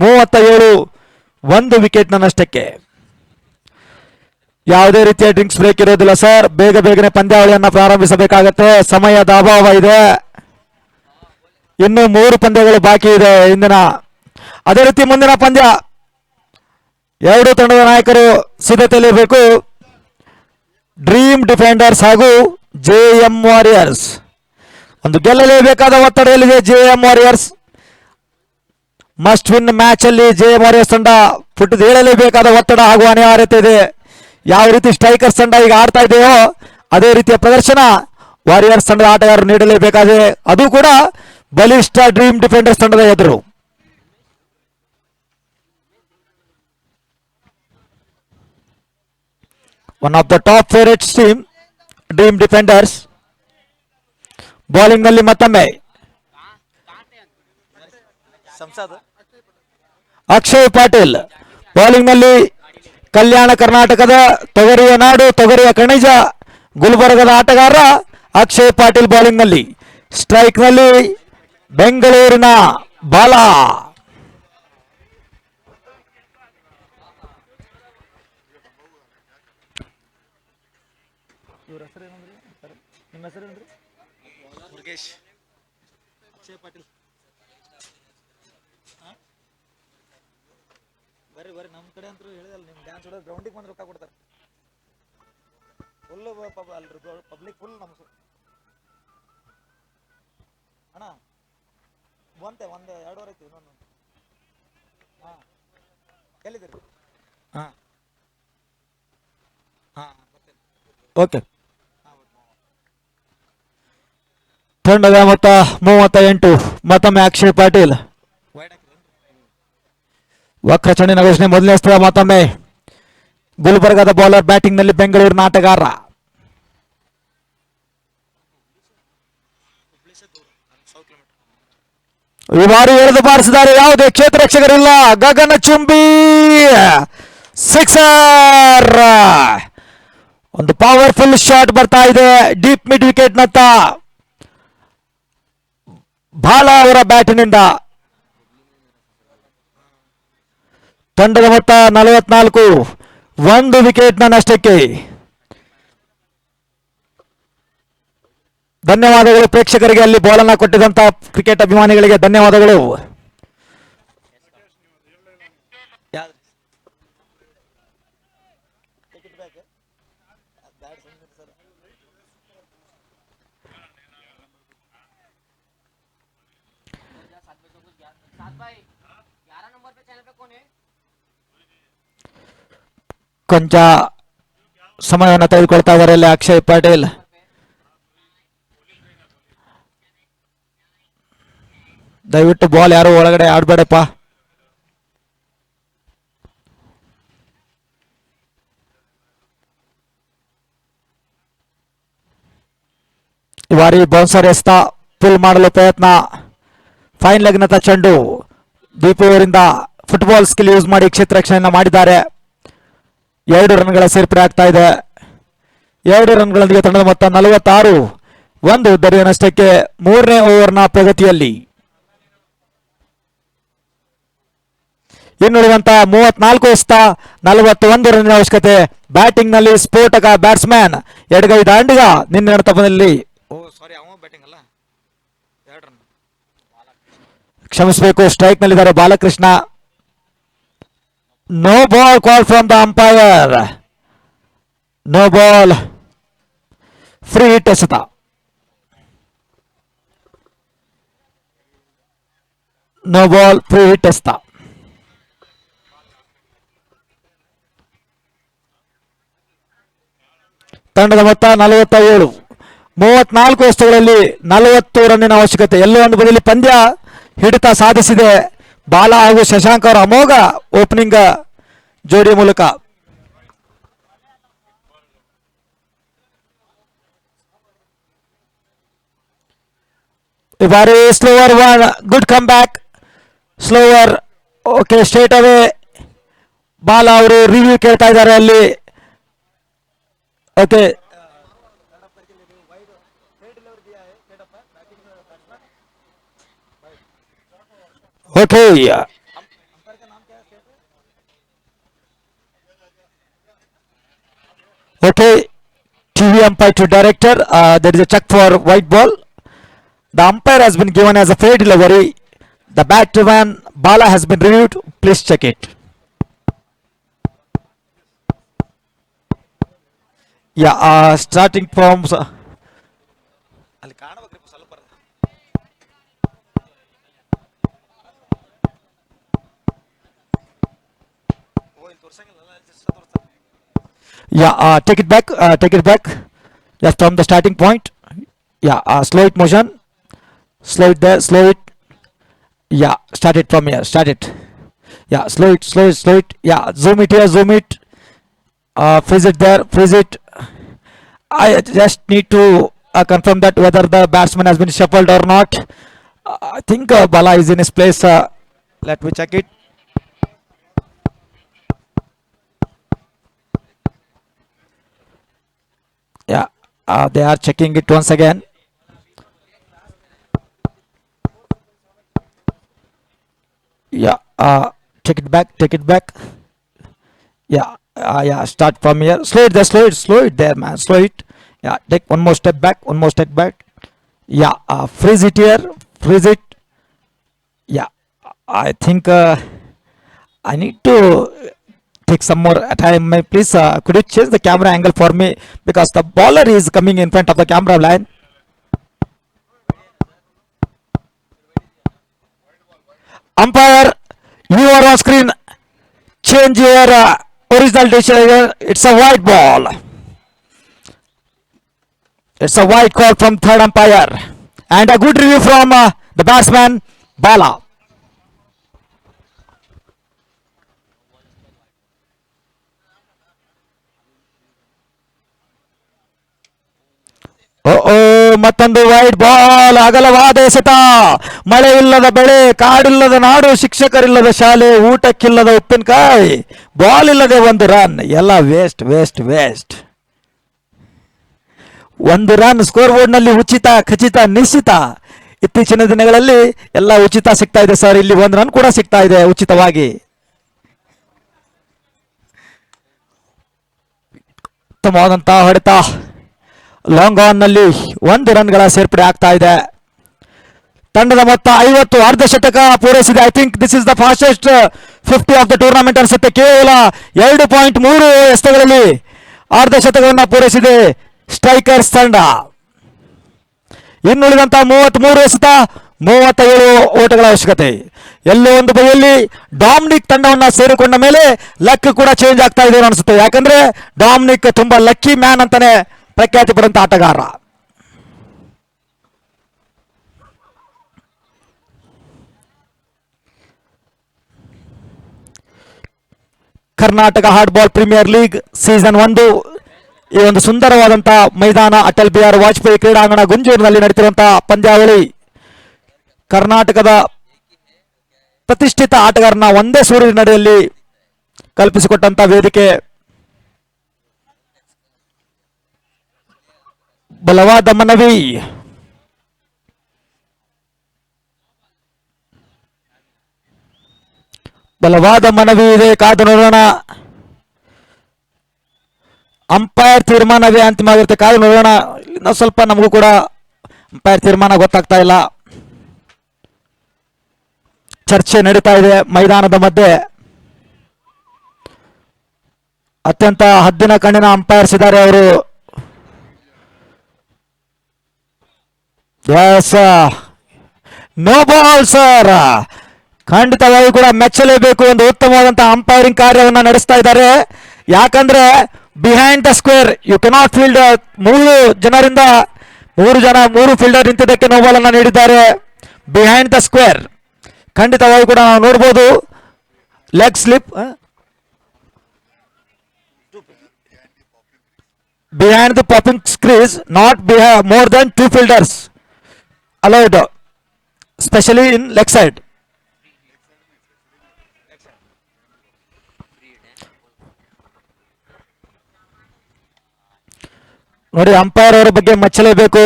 37, 1 ವಿಕೆಟ್ ನಷ್ಟಕ್ಕೆ. ಯಾವುದೇ ರೀತಿಯ ಡ್ರಿಂಕ್ಸ್ ಬ್ರೇಕ್ ಇರೋದಿಲ್ಲ ಸರ್. ಬೇಗನೆ ಪಂದ್ಯಾವಳಿಯನ್ನ ಪ್ರಾರಂಭಿಸಬೇಕಾಗತ್ತೆ, ಸಮಯದ ಅಭಾವ ಇದೆ. ಇನ್ನು 3 ಪಂದ್ಯಗಳು ಬಾಕಿ ಇದೆ ಇಂದಿನ. ಅದೇ ರೀತಿ ಮುಂದಿನ ಪಂದ್ಯ 2 ತಂಡದ ನಾಯಕರು ಸಿದ್ಧತೆಯಲ್ಲಿರಬೇಕು. ಡ್ರೀಮ್ ಡಿಫೆಂಡರ್ಸ್ ಹಾಗೂ JM ವಾರಿಯರ್ಸ್. ಒಂದು ಗೆಲ್ಲಲೇಬೇಕಾದ ಒತ್ತಡದಲ್ಲಿದೆ JM warriors. Must win match ಅಲ್ಲಿ JM ವಾರಿಯರ್ಸ್ ತಂಡ ಪುಟ್ಟದ ಹೇಳಲೇಬೇಕಾದ ಒತ್ತಡ ಹಾಗೂ ಅನಿವಾರ್ಯತೆ ಇದೆ. ಯಾವ ರೀತಿ ಸ್ಟ್ರೈಕರ್ಸ್ ತಂಡ ಈಗ ಆಡ್ತಾ ಇದೆಯೋ ಅದೇ ರೀತಿಯ ಪ್ರದರ್ಶನ ವಾರಿಯರ್ಸ್ ತಂಡದ ಆಟಗಾರರು ನೀಡಲೇಬೇಕಾಗಿದೆ, ಅದು ಕೂಡ ಬಲಿಷ್ಠ ಡ್ರೀಮ್ ಡಿಫೆಂಡರ್ಸ್ ತಂಡದ ಎದುರು. One of the top favourites team dream defenders. Bowling ನಲ್ಲಿ ಮತ್ತೊಮ್ಮೆ ಅಕ್ಷಯ್ ಪಾಟೀಲ್. ಬೌಲಿಂಗ್ ನಲ್ಲಿ ಕಲ್ಯಾಣ ಕರ್ನಾಟಕದ ತೊಗರಿಯ ನಾಡು, ತೊಗರಿಯ ಕಣಿಜ, ಗುಲ್ಬರ್ಗದ ಆಟಗಾರ ಅಕ್ಷಯ್ ಪಾಟೀಲ್ ಬೌಲಿಂಗ್ ನಲ್ಲಿ. ಸ್ಟ್ರೈಕ್ ನಲ್ಲಿ ಬೆಂಗಳೂರಿನ ಬಾಲಾ. ಬರ್ರಿ ನಮ್ಮ ಕಡೆ ಅಂತೂ ಹೇಳಿದಲ್ಲ, ನಿಮ್ ಡ್ಯಾನ್ಸ್ ಹೊಡೆದ್ರೆ ಗ್ರೌಂಡಿಗೆ ಬಂದು ರೊಕ್ಕ ಕೊಡ್ತಾರೆ. ಫುಲ್ ಅಲ್ರಿ ಪಬ್ಲಿಕ್ ಫುಲ್ ನಮ್ಸು ಅಣ್ಣ. ಒಂದೇ 2 ವರೆ ಐತಿ ಇನ್ನೊಂದು. ಹಾಂ ಎಲ್ಲಿದ್ದೀರಿ? ಹಾಂ ಓಕೆ. ತಂಡದ ಮೊತ್ತ 38. ಮತ್ತೊಮ್ಮೆ ಅಕ್ಷಯ್ ಪಾಟೀಲ್. ವಕ್ರ ಚೆಂಡಿನ ಘೋಷಣೆ. ಮೊದಲನೇ ಸ್ಥಳ ಮತ್ತೊಮ್ಮೆ ಗುಲ್ಬರ್ಗದ ಬೌಲರ್, ಬ್ಯಾಟಿಂಗ್ ನಲ್ಲಿ ಬೆಂಗಳೂರಿನ ಆಟಗಾರ. ಈ ಬಾರಿ ಎಳೆದು ಬಾರಿಸಿದ್ದಾರೆ, ಯಾವುದೇ ಕ್ಷೇತ್ರ ರಕ್ಷಕರಿಲ್ಲ. ಗಗನ ಚುಂಬಿ ಸಿಕ್ಸರ್. ಒಂದು ಪವರ್ಫುಲ್ ಶಾಟ್ ಬರ್ತಾ ಇದೆ ಡೀಪ್ ಮಿಡ್ ವಿಕೆಟ್ ನತ್ತ ಬಾಲಾ ಅವರ ಬ್ಯಾಟಿನಿಂದ. ತಂಡದ ಮೊತ್ತ 44, 1 ವಿಕೆಟ್ನ ನಷ್ಟಕ್ಕೆ. ಧನ್ಯವಾದಗಳು ಪ್ರೇಕ್ಷಕರಿಗೆ, ಅಲ್ಲಿ ಬಾಲನ್ನು ಕೊಟ್ಟಿದಂತ ಕ್ರಿಕೆಟ್ ಅಭಿಮಾನಿಗಳಿಗೆ ಧನ್ಯವಾದಗಳು. ಕೊಂಚ ಸಮಯವನ್ನು ತೆಗೆದುಕೊಳ್ತಾ ಇದ್ದಾರೆ ಇಲ್ಲಿ ಅಕ್ಷಯ್ ಪಾಟೀಲ್. ದಯವಿಟ್ಟು ಬಾಲ್ ಯಾರು ಒಳಗಡೆ ಆಡ್ಬೇಡಪ್ಪ. ಈ ಬಾರಿ ಬೌನ್ಸರ್ ಎಸ್ತ ಪುಲ್ ಮಾಡಲು ಪ್ರಯತ್ನ. ಫೈನ್ ಲೆಗ್ನತ್ತ ಚೆಂಡು ದೀಪು ಅವರಿಂದ ಫುಟ್ಬಾಲ್ ಸ್ಕಿಲ್ ಯೂಸ್ ಮಾಡಿ ಕ್ಷೇತ್ರ ರಕ್ಷಣೆಯನ್ನು ಮಾಡಿದ್ದಾರೆ. 2 ರನ್ಗಳ ಸೇರ್ಪಡೆ ಆಗ್ತಾ ಇದೆ. 2 ರನ್ಗಳೊಂದಿಗೆ ತಂಡದ ಮೊತ್ತ 46, 1 ದರಿಯ ನಷ್ಟಕ್ಕೆ 3ನೇ ಓವರ್ನ ಪ್ರಗತಿಯಲ್ಲಿ. ಇನ್ನುಳಿದಂತ 34 ಎಸ್ತ 41 ರನ್ನಿನ ಅವಶ್ಯಕತೆ. ಬ್ಯಾಟಿಂಗ್ ನಲ್ಲಿ ಸ್ಫೋಟಕ ಬ್ಯಾಟ್ಸ್ಮನ್ ಎಡಗೈ ದಾಂಡಿಗ ನಿನ್ನೆ ತಪ್ಪದಲ್ಲಿ ಕ್ಷಮಿಸಬೇಕು, ಸ್ಟ್ರೈಕ್ ನಲ್ಲಿದ್ದಾರೆ Balakrishna. No ball call from the umpire. No ball, free hit ಎಸೆತ. ನೋ ಬಾಲ್, ಫ್ರೀ ಹಿಟ್ ಎಸೆತ. ತಂಡದ ಮೊತ್ತ 47, 34 ಎಸೆತಗಳಲ್ಲಿ 40 ರನ್ನಿನ ಅವಶ್ಯಕತೆ. ಎಲ್ಲೋ ಒಂದು ಬದಿಯಲ್ಲಿ ಪಂದ್ಯ ಹಿಡಿತ ಸಾಧಿಸಿದೆ ಬಾಲಾ ಹಾಗೂ ಶಶಾಂಕ್ ಅವರ ಅಮೋಘ ಓಪನಿಂಗ್ ಜೋಡಿ ಮೂಲಕ. ಈ ಬಾರಿ slower one, good come back, slower. Okay, straight away Bala ಅವರು ರಿವ್ಯೂ ಕೇಳ್ತಾ ಇದ್ದಾರೆ ಅಲ್ಲಿ. Okay, okay, okay, TV umpire to director, there is a check for white ball. The umpire has been given as a fair delivery. The batsman Bala has been reviewed. Please check it. Yeah, starting from yeah, take it back, take it back. Just from the starting point. Yeah, slow it motion. Slow it there, slow it. Yeah, start it from here, start it. Yeah, slow it, slow it, slow it. Yeah, zoom it here, zoom it. Freeze it there, freeze it. I just need to confirm that whether the batsman has been shuffled or not. I think Bala is in his place. Let me check it. Yeah, they are checking it once again. Yeah, take it back, take it back. Yeah, yeah, start from here. Slow it there, slow it there, man. Slow it. Yeah, take one more step back, one more step back. Yeah, freeze it here, freeze it. Yeah, I think I need to take some more time. Please, could you change the camera angle for me, because the bowler is coming in front of the camera line. Umpire, you are on screen. Change your original decision. It's a white ball. It's a white call from third umpire, and a good review from the batsman Bala. ಮತ್ತೊಂದು wide ball, ಅಗಲವಾದ ಎಸೆತ. ಮಳೆ ಇಲ್ಲದ ಬೆಳೆ, ಕಾಡಿಲ್ಲದ ನಾಡು, ಶಿಕ್ಷಕರಿಲ್ಲದ ಶಾಲೆ, ಊಟಕ್ಕಿಲ್ಲದ ಉಪ್ಪಿನಕಾಯಿ, ball ಇಲ್ಲದೆ ಒಂದು ರನ್, ಎಲ್ಲ ವೇಸ್ಟ್ ವೇಸ್ಟ್ ವೇಸ್ಟ್. ಒಂದು ರನ್ ಸ್ಕೋರ್ ಬೋರ್ಡ್ ನಲ್ಲಿ ಉಚಿತ, ಖಚಿತ, ನಿಶ್ಚಿತ. ಇತ್ತೀಚಿನ ದಿನಗಳಲ್ಲಿ ಎಲ್ಲ ಉಚಿತ ಸಿಗ್ತಾ ಇದೆ ಸರ್. ಇಲ್ಲಿ ಒಂದು ರನ್ ಕೂಡ ಸಿಗ್ತಾ ಇದೆ ಉಚಿತವಾಗಿ. ಉತ್ತಮವಾದಂತಹ ಹೊಡೆತ. ಲಾಂಗ್ ಆನ್ ನಲ್ಲಿ 1 ರನ್ಗಳ ಸೇರ್ಪಡೆ ಆಗ್ತಾ ಇದೆ. ತಂಡದ ಮೊತ್ತ 50, ಅರ್ಧ ಶತಕ ಪೂರೈಸಿದೆ. I think this is the fastest 50 of the tournament ಅನ್ಸುತ್ತೆ. ಕೇವಲ 2.3 ಎಸೆತಗಳಲ್ಲಿ ಅರ್ಧ ಶತಕವನ್ನು ಪೂರೈಸಿದೆ ಸ್ಟ್ರೈಕರ್ಸ್ ತಂಡ. ಇನ್ನುಳಿದಂತಹ 33 ಎಸೆತ, 37 ಓಟಗಳ ಅವಶ್ಯಕತೆ. ಎಲ್ಲೋ ಒಂದು ಬದಿಯಲ್ಲಿ ಡಾಮಿನಿಕ್ ತಂಡವನ್ನ ಸೇರಿಕೊಂಡ ಮೇಲೆ ಲಕ್ ಕೂಡ ಚೇಂಜ್ ಆಗ್ತಾ ಇದೆ ಅನಿಸುತ್ತೆ. ಯಾಕಂದ್ರೆ ಡಾಮಿನಿಕ್ ತುಂಬಾ ಲಕ್ಕಿ ಮ್ಯಾನ್ ಅಂತಾನೆ ಪ್ರಖ್ಯಾತಿ ಪಡೆದಂತ ಆಟಗಾರ. ಕರ್ನಾಟಕ ಹಾರ್ಡ್ಬಾಲ್ ಪ್ರೀಮಿಯರ್ ಲೀಗ್ ಸೀಸನ್ 1 ಈ ಒಂದು ಸುಂದರವಾದಂತಹ ಮೈದಾನ ಅಟಲ್ ಬಿಹಾರಿ ವಾಜಪೇಯಿ ಕ್ರೀಡಾಂಗಣ ಗುಂಜೂರಿನಲ್ಲಿ ನಡೆಯುತ್ತಿರುವಂತಹ ಪಂದ್ಯಾವಳಿ. ಕರ್ನಾಟಕದ ಪ್ರತಿಷ್ಠಿತ ಆಟಗಾರನ ಒಂದೇ ಸೂರಿನಡಿಯಲ್ಲಿ ಕಲ್ಪಿಸಿಕೊಟ್ಟಂತ ವೇದಿಕೆ. ಬಲವಾದ ಮನವಿ. ಬಲವಾದ ಮನವಿ ಇದೆ, ಕಾದು ನೋಡೋಣ. ಅಂಪೈರ್ ತೀರ್ಮಾನವೇ ಅಂತಿಮವಾಗಿರುತ್ತೆ, ಕಾದು ನೋಡೋಣ. ನಾವು ಸ್ವಲ್ಪ ನಮಗೂ ಕೂಡ ಅಂಪೈರ್ ತೀರ್ಮಾನ ಗೊತ್ತಾಗ್ತಾ ಇಲ್ಲ. ಚರ್ಚೆ ನಡೀತಾ ಇದೆ ಮೈದಾನದ ಮಧ್ಯೆ. ಅತ್ಯಂತ ಹದ್ದಿನ ಕಣ್ಣಿನ ಅಂಪೈರ್ಸ್ ಇದ್ದಾರೆ ಅವರು. Yes, no ball sir. ಖಂಡಿತವಾಗಿ ಕೂಡ ಮೆಚ್ಚಲೇಬೇಕು. ಒಂದು ಉತ್ತಮವಾದಂತಹ ಅಂಪೈರಿಂಗ್ ಕಾರ್ಯವನ್ನು ನಡೆಸ್ತಾ ಇದ್ದಾರೆ. ಯಾಕಂದ್ರೆ behind the square you cannot field. 3 ಜನರಿಂದ 3 ಫೀಲ್ಡರ್ ನಿಂತಿದ್ದಕ್ಕೆ ನೋ ಬಾಲ್ ಅನ್ನು ನೀಡಿದ್ದಾರೆ. ಬಿಹೈಂಡ್ ದ ಸ್ಕ್ವೇರ್ ಖಂಡಿತವಾಗಿ ಕೂಡ ನಾವು ನೋಡಬಹುದು. Leg slip, behind the popping crease, not more than 2 fielders allowed, especially in leg side. ನೋಡಿ, ಅಂಪೈರ್ ಅವರ ಬಗ್ಗೆ ಮೆಚ್ಚಲೇಬೇಕು.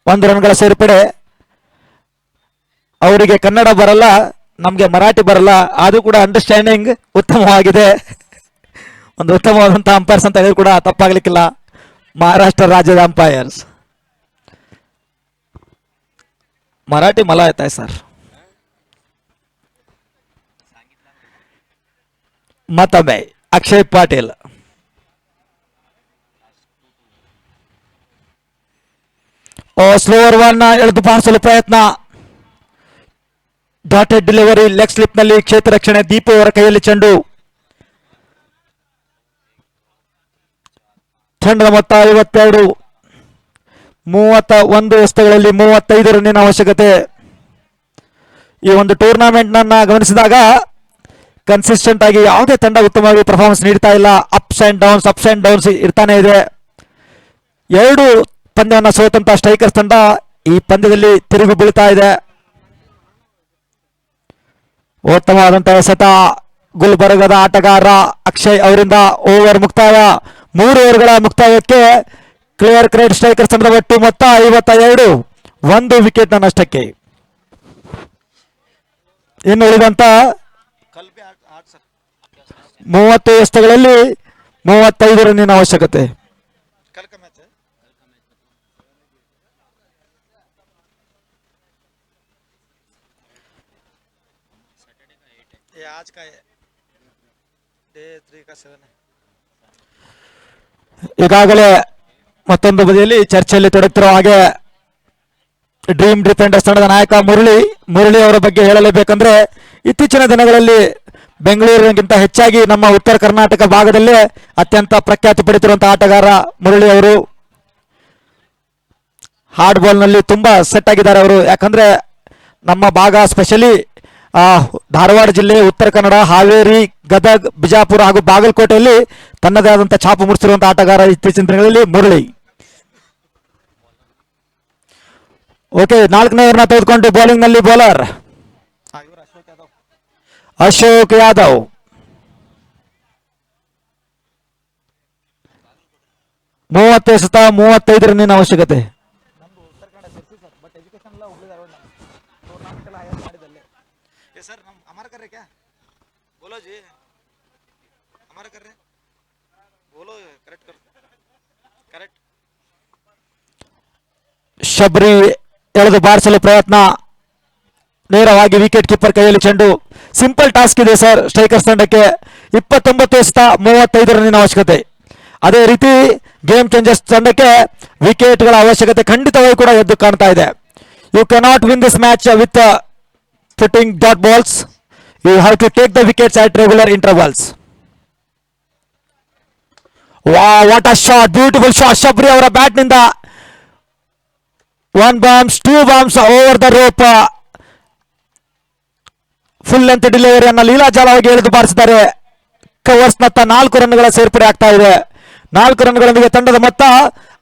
1 ರನ್ಗಳ ಸೇರ್ಪಡೆ. ಅವರಿಗೆ ಕನ್ನಡ ಬರಲ್ಲ, ನಮಗೆ ಮರಾಠಿ ಬರಲ್ಲ, ಆದರೂ ಕೂಡ ಅಂಡರ್ಸ್ಟ್ಯಾಂಡಿಂಗ್ ಉತ್ತಮವಾಗಿದೆ. ಒಂದು ಉತ್ತಮವಾದಂತಹ ಅಂಪೈರ್ಸ್ ಅಂತ ಹೇಳಿದ್ರು ಕೂಡ ತಪ್ಪಾಗ್ಲಿಕ್ಕಿಲ್ಲ. ಮಹಾರಾಷ್ಟ್ರ ರಾಜ್ಯದ ಅಂಪೈರ್ಸ್. ಮರಾಠಿ मला येत आहे ಸರ್. ಮತ್ತೊಮ್ಮೆ ಅಕ್ಷಯ್ ಪಾಟೀಲ್. ಸ್ಲೋವರ್ 1 ಎಳೆದು ಬಾರಿಸಲು ಪ್ರಯತ್ನ. ಡಾಟೆಡ್ ಡೆಲಿವರಿ, ಲೆಗ್ ಸ್ಲಿಪ್ ನಲ್ಲಿ ಕ್ಷೇತ್ರ ರಕ್ಷಣೆ. ದೀಪು ಅವರ ಕೈಯಲ್ಲಿ ಚೆಂಡು. ತಂಡದ ಮೊತ್ತ 52, 31 ಎಸೆತಗಳಲ್ಲಿ 35 ರನ್ನಿನ ಅವಶ್ಯಕತೆ. ಈ ಒಂದು ಟೂರ್ನಮೆಂಟ್ ನನ್ನ ಗಮನಿಸಿದಾಗ ಕನ್ಸಿಸ್ಟೆಂಟ್ ಆಗಿ ಯಾವುದೇ ತಂಡ ಉತ್ತಮವಾಗಿ ಪರ್ಫಾರ್ಮೆನ್ಸ್ ನೀಡ್ತಾ ಇಲ್ಲ. ಅಪ್ಸ್ ಅಂಡ್ ಡೌನ್ಸ್ ಇರ್ತಾನೆ ಇದೆ. 2 ಪಂದ್ಯವನ್ನು ಸೋತಂತ ಸ್ಟ್ರೈಕರ್ಸ್ ತಂಡ ಈ ಪಂದ್ಯದಲ್ಲಿ ತಿರುಗಿ ಬೀಳ್ತಾ ಇದೆ. ಉತ್ತಮವಾದಂತಹ ಎಸೆತ ಗುಲ್ಬರ್ಗದ ಆಟಗಾರ ಅಕ್ಷಯ್ ಅವರಿಂದ. ಓವರ್ ಮುಕ್ತಾಯ. 3 ಓವರ್ಗಳ ಮುಕ್ತಾಯಕ್ಕೆ ಕ್ಲಿಯರ್ ಕ್ರೇಟ್ ಸ್ಟ್ರೈಕರ್ಸ್ ತಂಡದ ಒಟ್ಟು ಮೊತ್ತ 52, 1 ವಿಕೆಟ್ ನಷ್ಟಕ್ಕೆ. ಇನ್ನು ಉಳಿದಂತ 30 ಎಸೆತಗಳಲ್ಲಿ 35 ರನ್ನಿನ ಅವಶ್ಯಕತೆ. ಈಗಾಗಲೇ ಮತ್ತೊಂದು ಬದಿಯಲ್ಲಿ ಚರ್ಚೆಯಲ್ಲಿ ತೊಡಗುತ್ತಿರುವ ಹಾಗೆ ಡ್ರೀಮ್ ಡಿಫೆಂಡರ್ಸ್ ತಂಡದ ನಾಯಕ ಮುರಳಿ ಅವರ ಬಗ್ಗೆ ಹೇಳಲೇಬೇಕಂದ್ರೆ ಇತ್ತೀಚಿನ ದಿನಗಳಲ್ಲಿ ಬೆಂಗಳೂರಿನಗಿಂತ ಹೆಚ್ಚಾಗಿ ನಮ್ಮ ಉತ್ತರ ಕರ್ನಾಟಕ ಭಾಗದಲ್ಲೇ ಅತ್ಯಂತ ಪ್ರಖ್ಯಾತಿ ಪಡೆದಿರುವಂತಹ ಆಟಗಾರ ಮುರಳಿ ಅವರು. ಹಾರ್ಡ್ ಬಾಲ್ ನಲ್ಲಿ ತುಂಬಾ ಸೆಟ್ ಆಗಿದ್ದಾರೆ ಅವರು. ಯಾಕಂದ್ರೆ ನಮ್ಮ ಭಾಗ ಸ್ಪೆಷಲಿ ಧಾರವಾಡ ಜಿಲ್ಲೆ, ಉತ್ತರ ಕನ್ನಡ, ಹಾವೇರಿ, ಗದಗ್, ಬಿಜಾಪುರ ಹಾಗೂ ಬಾಗಲಕೋಟೆಯಲ್ಲಿ ತನ್ನದೇ ಆದಂತಹ ಛಾಪು ಮೂಡಿಸಿರುವಂತಹ ಆಟಗಾರ ಇತ್ತೀಚಿನ ದಿನಗಳಲ್ಲಿ ಮುರಳಿ. ಓಕೆ, 4ನೇ ಓವರ್ನ ತೆಗೆದುಕೊಂಡು ಬೌಲಿಂಗ್ ನಲ್ಲಿ ಬೌಲರ್ ಅಶೋಕ್ ಯಾದವ್. ಮೂವತ್ತು ಎಸೆತ 35 ರನ್ನಿನ ಅವಶ್ಯಕತೆ. ಶಬರಿ ಎಳೆದು ಬಾರಿಸಲು ಪ್ರಯತ್ನ, ನೇರವಾಗಿ ವಿಕೆಟ್ ಕೀಪರ್ ಕೈಯಲ್ಲಿ ಚೆಂಡು. ಸಿಂಪಲ್ ಟಾಸ್ಕ್ ಇದೆ ಸರ್ ಸ್ಟ್ರೈಕರ್ಸ್ ತಂಡಕ್ಕೆ. 29 ಎಸೆತ 35 ರನ್ನಿನ ಅವಶ್ಯಕತೆ. ಅದೇ ರೀತಿ ಗೇಮ್ ಚೇಂಜರ್ಸ್ ತಂಡಕ್ಕೆ ವಿಕೆಟ್ಗಳ ಅವಶ್ಯಕತೆ ಖಂಡಿತವಾಗಿ ಕೂಡ ಎದ್ದು ಕಾಣ್ತಾ ಇದೆ. You cannot win this match with putting dot balls. You have to take the wickets at regular intervals. What a shot, beautiful shot Shabari ಅವರ ಬ್ಯಾಟ್ ನಿಂದ. 1 bombs 2 bombs over the rope. Full length ಡಿಲಿವರಿಯನ್ನು ಲೀಲಾಜಾಲವಾಗಿ ಎಳೆದು ಬಾರಿಸಿದ್ದಾರೆ. Covers ನತ್ತ 4 ರನ್ಗಳ ಸೇರ್ಪಡೆ ಆಗ್ತಾ ಇದೆ. 4 ರನ್ಗಳೊಂದಿಗೆ ತಂಡದ ಮೊತ್ತ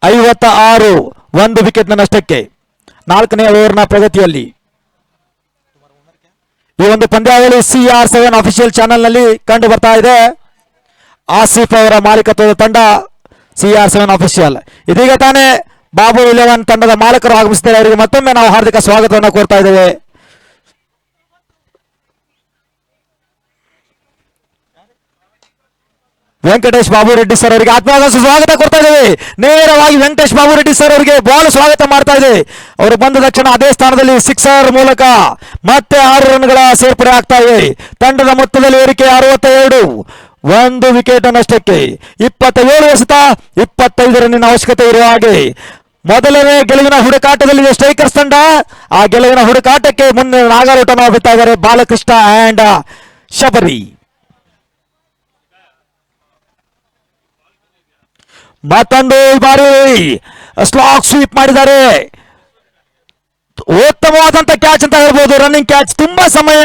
56, 1 ವಿಕೆಟ್ನ ನಷ್ಟಕ್ಕೆ. 4ನೇ ಓವರ್ನ ಪ್ರಗತಿಯಲ್ಲಿ ಈ ಒಂದು ಪಂದ್ಯಾವಳಿ CR7 ಅಫಿಷಿಯಲ್ ಚಾನೆಲ್ನಲ್ಲಿ ಕಂಡು ಬರ್ತಾ ಇದೆ. ಆಸಿಫ್ ಅವರ ಮಾಲೀಕತ್ವದ ತಂಡ CR7 ಅಫಿಷಿಯಲ್. ಇದೀಗ ತಾನೇ ಬಾಬು 11 ತಂಡದ ಮಾಲಕರು ಆಗಮಿಸಿದ್ದಾರೆ. ಅವರಿಗೆ ಮತ್ತೊಮ್ಮೆ ನಾವು ಹಾರ್ದಿಕ ಸ್ವಾಗತವನ್ನು ಕೋರ್ತಾ ಇದ್ದೇವೆ. ವೆಂಕಟೇಶ್ ಬಾಬು ರೆಡ್ಡಿ ಸರ್ ಅವರಿಗೆ ಆತ್ಮೀಯವಾದ ಸ್ವಾಗತ ಕೊಡ್ತಾ ಇದ್ದೇವೆ. ನೇರವಾಗಿ ವೆಂಕಟೇಶ್ ಬಾಬು ರೆಡ್ಡಿ ಸರ್ ಅವರಿಗೆ ಬಾಲ್ ಸ್ವಾಗತ ಮಾಡ್ತಾ ಇದೆ. ಅವರು ಬಂದ ತಕ್ಷಣ ಅದೇ ಸ್ಥಾನದಲ್ಲಿ ಸಿಕ್ಸರ್ ಮೂಲಕ ಮತ್ತೆ 6 ರನ್ಗಳ ಸೇರ್ಪಡೆ ಆಗ್ತಾ ಇದೆ. ತಂಡದ ಮೊತ್ತದಲ್ಲಿ ಏರಿಕೆ 62, 1 ವಿಕೆಟ್ ನಷ್ಟಕ್ಕೆ. 27 ಎಸೆತ 25 ರನ್ನಿನ ಅವಶ್ಯಕತೆ ಇರುವ ಹಾಗೆ ಮೊದಲನೇ ಗೆಲುವಿನ ಹುಡುಕಾಟದಲ್ಲಿದೆ ಸ್ಟ್ರೈಕರ್ಸ್ ತಂಡ. ಆ ಗೆಲುವಿನ ಹುಡುಕಾಟಕ್ಕೆ ಮುಂದೆ ನಾಗಾಲೋಟನ ಬಿಡ್ತಾ ಇದ್ದಾರೆ ಬಾಲಕೃಷ್ಣ ಅಂಡ್ ಶಬರಿ. ಮತ್ತೊಂದು ಬಾರಿ ಸ್ಲಾಕ್ ಸ್ವೀಪ್ ಮಾಡಿದ್ದಾರೆ. ಉತ್ತಮವಾದಂತ ಕ್ಯಾಚ್ ಅಂತ ಹೇಳ್ಬೋದು, ರನ್ನಿಂಗ್ ಕ್ಯಾಚ್. ತುಂಬಾ ಸಮಯ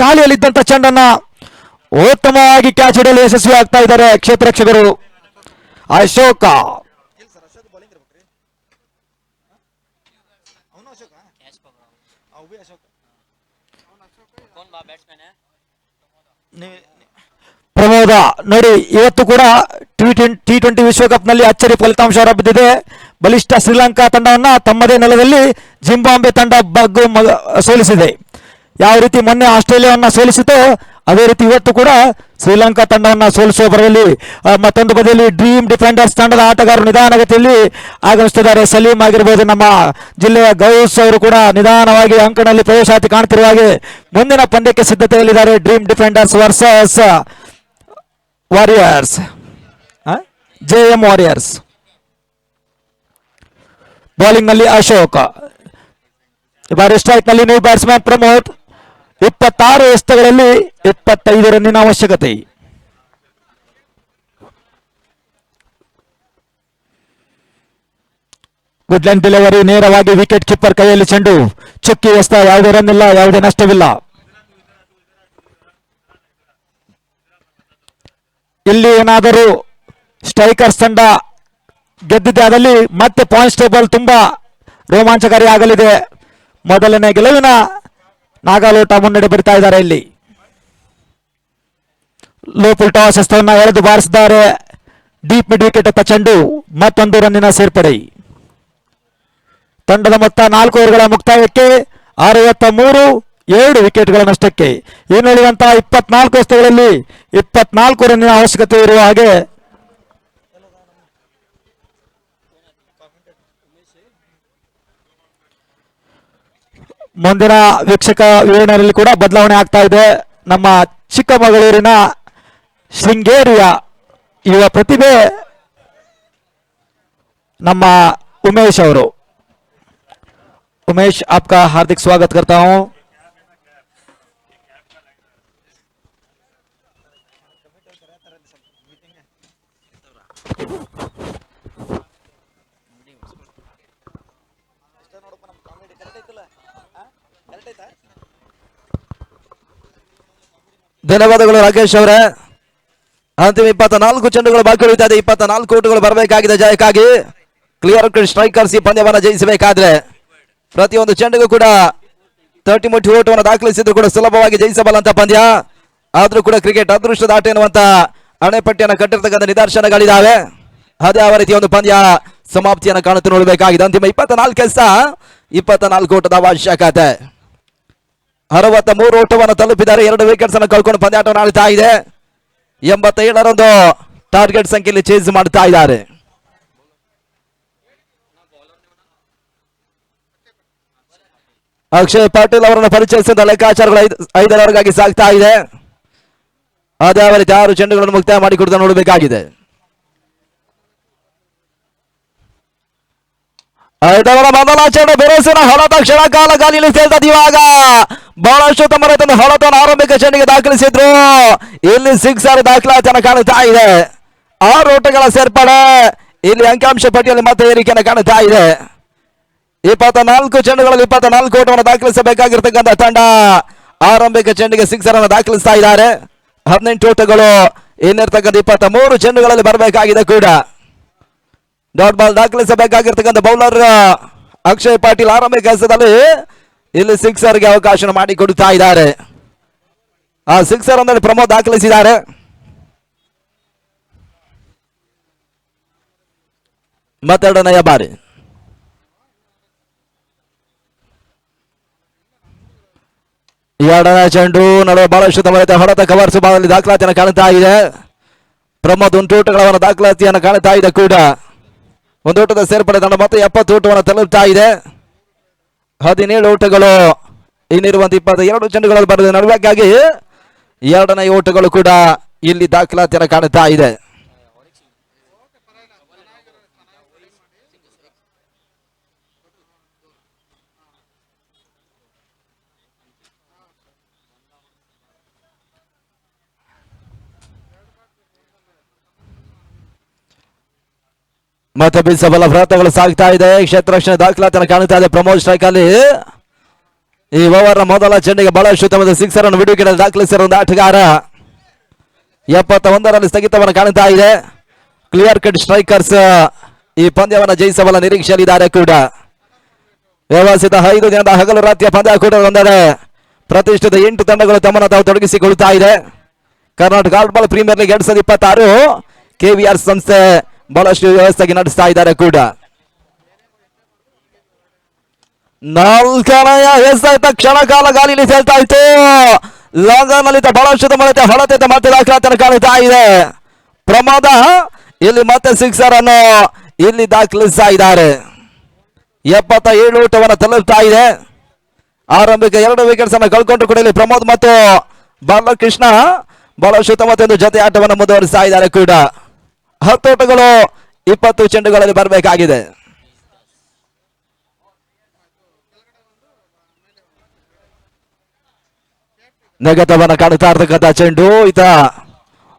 ಗಾಳಿಯಲ್ಲಿದ್ದಂತ ಚೆಂಡನ್ನ ಉತ್ತಮವಾಗಿ ಕ್ಯಾಚ್ ಹಿಡಿಯಲು ಯಶಸ್ವಿ ಆಗ್ತಾ ಇದ್ದಾರೆ ಕ್ಷೇತ್ರರಕ್ಷಕರು. ಅಶೋಕ ಪ್ರಮೋದ ನೋಡಿ, ಇವತ್ತು ಕೂಡ T20 ವಿಶ್ವಕಪ್ ನಲ್ಲಿ ಅಚ್ಚರಿ ಫಲಿತಾಂಶ ಹೊರಬಿದ್ದಿದೆ. ಬಲಿಷ್ಠ ಶ್ರೀಲಂಕಾ ತಂಡವನ್ನ ತಮ್ಮದೇ ನೆಲದಲ್ಲಿ ಜಿಂಬಾಬ್ವೆ ತಂಡ ಸೋಲಿಸಿದೆ. ಯಾವ ರೀತಿ ಮೊನ್ನೆ ಆಸ್ಟ್ರೇಲಿಯಾವನ್ನ ಸೋಲಿಸಿತೋ ಅದೇ ರೀತಿ ಇವತ್ತು ಕೂಡ ಶ್ರೀಲಂಕಾ ತಂಡವನ್ನ ಸೋಲಿಸುವ ಬರದಲ್ಲಿ ಮತ್ತೊಂದು ಬದಿಯಲ್ಲಿ ಡ್ರೀಮ್ ಡಿಫೆಂಡರ್ಸ್ ತಂಡದ ಆಟಗಾರರು ನಿಧಾನಗತಿಯಲ್ಲಿ ಆಗಮಿಸುತ್ತಿದ್ದಾರೆ. ಸಲೀಂ ಆಗಿರ್ಬೋದು, ನಮ್ಮ ಜಿಲ್ಲೆಯ ಗೌಸ್ ಅವರು ಕೂಡ ನಿಧಾನವಾಗಿ ಅಂಕಣದಲ್ಲಿ ಪ್ರವೇಶಾತಿ ಕಾಣ್ತಿರುವ ಹಾಗೆ ಮುಂದಿನ ಪಂದ್ಯಕ್ಕೆ ಸಿದ್ಧತೆಯಲ್ಲಿದ್ದಾರೆ. Dream defenders versus warriors, JM warriors. Bowling ನಲ್ಲಿ ಅಶೋಕ್, ಈ ಬಾರಿ ಸ್ಟ್ರೈಕ್ ನಲ್ಲಿ ನ್ಯೂ ಬ್ಯಾಟ್ಸ್ಮನ್ ಪ್ರಮೋದ್. 26 ಎಸೆತಗಳಲ್ಲಿ 25 ರನ್ನಿನ ಅವಶ್ಯಕತೆ. ಗುಡ್ ಲೆಂತ್ ಡೆಲಿವರಿ, ನೇರವಾಗಿ ವಿಕೆಟ್ ಕೀಪರ್ ಕೈಯಲ್ಲಿ ಚೆಂಡು. ಚುಕ್ಕಿ ಎಸೆತ, ಯಾವುದೇ ರನ್ ಇಲ್ಲ, ಯಾವುದೇ ನಷ್ಟವಿಲ್ಲ. ಇಲ್ಲಿ ಏನಾದರೂ ಸ್ಟ್ರೈಕರ್ಸ್ ತಂಡ ಗೆದ್ದಿದ್ದೆ ಆದಲ್ಲಿ ಮತ್ತೆ ಪಾಯಿಂಟ್ಸ್ ಟೇಬಲ್ ತುಂಬಾ ರೋಮಾಂಚಕಾರಿ ಆಗಲಿದೆ. ಮೊದಲನೇ ಗೆಲುವಿನ ನಾಗಾಲೋಟ ಮುನ್ನಡೆ ಬರಿತಾ ಇದ್ದಾರೆ. ಇಲ್ಲಿ ಲೋಪುಲ್ ಟಾಸ್ ಎಸ್ತವನ್ನ ಎಳೆದು ಬಾರಿಸಿದ್ದಾರೆ. ಡೀಪ್ ಮಿಡ್ ವಿಕೆಟ್ ಅತ್ತ ಚೆಂಡು, ಮತ್ತೊಂದು ರನ್ನಿನ ಸೇರ್ಪಡೆ. ತಂಡದ ಮೊತ್ತ 4 ಓವರ್ಗಳ ಮುಕ್ತಾಯಕ್ಕೆ 63, 7 ವಿಕೆಟ್ಗಳ ನಷ್ಟಕ್ಕೆ. ಇನ್ನುಳಿದಂತಹ 24 ಎಸೆತಗಳಲ್ಲಿ 24 ರನ್ನಿನ ಅವಶ್ಯಕತೆ ಇರುವ ಹಾಗೆ ಮುಂದಿನ ವೀಕ್ಷಕ ವಿವರಣೆಯಲ್ಲಿ ಕೂಡ ಬದಲಾವಣೆ ಆಗ್ತಾ ಇದೆ. ನಮ್ಮ ಚಿಕ್ಕಮಗಳೂರಿನ ಶೃಂಗೇರಿಯ ಯುವ ಪ್ರತಿಭೆ ನಮ್ಮ ಉಮೇಶ್ ಅವರು. उमेश, आपका हार्दिक स्वागत करता हूं. ಧನ್ಯವಾದಗಳು ರಾಕೇಶ್ ಅವರೇ. ಅಂತಿಮ 24 ಚೆಂಡುಗಳು ಬಾಕಿ ಉಳಿತಾ ಇದೆ. 24 ಓಟುಗಳು ಬರಬೇಕಾಗಿದೆ ಜಯಕ್ಕಾಗಿ. ಕ್ಲಿಯರ್ ಸ್ಟ್ರೈಕರ್ಸ್ ಈ ಪಂದ್ಯವನ್ನು ಜಯಿಸಬೇಕಾದ್ರೆ ಪ್ರತಿಯೊಂದು ಚೆಂಡಿಗೂ ಕೂಡ 30 ಮುಟ್ಟಿ ಓಟವನ್ನು ದಾಖಲಿಸಿದ್ರು ಕೂಡ ಸುಲಭವಾಗಿ ಜಯಿಸಬಲ್ಲಂತ ಪಂದ್ಯ. ಆದ್ರೂ ಕೂಡ ಕ್ರಿಕೆಟ್ ಅದೃಷ್ಟದ ಆಟ ಎನ್ನುವಂತ ಅಣೆಪಟ್ಟಿಯನ್ನು ಕಟ್ಟಿರ್ತಕ್ಕಂಥ ನಿದರ್ಶನಗಳಿದ್ದಾವೆ. ಅದೇ ಯಾವ ರೀತಿ ಒಂದು ಪಂದ್ಯ ಸಮಾಪ್ತಿಯನ್ನು ಕಾಣುತ್ತಾ ನೋಡಬೇಕಾಗಿದೆ. ಅಂತಿಮ 24 ಓಟದ ಅವಶ್ಯಕತೆ. 63 ಓಟವನ್ನು ತಲುಪಿದ್ದಾರೆ. 2 ವಿಕೆಟ್ಸ್ ಅನ್ನು ಕಳ್ಕೊಂಡು ಪಂದ್ಯಾಟವನ್ನು ಆಡ್ತಾ ಇದೆ. 87 ಟಾರ್ಗೆಟ್ ಸಂಖ್ಯೆಯಲ್ಲಿ ಚೇಸ್ ಮಾಡ್ತಾ ಇದ್ದಾರೆ. ಅಕ್ಷಯ್ ಪಾಟೀಲ್ ಅವರನ್ನು ಪರಿಚಯಿಸಿದ ಲೆಕ್ಕಾಚಾರಗಳು 5ರವರೆಗಾಗಿ ಸಾಗ್ತಾ ಇದೆ. ಅದೇ ರೀತಿ 6 ಚೆಂಡುಗಳನ್ನು ಮುಕ್ತಾಯ ಮಾಡಿಕೊಡ್ತಾ ನೋಡಬೇಕಾಗಿದೆ. 5ರ ಮೊದಲ ಚೆಂಡು ಬೆರಸಿನ ಹೊಡೆತ ಕ್ಷಣ ಕಾಲ ಗಾಲಿಯಲ್ಲಿ ಸೇರ್ತದೆ. ಇವಾಗ ಬಹಳಷ್ಟು ತಮ್ಮ ರೈತನ ಹೊಡೆತವನ್ನು ಆರಂಭಿಕ ಚೆಂಡಿಗೆ ದಾಖಲಿಸಿದ್ರು. ಇಲ್ಲಿ 6 ದಾಖಲಾತಿಯನ್ನು ಕಾಣುತ್ತಾ ಇದೆ. 6 ಓಟಗಳ ಸೇರ್ಪಡೆ ಇಲ್ಲಿ ಅಂಕಿಅಂಶ ಪಟ್ಟಿಯಲ್ಲಿ ಮತ್ತೆ ಏರಿಕೆಯನ್ನು ಕಾಣುತ್ತಾ ಇದೆ. 24 ಚೆಂಡುಗಳಲ್ಲಿ 24 ಓಟವನ್ನು ದಾಖಲಿಸಬೇಕಾಗಿರ್ತಕ್ಕಂಥ ತಂಡ ಆರಂಭಿಕ ಚೆಂಡಿಗೆ 6 ಅನ್ನು ದಾಖಲಿಸ್ತಾ ಇದ್ದಾರೆ. 18 ಓಟಗಳು ಇನ್ನಿರ್ತಕ್ಕಂಥ 23 ಚೆಂಡುಗಳಲ್ಲಿ ಬರಬೇಕಾಗಿದೆ ಕೂಡ. ಡಾಟ್ ಬಾಲ್ ದಾಖಲಿಸಬೇಕಾಗಿರ್ತಕ್ಕಂಥ ಬೌಲರ್ ಅಕ್ಷಯ್ ಪಾಟೀಲ್ ಆರಂಭಿಕ ಕೆಲಸದಲ್ಲಿ ಇಲ್ಲಿ 6ಗೆ ಅವಕಾಶ ಮಾಡಿಕೊಡುತ್ತಾ ಇದ್ದಾರೆ. ಆ 6 ಅಂದರೆ ಪ್ರಮೋದ್ ದಾಖಲಿಸಿದ್ದಾರೆ. ಮತ್ತೆರಡನೆಯ ಬಾರಿ ಎರಡನೇ ಚೆಂಡು ನಡುವೆ ಬಹಳಷ್ಟು ತಮ್ಮ ಹೊಡೆತ ಕವರ್ಸ್ ಭಾಗದಲ್ಲಿ ದಾಖಲಾತಿಯನ್ನು ಕಾಣುತ್ತಾ ಇದೆ. ಪ್ರಮೋದ್ 1 ಓಟಗಳನ್ನು ದಾಖಲಾತಿಯನ್ನು ಕಾಣುತ್ತಾ ಇದೆ ಕೂಡ. 1 ಓಟದ ಸೇರ್ಪಡೆ ತಂಡ ಮತ್ತೆ 70 ಓಟವನ್ನು ತಲುಪ್ತಾ ಇದೆ. 17 ಓಟಗಳು ಇನ್ನಿರುವಂತ 22 ಚೆಂಡುಗಳಲ್ಲಿ ಬರೆದ ನಡುವೆಗಾಗಿ 2ನೇ ಓಟಗಳು ಕೂಡ ಇಲ್ಲಿ ದಾಖಲಾತಿಯನ್ನು ಕಾಣುತ್ತಾ ಇದೆ. ಮತ್ತೆ ಬೀಸಬಲ್ಲ ಪ್ರಯತ್ನಗಳು ಸಾಗ್ತಾ ಇದೆ. ಕ್ಷೇತ್ರ ರಕ್ಷಣೆ ದಾಖಲಾತಿಯನ್ನು ಕಾಣುತ್ತಾ ಇದೆ. ಪ್ರಮೋದ್ ಸ್ಟ್ರೈಕ್ ಅಲ್ಲಿ ಈ ಓವರ್ ಮೊದಲ ಚೆಂಡಿಗೆ ಬಹಳಷ್ಟು ತಮ್ಮದ 6 ಅನ್ನು ವಿಕೆಟ್ ದಾಖಲಿಸಿರುವ ಆಟಗಾರ 71ರಲ್ಲಿ ಸ್ಥಗಿತವನ್ನು ಕಾಣುತ್ತಾ ಇದೆ. ಕ್ಲಿಯರ್ ಕಟ್ ಸ್ಟ್ರೈಕರ್ಸ್ ಈ ಪಂದ್ಯವನ್ನು ಜಯಿಸಬಲ್ಲ ನಿರೀಕ್ಷೆಯಲ್ಲಿದ್ದಾರೆ ಕೂಡ. ವ್ಯವಸ್ಥಿತ 5 ದಿನದ ಹಗಲು ರಾತ್ರಿಯ ಪಂದ್ಯ ಕೂಡ ಒಂದೆಡೆ ಪ್ರತಿಷ್ಠಿತ 8 ತಂಡಗಳು ತಮ್ಮನ್ನು ತಾವು ತೊಡಗಿಸಿಕೊಳ್ತಾ ಇದೆ. Karnataka Football Premier League 2026 KVR ಸಂಸ್ಥೆ ಬಹಳಷ್ಟು ವ್ಯವಸ್ಥೆಗೆ ನಡೆಸ್ತಾ ಇದ್ದಾರೆ ಕೂಡ. 4ನೆಯ ಎಸೆತ ಕ್ಷಣ ಕಾಲ ಗಾಲಿಯಲ್ಲಿ ತೇಲ್ತಾ ಇತ್ತು. ಲಾಂಗನಲ್ಲಿ ಬಹಳಷ್ಟು ತಮ್ಮ ಹೊಳತೆ ಮತ್ತೆ ದಾಖಲಾತಿಯನ್ನು ಕಾಣುತ್ತಾ ಇದೆ. ಪ್ರಮಾದ ಇಲ್ಲಿ ಮತ್ತೆ 6 ಅನ್ನು ಇಲ್ಲಿ ದಾಖಲಿಸ್ತಾ ಇದ್ದಾರೆ. 77 ಓಟವನ್ನು ತಲುಪ್ತಾ ಇದೆ. ಆರಂಭಿಕ 2 ವಿಕೆಟ್ಸ್ ಅನ್ನು ಕಳ್ಕೊಂಡ್ರು ಕೂಡ ಇಲ್ಲಿ ಪ್ರಮೋದ್ ಮತ್ತು ಬಾಲಕೃಷ್ಣ ಬಹಳಷ್ಟು ತಮ್ಮ ಜೊತೆ ಆಟವನ್ನು ಮುಂದುವರಿಸ್ತಾ ಇದ್ದಾರೆ ಕೂಡ. 10 ಓಟಗಳು 20 ಚೆಂಡುಗಳಲ್ಲಿ ಬರಬೇಕಾಗಿದೆ. ನೆಗೆತವನ್ನು ಕಾಣುತ್ತಾ ಇರ್ತಕ್ಕಂಥ ಚೆಂಡು ಈತ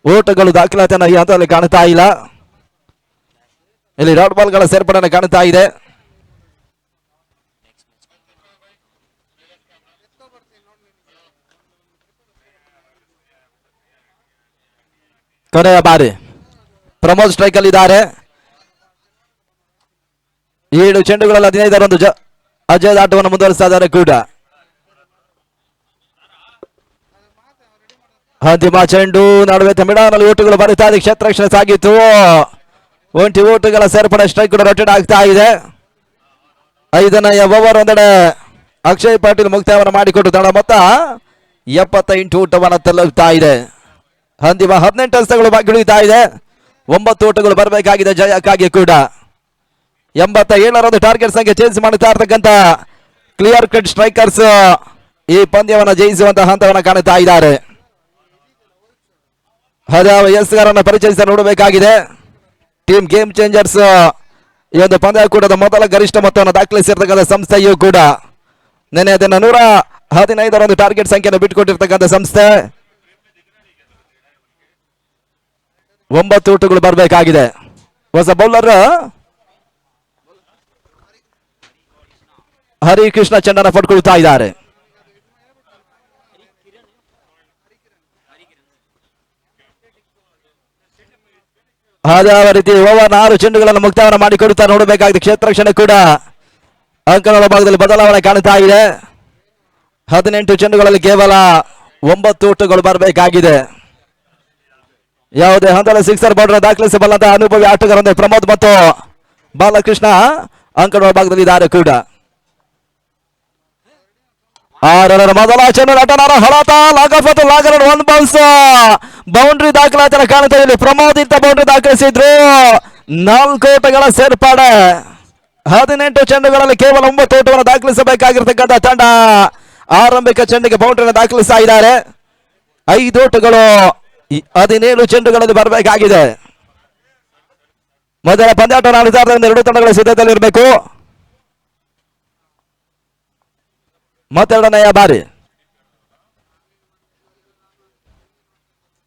ಓಟಗಳು ದಾಖಲಾತಿಯನ್ನು ಈ ಹಂತದಲ್ಲಿ ಕಾಣುತ್ತಾ ಇಲ್ಲ. ಇಲ್ಲಿ ಡಾಟ್ ಬಾಲ್ಗಳ ಸೇರ್ಪಡೆಯನ್ನು ಕಾಣುತ್ತಾ ಇದೆ. ಕೊನೆಯ ಬಾರಿ ಪ್ರಮೋದ್ ಸ್ಟ್ರೈಕ್ ಅಲ್ಲಿ ಇದ್ದಾರೆ. 7 ಚೆಂಡುಗಳಲ್ಲಿ 15 ರನ್ ಅಜಯ್ ಆಟವನ್ನು ಮುಂದುವರಿಸ್ತಾ ಇದ್ದಾರೆ ಕೂಡ. ಅಂತಿಮ ಚೆಂಡು ನಡುವೆ ತಮಿಳುನಾಡಿನಲ್ಲಿ ಓಟುಗಳು ಬರುತ್ತಾ ಇದೆ. ಕ್ಷೇತ್ರ ರಕ್ಷಣೆ ಸಾಗಿತ್ತು. 20 ಓಟುಗಳ ಸೇರ್ಪಡೆ ಸ್ಟ್ರೈಕ್ ಕೂಡ ರೊಟೇಟ್ ಆಗ್ತಾ ಇದೆ. 5ನೇ ಓವರ್ ಒಂದೆಡೆ ಅಕ್ಷಯ್ ಪಾಟೀಲ್ ಮುಕ್ತಾಯವನ್ನು ಮಾಡಿಕೊಟ್ಟು ತಂಡ ಮೊತ್ತ 78 ಓಟವನ್ನು ತಲುಪ್ತಾ ಇದೆ. ಅಂತಿಮ 18 ಹಸ್ತಗಳು ಬಾಕಿ ಉಳಿತಾ ಇದೆ. 9 ಓಟಗಳು ಬರಬೇಕಾಗಿದೆ ಜಯಕ್ಕಾಗಿ ಕೂಡ. 87 ಟಾರ್ಗೆಟ್ ಸಂಖ್ಯೆ ಚೇಂಜ್ ಮಾಡುತ್ತಾ ಇರ್ತಕ್ಕಂಥ ಕ್ಲಿಯರ್ ಕಟ್ ಸ್ಟ್ರೈಕರ್ಸ್ ಈ ಪಂದ್ಯವನ್ನು ಜಯಿಸುವಂತಹ ಹಂತವನ್ನು ಕಾಣುತ್ತಾ ಇದ್ದಾರೆ. ಹದಾವ ಎಸ್ಗಾರನ್ನು ಪರಿಚಯಿಸಿ ನೋಡಬೇಕಾಗಿದೆ. ಟೀಮ್ ಗೇಮ್ ಚೇಂಜರ್ಸ್ ಈ ಒಂದು ಪಂದ್ಯಕೂಟದ ಮೊದಲ ಗರಿಷ್ಠ ಮೊತ್ತವನ್ನು ದಾಖಲಿಸಿರ್ತಕ್ಕಂಥ ಸಂಸ್ಥೆಯೂ ಕೂಡ. ನೆನೆ ಅದನ್ನು 115 ಟಾರ್ಗೆಟ್ ಸಂಖ್ಯೆಯನ್ನು ಬಿಟ್ಟುಕೊಟ್ಟಿರ್ತಕ್ಕಂಥ ಸಂಸ್ಥೆ. 9 ಓಟಗಳು ಬರಬೇಕಾಗಿದೆ. ಹೊಸ ಬೌಲರ್ ಹರಿಕೃಷ್ಣ ಚೆಂಡನ್ನು ಪಡ್ಕೊಳ್ತಾ ಇದ್ದಾರೆ. ಅದೇ ರೀತಿ ಓವರ್ 6 ಚೆಂಡುಗಳನ್ನು ಮುಕ್ತಾಯವನ್ನು ಮಾಡಿಕೊಡುತ್ತಾ ನೋಡಬೇಕಾಗಿದೆ. ಕ್ಷೇತ್ರ ರಕ್ಷಣೆ ಕೂಡ ಅಂಕಗಳ ಭಾಗದಲ್ಲಿ ಬದಲಾವಣೆ ಕಾಣ್ತಾ ಇದೆ. 18 ಚೆಂಡುಗಳಲ್ಲಿ ಕೇವಲ 9 ಓಟಗಳು ಬರಬೇಕಾಗಿದೆ. ಯಾವುದೇ ಹಂತದಲ್ಲಿ ಸಿಕ್ಸರ್ ಬೌಂಡ್ರಿ ದಾಖಲಿಸಬಲ್ಲಂತಹ ಅನುಭವಿ ಆಟಗಾರರೊಂದಿಗೆ ಪ್ರಮೋದ್ ಮತ್ತು ಬಾಲಕೃಷ್ಣ ಅಂಕಗಳ ಭಾಗದಲ್ಲಿ ಇದ್ದಾರೆ ಕೂಡ. 6 ಮೊದಲ ಚೆಂಡು ನಟನರ ಹೊಳತ ಲಾಗಫತ್ ಲಾಗರ್ 1 ಬೌನ್ಸ್ ಬೌಂಡ್ರಿ ದಾಖಲಾತಿ ಕಾಣ್ತಾ ಇದೆ. ಪ್ರಮೋದ್ ಇಂತ ಬೌಂಡ್ರಿ ದಾಖಲಿಸಿದ್ರು. 4 ಓಟಗಳ ಸೇರ್ಪಾಡೆ. 18 ಚೆಂಡುಗಳಲ್ಲಿ ಕೇವಲ 9 ಓಟವನ್ನು ದಾಖಲಿಸಬೇಕಾಗಿರ್ತಕ್ಕಂಥ ತಂಡ ಆರಂಭಿಕ ಚೆಂಡಿಗೆ ಬೌಂಡ್ರಿಯನ್ನು ದಾಖಲಿಸ್ತಾ ಇದ್ದಾರೆ. 5 ಓಟಗಳು 17 ಚೆಂಡುಗಳಲ್ಲಿ ಬರಬೇಕಾಗಿದೆ. ಮೊದಲ ಪಂದ್ಯಾಟ ಆಡಿದಾರರಿಂದ 2 ತಂಡಗಳ ಸಿದ್ಧತೆಯಲ್ಲಿರಬೇಕು. ಮತ್ತೆರಡನೆಯ ಬಾರಿ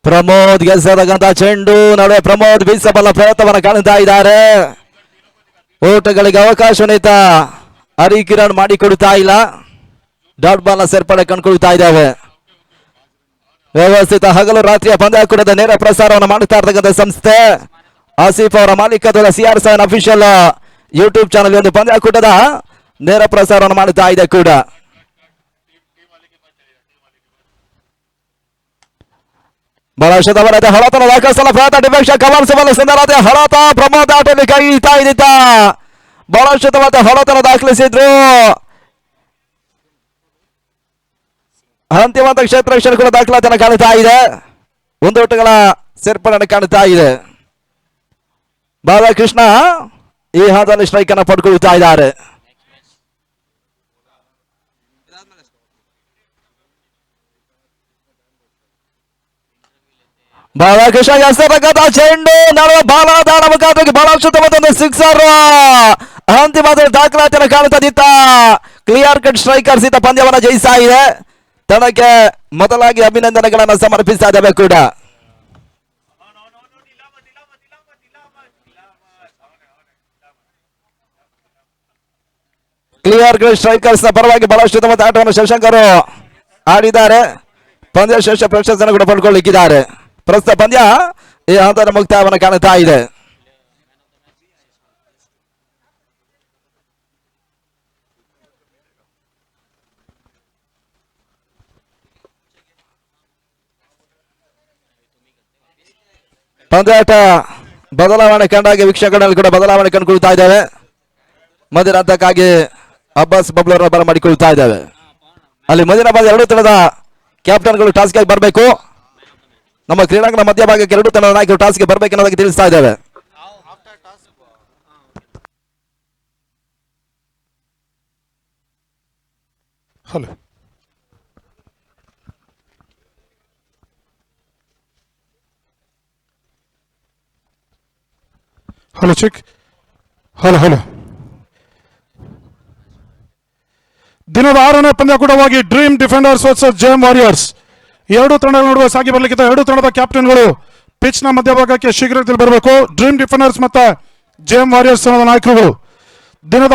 ಪ್ರಮೋದ್ ಗೆಸರಗಂತ ಚೆಂಡು ನಡುವೆ ಪ್ರಮೋದ್ ಬೀಸಬಲ್ಲ ಪ್ರಯತ್ನವನ್ನು ಕಾಣ್ತಾ ಇದ್ದಾರೆ. ಓಟಗಳಿಗೆ ಅವಕಾಶ ನೇತ ಹರಿಕಿರಣ್ ಮಾಡಿಕೊಡುತ್ತಾ ಇಲ್ಲ. ಡಾಟ್ ಬಾಲ್ ನ ಸೇರ್ಪಡೆ ಕಂಡುಕೊಳ್ತಾ ಇದ್ದಾವೆ. ವ್ಯವಸ್ಥಿತ ಹಗಲು ರಾತ್ರಿಯ ಪಂದ್ಯಾಕೂಟದ ನೇರ ಪ್ರಸಾರವನ್ನು ಮಾಡುತ್ತಾ ಇರತಕ್ಕಂಥ ಸಂಸ್ಥೆ ಆಸಿಫ್ ಅವರ ಮಾಲೀಕತ್ವದ CR7 ಅಫಿಷಿಯಲ್ ಯೂಟ್ಯೂಬ್ ಚಾನಲ್ ಒಂದು ಪಂದ್ಯಾಕೂಟದ ನೇರ ಪ್ರಸಾರವನ್ನು ಮಾಡುತ್ತಾ ಇದೆ ಕೂಡ. ಬಹಳ ಶತವರದ ಹೊಳತನ ದಾಖಲಿಸಲು ಪ್ರಯತ್ನ ಡಿಫೆಕ್ಷನ್ ಕವರ್ಸಬಲ್ಲ ಸುಂದರತೆ ಹೊಳತ ಪ್ರಮೋದ್ ಆಟದಲ್ಲಿ ಕೈ ಇದ್ದಿದ್ದ ಬಹಳ ಶತವಾದ ಹೊಳತನ ದಾಖಲಿಸಿದ್ರು. ಅಂತಿಮ ಕ್ಷೇತ್ರ ರಕ್ಷಣೆ ಕೂಡ ದಾಖಲಾತಿಯನ್ನು ಕಾಣುತ್ತಾ ಇದೆ. 1 ಓಟಗಳ ಸೇರ್ಪಡೆ ಕಾಣುತ್ತಾ ಇದೆ. ಬಾಲಕೃಷ್ಣ ಈ ಹಂತದಲ್ಲಿ ಸ್ಟ್ರೈಕ್ ಅನ್ನು ಪಡ್ಕೊಳ್ತಾ ಇದ್ದಾರೆ. ಬಾಲಕೃಷ್ಣ ಎಸೆತಕ್ಕಂತ ಚೆಂಡು ನಡುವೆ ಬಾಲ ದಾಳ ಮುಖಾಂತರ ಬಹಳ ಅತ್ಯುತ್ತಮವಾದ ಸಿಕ್ಸರ್. ಅಂತಿಮ ದಾಖಲಾತಿಯನ್ನು ಕಾಣುತ್ತಿದ್ದ ಕ್ಲಿಯರ್ ಕಟ್ ಸ್ಟ್ರೈಕರ್ಸ್ ಇದ್ದ ಪಂದ್ಯವನ್ನು ಜಯಿಸ್ತಾ ಇದೆ. ತಂಡಕ್ಕೆ ಮೊದಲಾಗಿ ಅಭಿನಂದನೆಗಳನ್ನು ಸಮರ್ಪಿಸ್ತಾ ಇದ್ದೇವೆ ಕೂಡ. ಕ್ಲಿಯರ್ ಕಟ್ ಸ್ಟ್ರೈಕರ್ಸ್ ನ ಪರವಾಗಿ ಬಹಳಷ್ಟು ಉತ್ತಮ ಆಟವನ್ನು ಶಿವಶಂಕರ್ ಆಡಿದ್ದಾರೆ. ಪಂದ್ಯ ಶ್ರೇಷ್ಠ ಪ್ರಶಸ್ತಿಯನ್ನು ಕೂಡ ಪಡ್ಕೊಳ್ಳಿಕ್ಕಿದ್ದಾರೆ. ಪ್ರಸ್ತುತ ಪಂದ್ಯ ಈ ಹಂತದ ಮುಕ್ತಾಯವನ್ನು ಕಾಣುತ್ತಾ ಇದೆ. ಪಂದ್ಯಾಟ ಬದಲಾವಣೆ ಕಂಡಾಗ ವೀಕ್ಷಕರಲ್ಲಿ ಕೂಡ ಬದಲಾವಣೆ ಕಂಡುಕೊಳ್ತಾ ಇದ್ದೇವೆ. ಮಧ್ಯ ಹಂತಕ್ಕಾಗಿ ಅಬ್ಬಾಸ್ ಬಬ್ಲರ್ ಬರಮಾಡಿಕೊಳ್ತಾ ಇದ್ದೇವೆ. ಅಲ್ಲಿ ಮುಂದಿನ ಬಾರಿ 2 ತಂಡದ ಕ್ಯಾಪ್ಟನ್ಗಳು ಟಾಸ್ಗೆ ಬರಬೇಕು. ನಮ್ಮ ಕ್ರೀಡಾಂಗಣ ಮಧ್ಯಭಾಗಕ್ಕೆ 2 ತಂಡದ ನಾಯಕರು ಟಾಸ್ಗೆ ಬರಬೇಕೆನ್ನೋದಕ್ಕೆ ತಿಳಿಸ್ತಾ ಇದ್ದೇವೆ. Hello hello check hello hello ದಿನದ 6ನೇ ಪಂದ್ಯಾಕೂಟವಾಗಿ dream defenders versus JM warriors 2 ತಂಡಗಳ ನಡುವೆ ಸಾಗಿ ಬರಲಿಕ್ಕಿದ್ದ 2 ತಂಡದ ಕ್ಯಾಪ್ಟನ್ಗಳು ಪಿಚ್ ನ ಮಧ್ಯಭಾಗಕ್ಕೆ ಶೀಘ್ರದಲ್ಲಿ ಬರಬೇಕು. ಡ್ರೀಮ್ ಡಿಫೆಂಡರ್ಸ್ ಮತ್ತೆ ಜೆಎಂ ವಾರಿಯರ್ಸ್ ತಂಡದ ನಾಯಕರುಗಳು ದಿನದ